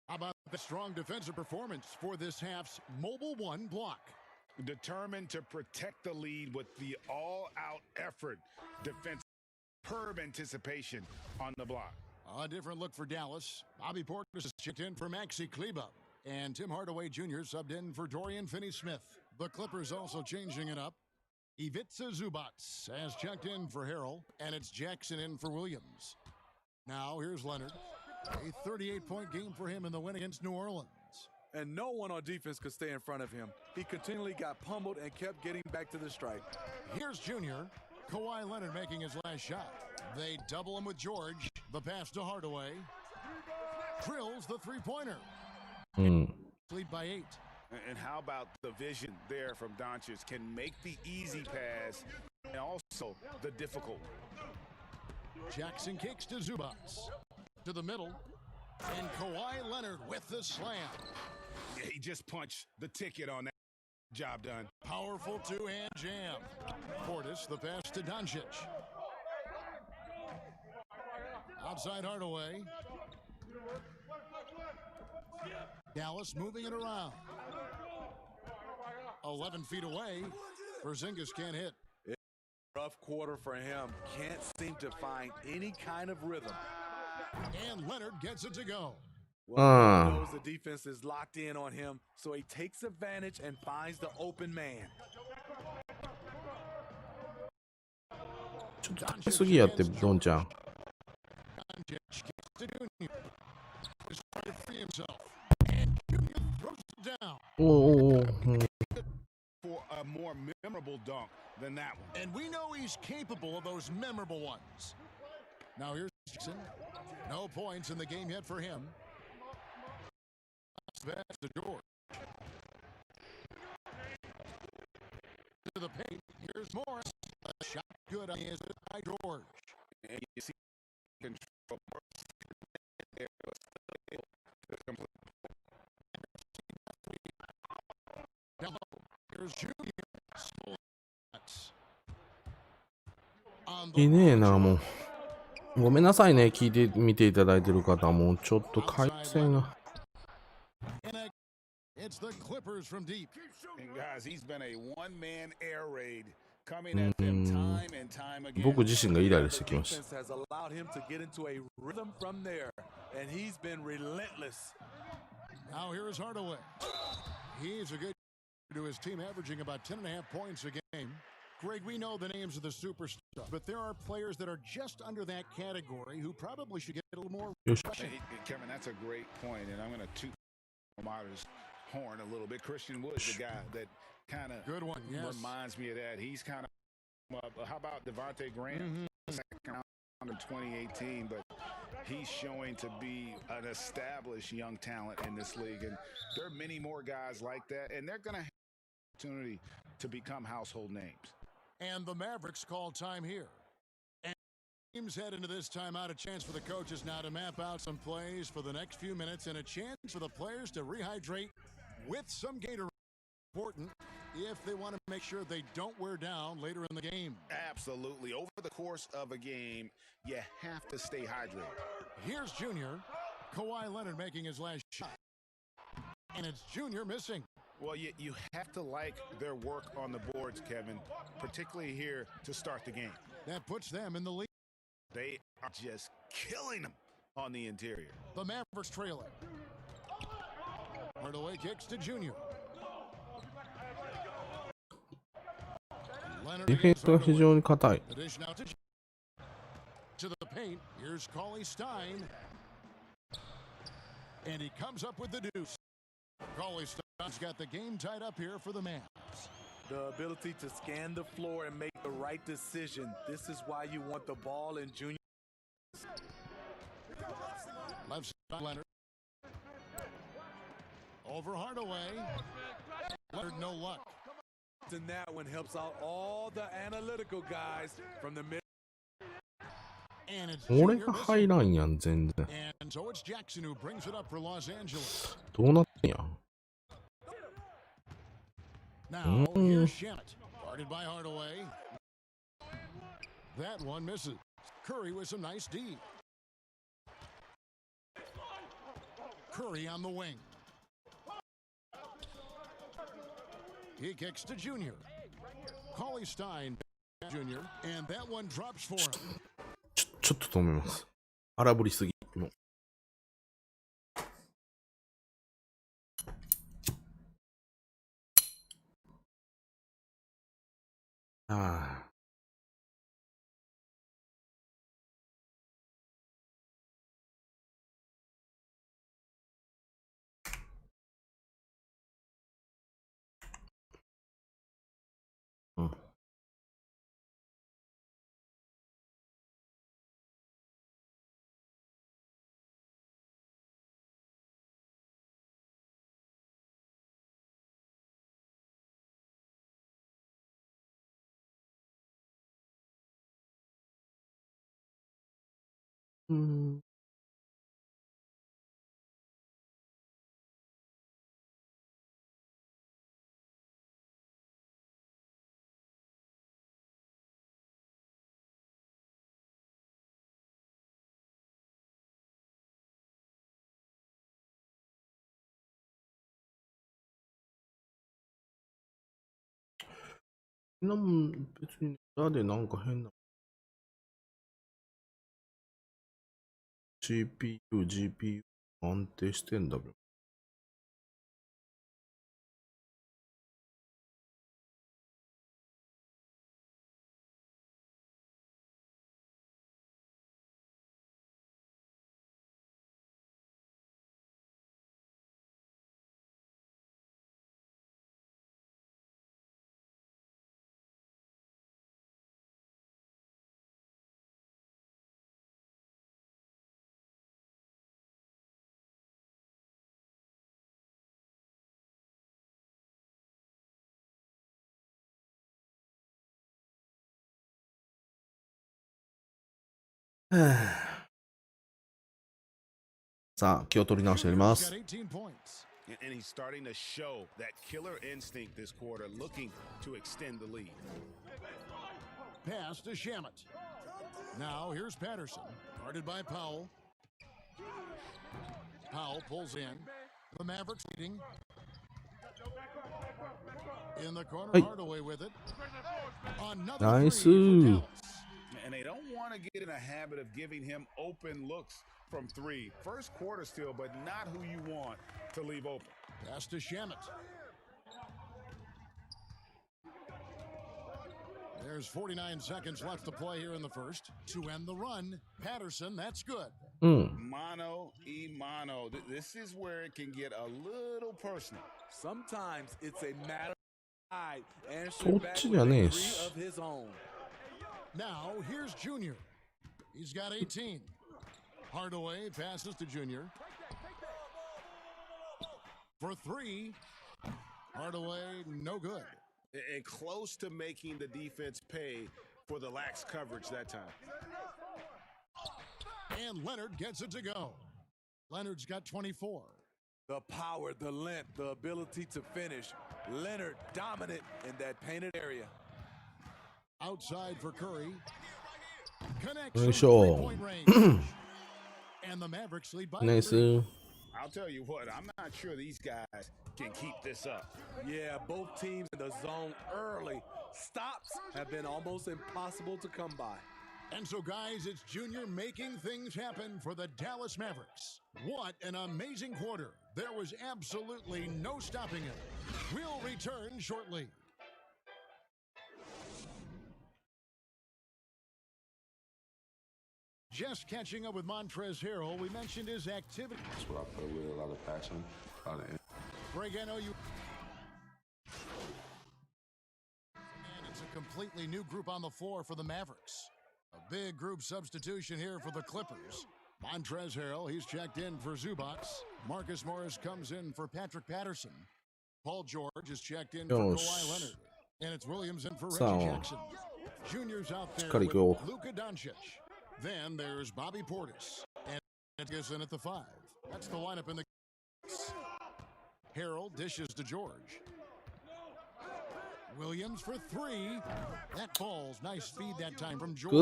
How about the strong defensive performance for this half's mobile 1 block? Determined to protect the lead with the all-out effort. Defense, superb anticipation on the block. A different look for Dallas. Bobby Portis is checked in for Maxi Kleba. And Tim Hardaway Jr. subbed in for Dorian Finney-Smith. The Clippers also changing it up. Ivica Zubac has checked in for Harrell. And it's Jackson in for Williams. Now here's Leonard. A 38-point game for him in the win against New Orleans. And no one on defense could stay in front of him. He continually got pummeled and kept getting back to the strike. Here's Junior. Kawhi Leonard making his last shot. They double him with George. The pass to Hardaway. Drills the three-pointer. Lead by 8. And how about the vision there from Doncic? Can make the easy pass and also the difficult. Jackson kicks to Zubac. To the middle. And Kawhi Leonard with the slam. Yeah, he just punched the ticket on that. Job done. Powerful two-hand jam. Portis, the pass to Doncic. Outside Hardaway. Dallas moving it around. 11 feet away. Porzingis can't hit. Rough quarter for him. Can't seem to find any kind of rhythm. And Leonard gets it to go. Well, he knows the defense is locked in on him, so he takes advantage and finds the open man. ちょっと高すぎやって、ドンちゃん。Doncic kicks to Junior. He's trying to free himself. And Junior throws it down. おおおお。 For a more memorable dunk than that one. And we know he's capable of those memorable ones. Now here's Jackson. No points in the game yet for him. That's the George. To the paint. Here's Morris. A shot good on his by George. And you see control. Here's Junior. いねえな、もう。ごめんなさいね、聞いてみていただいてる方も、ちょっと回線が。It's the Clippers from deep. And guys, he's been a one-man air raid coming at them time and time again. 僕自身がイライラしてきました。 Defense has allowed him to get into a rhythm from there, and he's been relentless. Now here's Hardaway. He's a good to his team, averaging about 10.5 points a game. Greg, we know the names of the superstars, but there are players that are just under that category who probably should get a little more. Hey, Kevin, that's a great point, and I'm going to toot Martyrs horn a little bit. Christian Wood's the guy that kind of good one. Yes. Reminds me of that. He's kind of how about Devontae Graham? Second round in 2018, but he's showing to be an established young talent in this league, and there are many more guys like that, and they're going to have an opportunity to become household names. And the Mavericks call time here. And teams head into this timeout. A chance for the coaches now to map out some plays for the next few minutes, and a chance for the players to rehydrate with some Gatorade. Important if they want to make sure they don't wear down later in the game. Absolutely. Over the course of a game, you have to stay hydrated. Here's Junior. Kawhi Leonard making his last shot. And it's Junior missing. Well, you have to like their work on the boards, Kevin, particularly here to start the game. That puts them in the lead. They are just killing them on the interior. The Mavericks trailing. Hardaway kicks to Junior. ディフェンスが非常に硬い。 To the paint. Here's Cauley Stein. And he comes up with the deuce. Cauley Stein's got the game tied up here for the Mavs. The ability to scan the floor and make the right decision. This is why you want the ball in Junior. Left side Leonard. Over Hardaway. Leonard no luck. And that one helps out all the analytical guys from the mid. 俺が入らんやん、全然。 And so it's Jackson who brings it up for Los Angeles. どうなってんや。 Now here's Shannon. Guarded by Hardaway. That one misses. Curry with some nice D. Curry on the wing. He kicks to Junior. Cauley Stein, Junior, and that one drops for him. ちょっと止めます。荒ぶりすぎ。もうああ。うん。うん。別に裏でなんか変な GPU 安定してんだけど。さあ、気を取り直してやります。 And he's starting to show that killer instinct this quarter, looking to extend the lead. Pass to Shamet. Now here's Patterson, guarded by Powell. Powell pulls in. The Mavericks leading. In the corner, Hardaway with it. Another Nice. And they don't want to get in a habit of giving him open looks from three. First quarter still, but not who you want to leave open. Pass to Shamet. There's 49 seconds left to play here in the first. To end the run, Patterson, that's good. Mano y mano. This is where it can get a little personal. Sometimes it's a matter of pride answering back with a degree of his own. Now, here's Junior. He's got 18. Hardaway passes to Junior. For three. Hardaway, no good. And close to making the defense pay for the lax coverage that time. And Leonard gets it to go. Leonard's got 24. The power, the length, the ability to finish. Leonard dominant in that painted area. Outside for Curry. Connects Nice. three-point range. And the Mavericks lead by Nice. 3. I'll tell you what, I'm not sure these guys can keep this up. Yeah, both teams in the zone early. Stops have been almost impossible to come by. And so, guys, it's Junior making things happen for the Dallas Mavericks. What an amazing quarter. There was absolutely no stopping it. We'll return shortly. Just catching up with Montrezl Harrell, we mentioned his activity. That's what I play with, a lot of passion, a lot of energy. Greg, I know you. And it's a completely new group on the floor for the Mavericks. A big group substitution here for the Clippers. Montrezl Harrell, he's checked in for Zubac. Marcus Morris comes in for Patrick Patterson. Paul George is checked in for Kawhi Leonard. And it's Williams in for Reggie Jackson. Junior's out there with LukaDoncic. Then there's Bobby Portis. And Edgerson at the 5. That's the lineup in the... Harrell dishes to George. Williams for 3. That falls. Nice speed that time from George.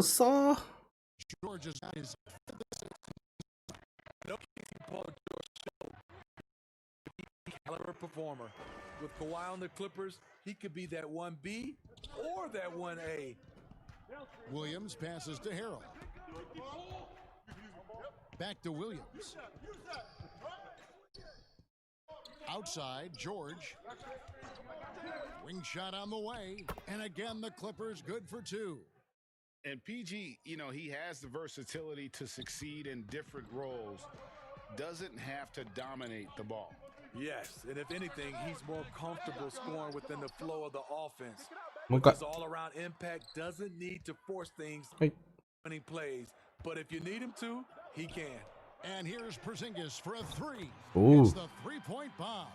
George is got his... Paul George caliber performer. With Kawhi on the Clippers, he could be that 1B or that 1A. Williams passes to Harrell. Back to Williams. Outside, George. Wing shot on the way. And again, the Clippers good for 2. And PG, you know, he has the versatility to succeed in different roles. Doesn't have to dominate the ball. Yes, and if anything, he's more comfortable scoring within the flow of the offense. Okay. His all-around impact doesn't need to force things winning plays. But if you need him to, he can. And here's Porzingis for a 3. Ooh. It's the 3-point bomb.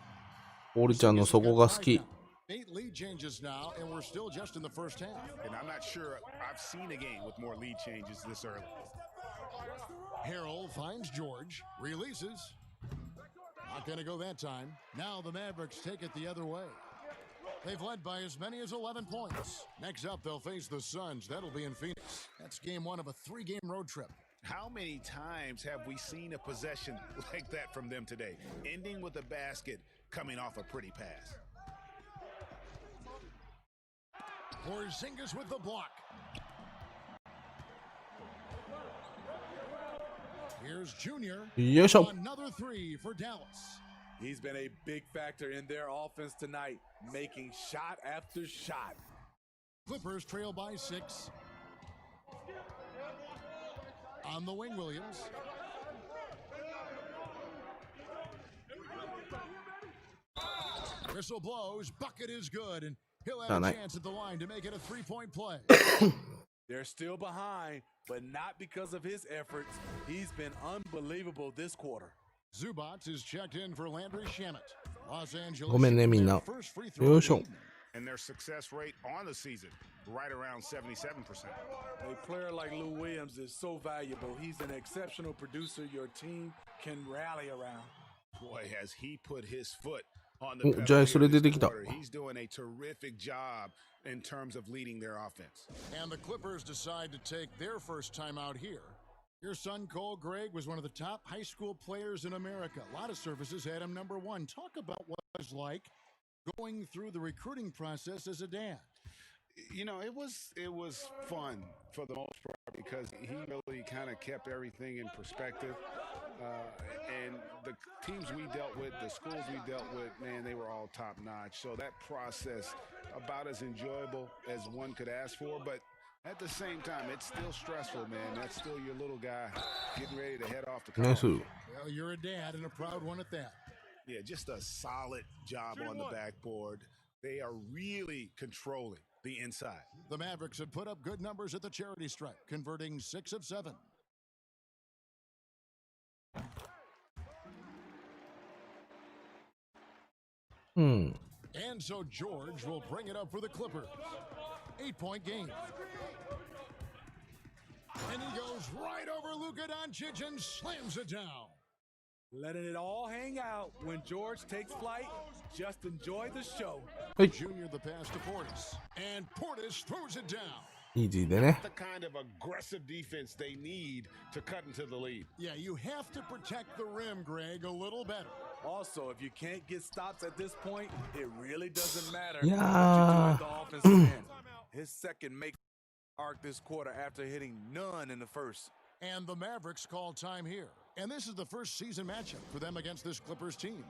オーリちゃんのそこが好き。 8 lead changes now, and we're still just in the first half. And I'm not sure I've seen a game with more lead changes this early. Harrell finds George, releases. Not going to go that time. Now the Mavericks take it the other way. They've led by as many as 11 points. Next up, they'll face the Suns. That'll be in Phoenix. That's game 1 of a 3-game road trip. How many times have we seen a possession like that from them today, ending with a basket coming off a pretty pass? Porzingis with the block. Here's Junior. Yes, sir. Another three for Dallas. He's been a big factor in their offense tonight, making shot after shot. Clippers trail by 6. On the wing, Williams. Whistle blows. Bucket is good, and he'll have a chance at the line to make it a three-point play. They're still behind, but not because of his efforts. He's been unbelievable this quarter. Zubac is checked in for Landry Shamet. Los Angeles. ごめんねみんな。よいしょ。 And their success rate on the season, right around 77%. A player like Lou Williams is so valuable. He's an exceptional producer your team can rally around. Boy, has he put his foot on the pedal じゃあそれ出てきた。 quarter. He's doing a terrific job in terms of leading their offense. And the Clippers decide to take their first time out here. Your son, Cole Gregg, was one of the top high school players in America. A lot of services had him number 1. Talk about what it was like going through the recruiting process as a dad. You know, it was fun for the most part because he really kind of kept everything in perspective. And the teams we dealt with, the schools we dealt with, man, they were all top notch. So that process about as enjoyable as one could ask for, but at the same time, it's still stressful, man. That's still your little guy getting ready to head off to college. Well, you're a dad and a proud one at that. Yeah, just a solid job on the backboard. They are really controlling the inside. The Mavericks have put up good numbers at the charity stripe, converting 6 of 7. And so George will bring it up for the Clippers. 8-point game. And he goes right over LukaDoncic and slams it down. Letting it all hang out when George takes flight. Just enjoy the show. Junior the pass to Portis. And Portis throws it down. Easy でね。 The kind of aggressive defense they need to cut into the lead. Yeah, you have to protect the rim, Greg, a little better. Also, if you can't get stops at this point, it really doesn't matter Yeah. what you do at the offensive end. His second make arc this quarter after hitting none in the first. And the Mavericks call time here. And this is the first season matchup for them against this Clippers team.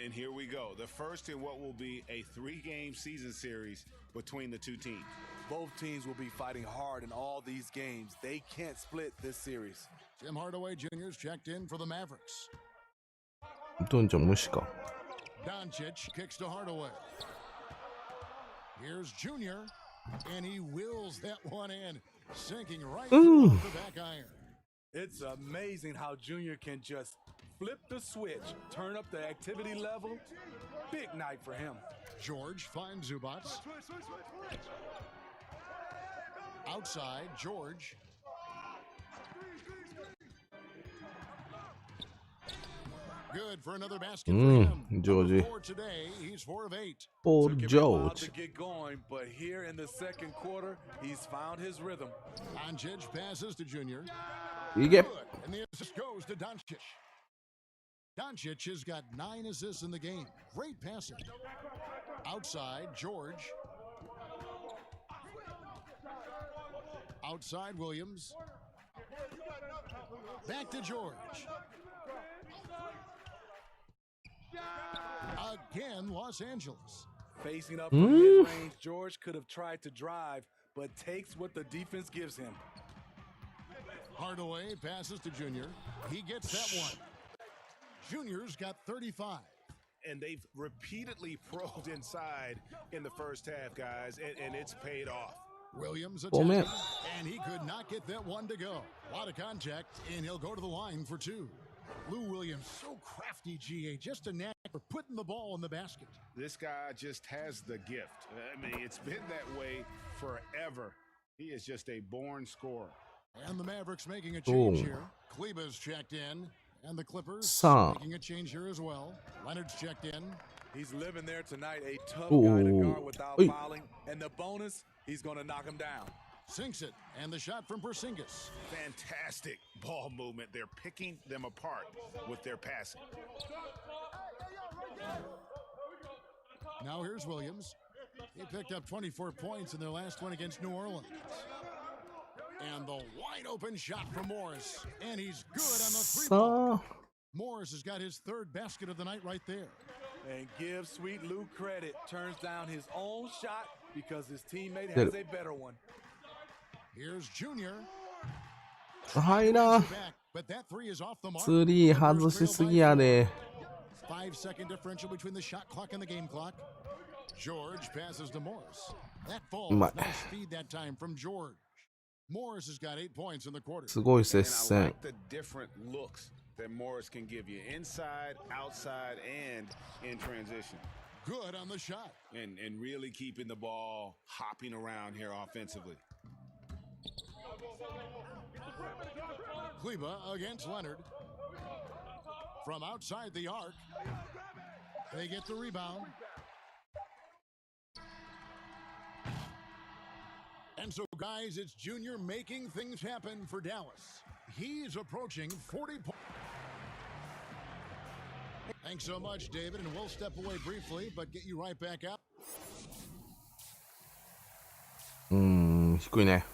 And here we go. The first in what will be a 3-game season series between the two teams. Both teams will be fighting hard in all these games. They can't split this series. Tim Hardaway Jr.'s checked in for the Mavericks. どんちゃん無視か。 Doncic kicks to Hardaway. Here's Junior, and he wills that one in, sinking right through the back iron. It's amazing how Junior can just flip the switch, turn up the activity level. Big night for him. George finds Zubac. Outside, George. Good for another basket for him. Georgie. For today, he's 4 of 8. Poor Took him a while George. to get going, but here in the second quarter, he's found his rhythm. Doncic passes to Junior. You get. Good. And the assist goes to Doncic. Doncic has got 9 assists in the game. Great passing. Outside, George. Outside, Williams. Back to George. Again, Los Angeles. Facing up from mid-range, George could have tried to drive, but takes what the defense gives him. Hardaway passes to Junior. He gets that one. Junior's got 35. And they've repeatedly probed inside in the first half, guys, and it's paid off. Williams Oh, man. attacking, and he could not get that one to go. A lot of contact, and he'll go to the line for 2. Lou Williams, so crafty, GA, just a knack for putting the ball in the basket. This guy just has the gift. I mean, it's been that way forever. He is just a born scorer. And the Mavericks making a change Oh. here. Kleba's checked in, and the Clippers Sa. making a change here as well. Leonard's checked in. He's living there tonight, a tough Oh. guy to guard without Hey. fouling. And the bonus, he's going to knock him down. Sinks it, and the shot from Porzingis. Fantastic ball movement. They're picking them apart with their passing. Now here's Williams. He picked up 24 points in their last one against New Orleans. And the wide open shot from Morris. And he's good on the three-ball. Morris has got his third basket of the night right there. And give Sweet Lou credit. Turns down his own shot because his teammate has a better one. Here's Junior. はいな。But that three is off the mark. スリー外しすぎやで。5-second differential between the shot clock and the game clock. George passes to Morris. That falls. Nice speed that time from George. Morris has got 8 points in the quarter. すごい接戦。And I like the different looks that Morris can give you inside, outside, and in transition. Good on the shot. And really keeping the ball hopping around here offensively. Kleba against Leonard. From outside the arc. They get the rebound. And so, guys, it's Junior making things happen for Dallas. He's approaching 40 points. Thanks so much, David, and we'll step away briefly, but get you right back out. 低いね。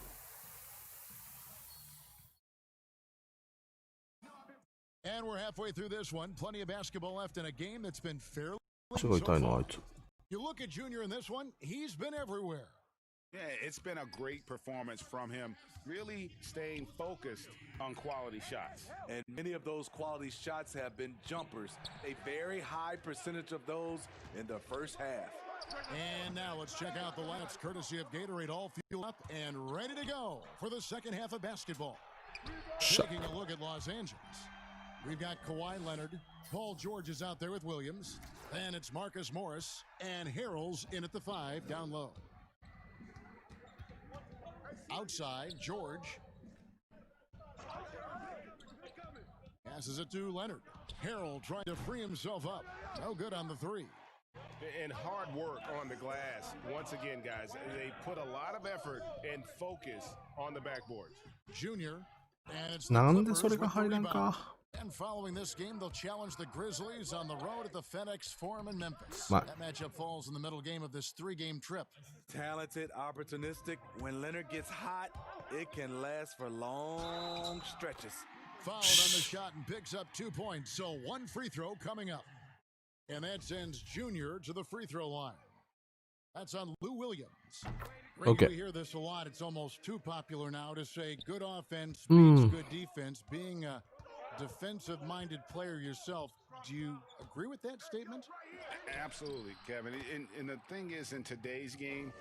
And we're halfway through this one. Plenty of basketball left in a game that's been fairly. すごい痛いな、あいつ。 You look at Junior in this one, he's been everywhere. Yeah, it's been a great performance from him, really staying focused on quality shots. And many of those quality shots have been jumpers. A very high percentage of those in the first half. And now let's check out the lineups courtesy of Gatorade, all fueled up and ready to go for the second half of basketball. Taking a look at Los Angeles. We've got Kawhi Leonard. Paul George is out there with Williams. Then it's Marcus Morris. And Harrell's in at the 5 down low. Outside, George. Passes it to Leonard. Harrell trying to free himself up. No good on the 3. And hard work on the glass. Once again, guys, they put a lot of effort and focus on the backboards. Junior. And it's なんでそれが入らんか。 And following this game, they'll challenge the Grizzlies on the road at the FedEx Forum in Memphis. That matchup falls in the middle game of this 3-game trip. Talented, opportunistic. When Leonard gets hot, it can last for long stretches. Fouled on the shot and picks up 2 points. So 1 free throw coming up. And that sends Junior to the free throw line. That's on Lou Williams. Okay. We hear this a lot. It's almost too popular now to say good offense beats good defense. Being a defensive-minded player yourself, do you agree with that statement? Absolutely, Kevin. And the thing is, in today's game,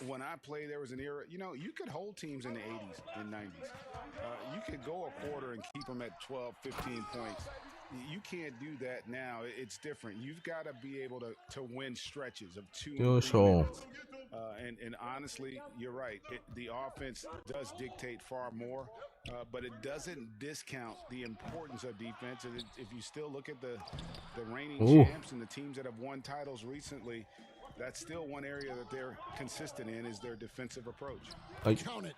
when I played, there was an era, you could hold teams in the 80s and 90s. You could go a quarter and keep them at 12, 15 points. You can't do that now. It's different. You've got to be able to win stretches of 2 and 3 minutes. And honestly, you're right. The offense does dictate far more, but it doesn't discount the importance of defense. And if you still look at the reigning champs and the teams that have won titles recently, that's still one area that they're consistent in is their defensive approach. Count it.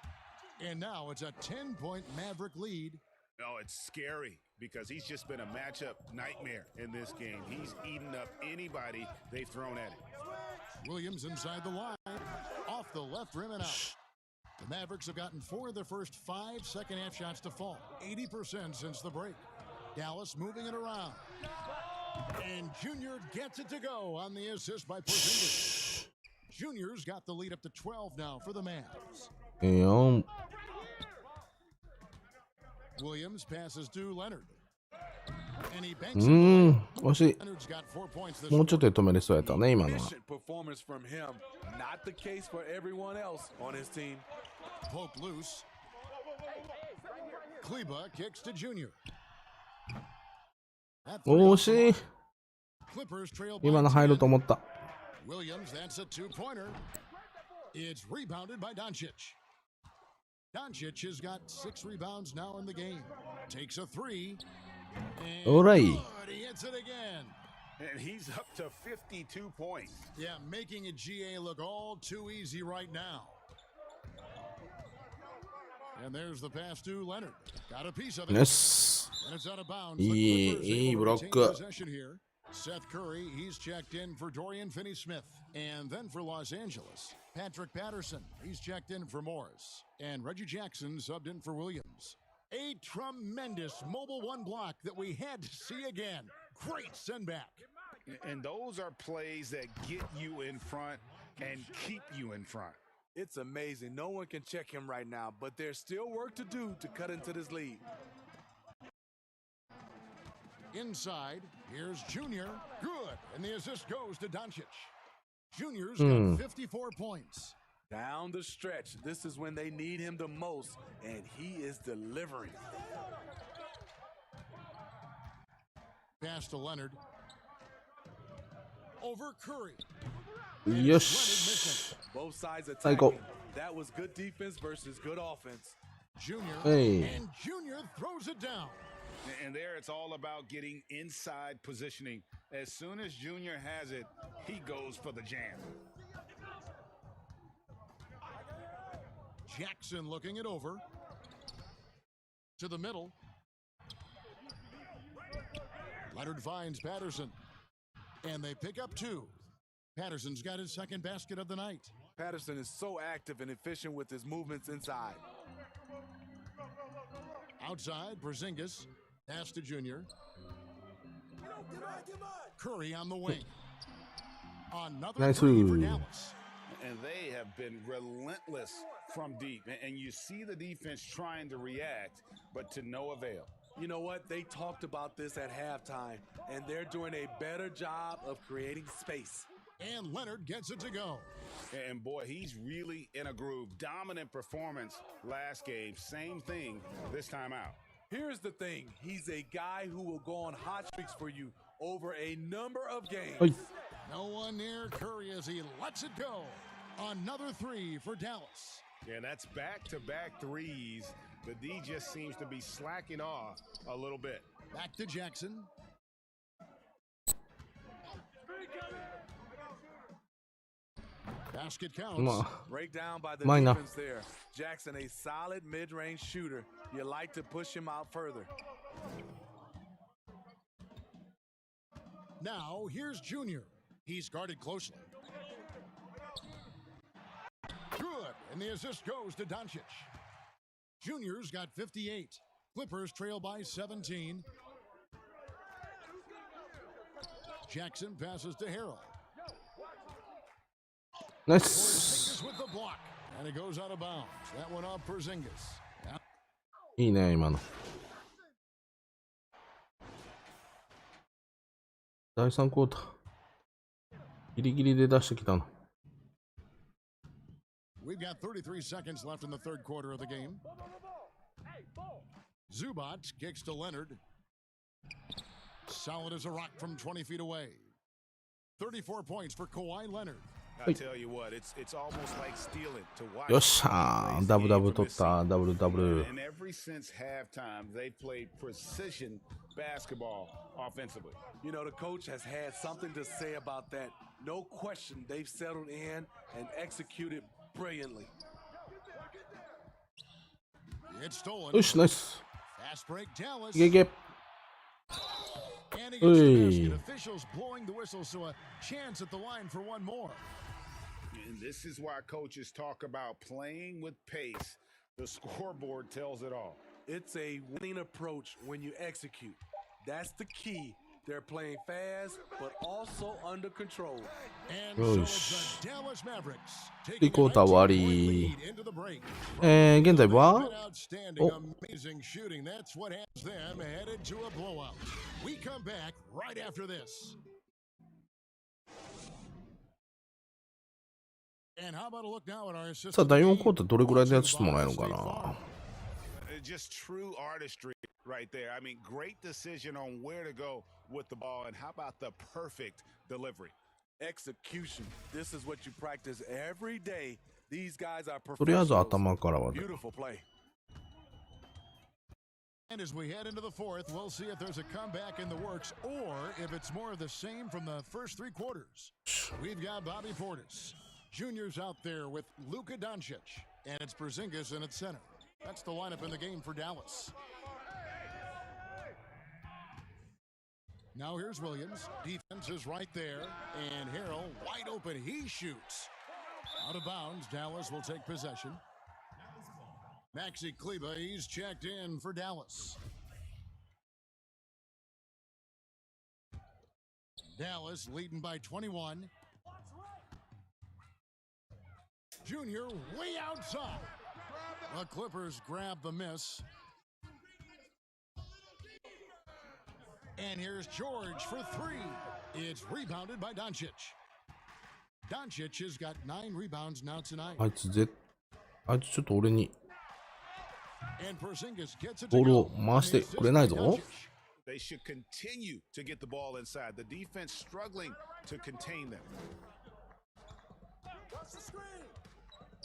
And now it's a 10-point Maverick lead. No, it's scary because he's just been a matchup nightmare in this game. He's eaten up anybody they've thrown at him. Williams inside the line, off the left rim and out. The Mavericks have gotten 4 of their first 5 second-half shots to fall, 80% since the break. Dallas moving it around. And Junior gets it to go on the assist by Porzingis. Junior's got the lead up to 12 now for the Mavs. Williams passes to Leonard. And he banks惜しい。もうちょっとで止めれそうやったね、今のは。Performance from him, not the case for everyone else on his team. Poke loose. Kleba kicks to Junior. 惜しい。今の入ると思った。Williams, that's a 2-pointer. It's rebounded by Doncic. Doncic has got 6 rebounds now in the game. Takes a 3. All right. He hits it again. And he's up to 52 points. Yeah, making a GA look all too easy right now. And there's the pass to Leonard. Got a piece of it. Yes. And it's out of bounds. いいブロック。Seth Curry, he's checked in for Dorian Finney-Smith. And then for Los Angeles, Patrick Patterson, he's checked in for Morris. And Reggie Jackson subbed in for Williams. A tremendous mobile one block that we had to see again. Great send back. And those are plays that get you in front and keep you in front. It's amazing. No one can check him right now, but there's still work to do to cut into this lead. Inside, here's Junior. Good. And the assist goes to Doncic. Junior's got 54 points. Down the stretch, this is when they need him the most, and he is delivering. Pass to Leonard. Over Curry. Yes. Both sides attacking. Go. That was good defense versus good offense. Junior. Hey. And Junior throws it down. And there it's all about getting inside positioning. As soon as Junior has it, he goes for the jam. Jackson looking it over. To the middle. Leonard finds Patterson. And they pick up two. Patterson's got his second basket of the night. Patterson is so active and efficient with his movements inside. Outside, Porzingis. Pass to Junior. Curry on the wing. Another three for Dallas. And they have been relentless from deep. And you see the defense trying to react, but to no avail. You know what? They talked about this at halftime, and they're doing a better job of creating space. And Leonard gets it to go. And boy, he's really in a groove. Dominant performance last game. Same thing this time out. Here's the thing. He's a guy who will go on hot streaks for you over a number of games. Oy. No one near Curry as he lets it go. Another three for Dallas. Yeah, that's back-to-back threes. The D just seems to be slacking off a little bit. Back to Jackson. Basket counts. Breakdown by the defense there. Jackson, a solid mid-range shooter. You like to push him out further. Now, here's Junior. He's guarded closely. Good. And the assist goes to Doncic. Junior's got 58. Clippers trail by 17. Jackson passes to Harrell. Nice. Porzingis with the block. And it goes out of bounds. That one off Porzingis. いいね、今の。第3クォーター。ギリギリで出してきたの。We've got 33 seconds left in the third quarter of the game. Zubac kicks to Leonard. Solid as a rock from 20 feet away. 34 points for Kawhi Leonard. I tell you what, it's almost like stealing to watch. よっしゃー、ダブルダブル取った、ダブルダブル。And ever since halftime, they've played precision basketball offensively. You know, the coach has had something to say about that. No question, they've settled in and executed brilliantly. It's stolen. よし、ナイス。 Fast break, Dallas. いけいけ。 And he gets the basket. Officials blowing the whistle, so a chance at the line for one more. And this is why coaches talk about playing with pace. The scoreboard tells it all. It's a winning approach when you execute. That's the key. They're playing fast, but also under control. And so it's the Dallas Mavericks 3クォーター終わり。現在は amazing shooting. That's what has them headed to a blowout. We come back right after this. And how about a look now at our さあ、第4クォーターどれぐらいでやってもらえるのかな。Just true artistry right there. I mean, great decision on where to go with the ball, and how about the perfect delivery? Execution. This is what you practice every day. These guys are とりあえず professionals. 頭からは。 Beautiful play. And as we head into the fourth, we'll see if there's a comeback in the works or if it's more of the same from the first three quarters. We've got Bobby Portis. Junior's out there with LukaDoncic, and it's Porzingis in at center. That's the lineup in the game for Dallas. Now here's Williams. Defense is right there. And Harrell wide open. He shoots. Out of bounds. Dallas will take possession. Maxi Kleba, he's checked in for Dallas. Dallas leading by 21. Junior way outside. The Clippers grab the miss. And here's George for three. It's rebounded by Doncic. Doncic has got 9 rebounds now tonight. あいつちょっと俺に And Porzingis gets it ボー to ルを go. 回してくれないぞ。 They should continue to get the ball inside. The defense struggling to contain them.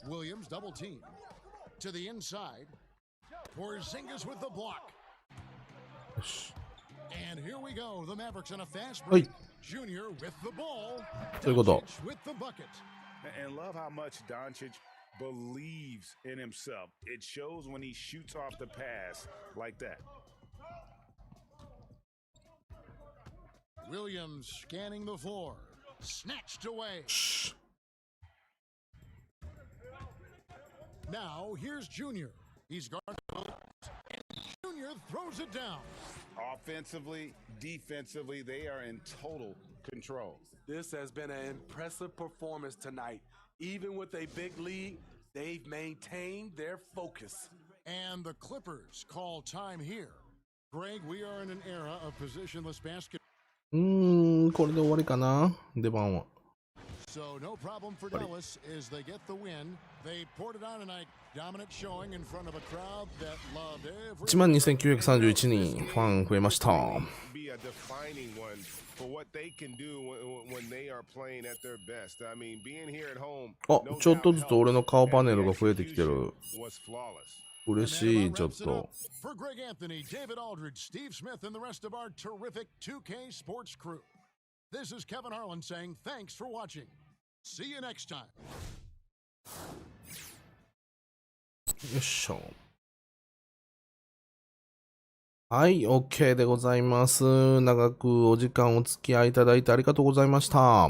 Williams double team. To the inside. Porzingis with the block. よし。 And here we go. The Mavericks on a fast はい。 break. Junior with the ball. ということ。 Doncic with the bucket. And love how much Doncic believes in himself. It shows when he shoots off the pass like that. Williams scanning the floor. Snatched away. Now here's Junior. He's guarded. And Junior throws it down. Offensively, defensively, they are in total control. This has been an impressive performance tonight. Even with a big lead, they've maintained their focus. And the Clippers call time here. Greg, we are in an era of positionless basketball. これで終わりかな、出番は。 So no problem for Dallas as they get the win. They poured it on tonight. Dominant showing in front of a crowd that loved every. 12,931人ファン増えました。 Be a defining one for what they can do when they are playing at their best. I mean, being here at home. あ、ちょっとずつ俺の顔パネルが増えてきてる。 Was flawless. 嬉しい、ちょっと。 For Greg Anthony, David Aldridge, Steve Smith, and the rest of our terrific 2K Sports crew. This is Kevin Harlan saying thanks for watching. See you next time. よっしょ。はい、OK でございます。長くお時間お付き合いいただいてありがとうございました。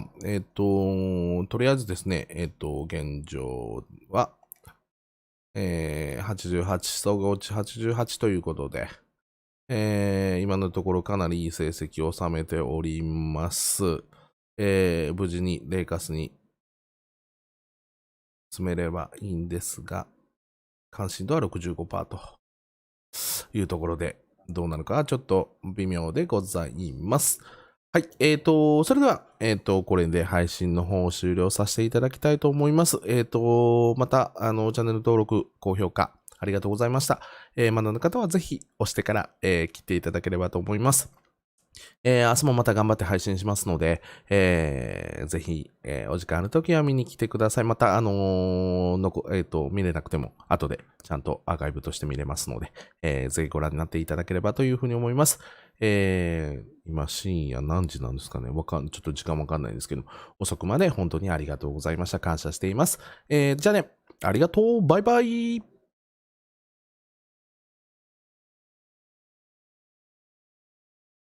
とりあえずですね、現状は、88、総合値88ということで、今のところかなりいい成績を収めております。無事にレイカスに詰めればいいんですが、関心度は 65% というところで、どうなるかちょっと微妙でございます。はい。それでは、これで配信の方を終了させていただきたいと思います。また、チャンネル登録、高評価、ありがとうございました。まだの方はぜひ押してから、切っていただければと思います。明日もまた頑張って配信しますので、ぜひ、お時間あるときは見に来てください。また、見れなくても、後でちゃんとアーカイブとして見れますので、ぜひご覧になっていただければというふうに思います。今、深夜何時なんですかね。ちょっと時間わかんないですけど、遅くまで本当にありがとうございました。感謝しています。じゃあね、ありがとう。バイバイ。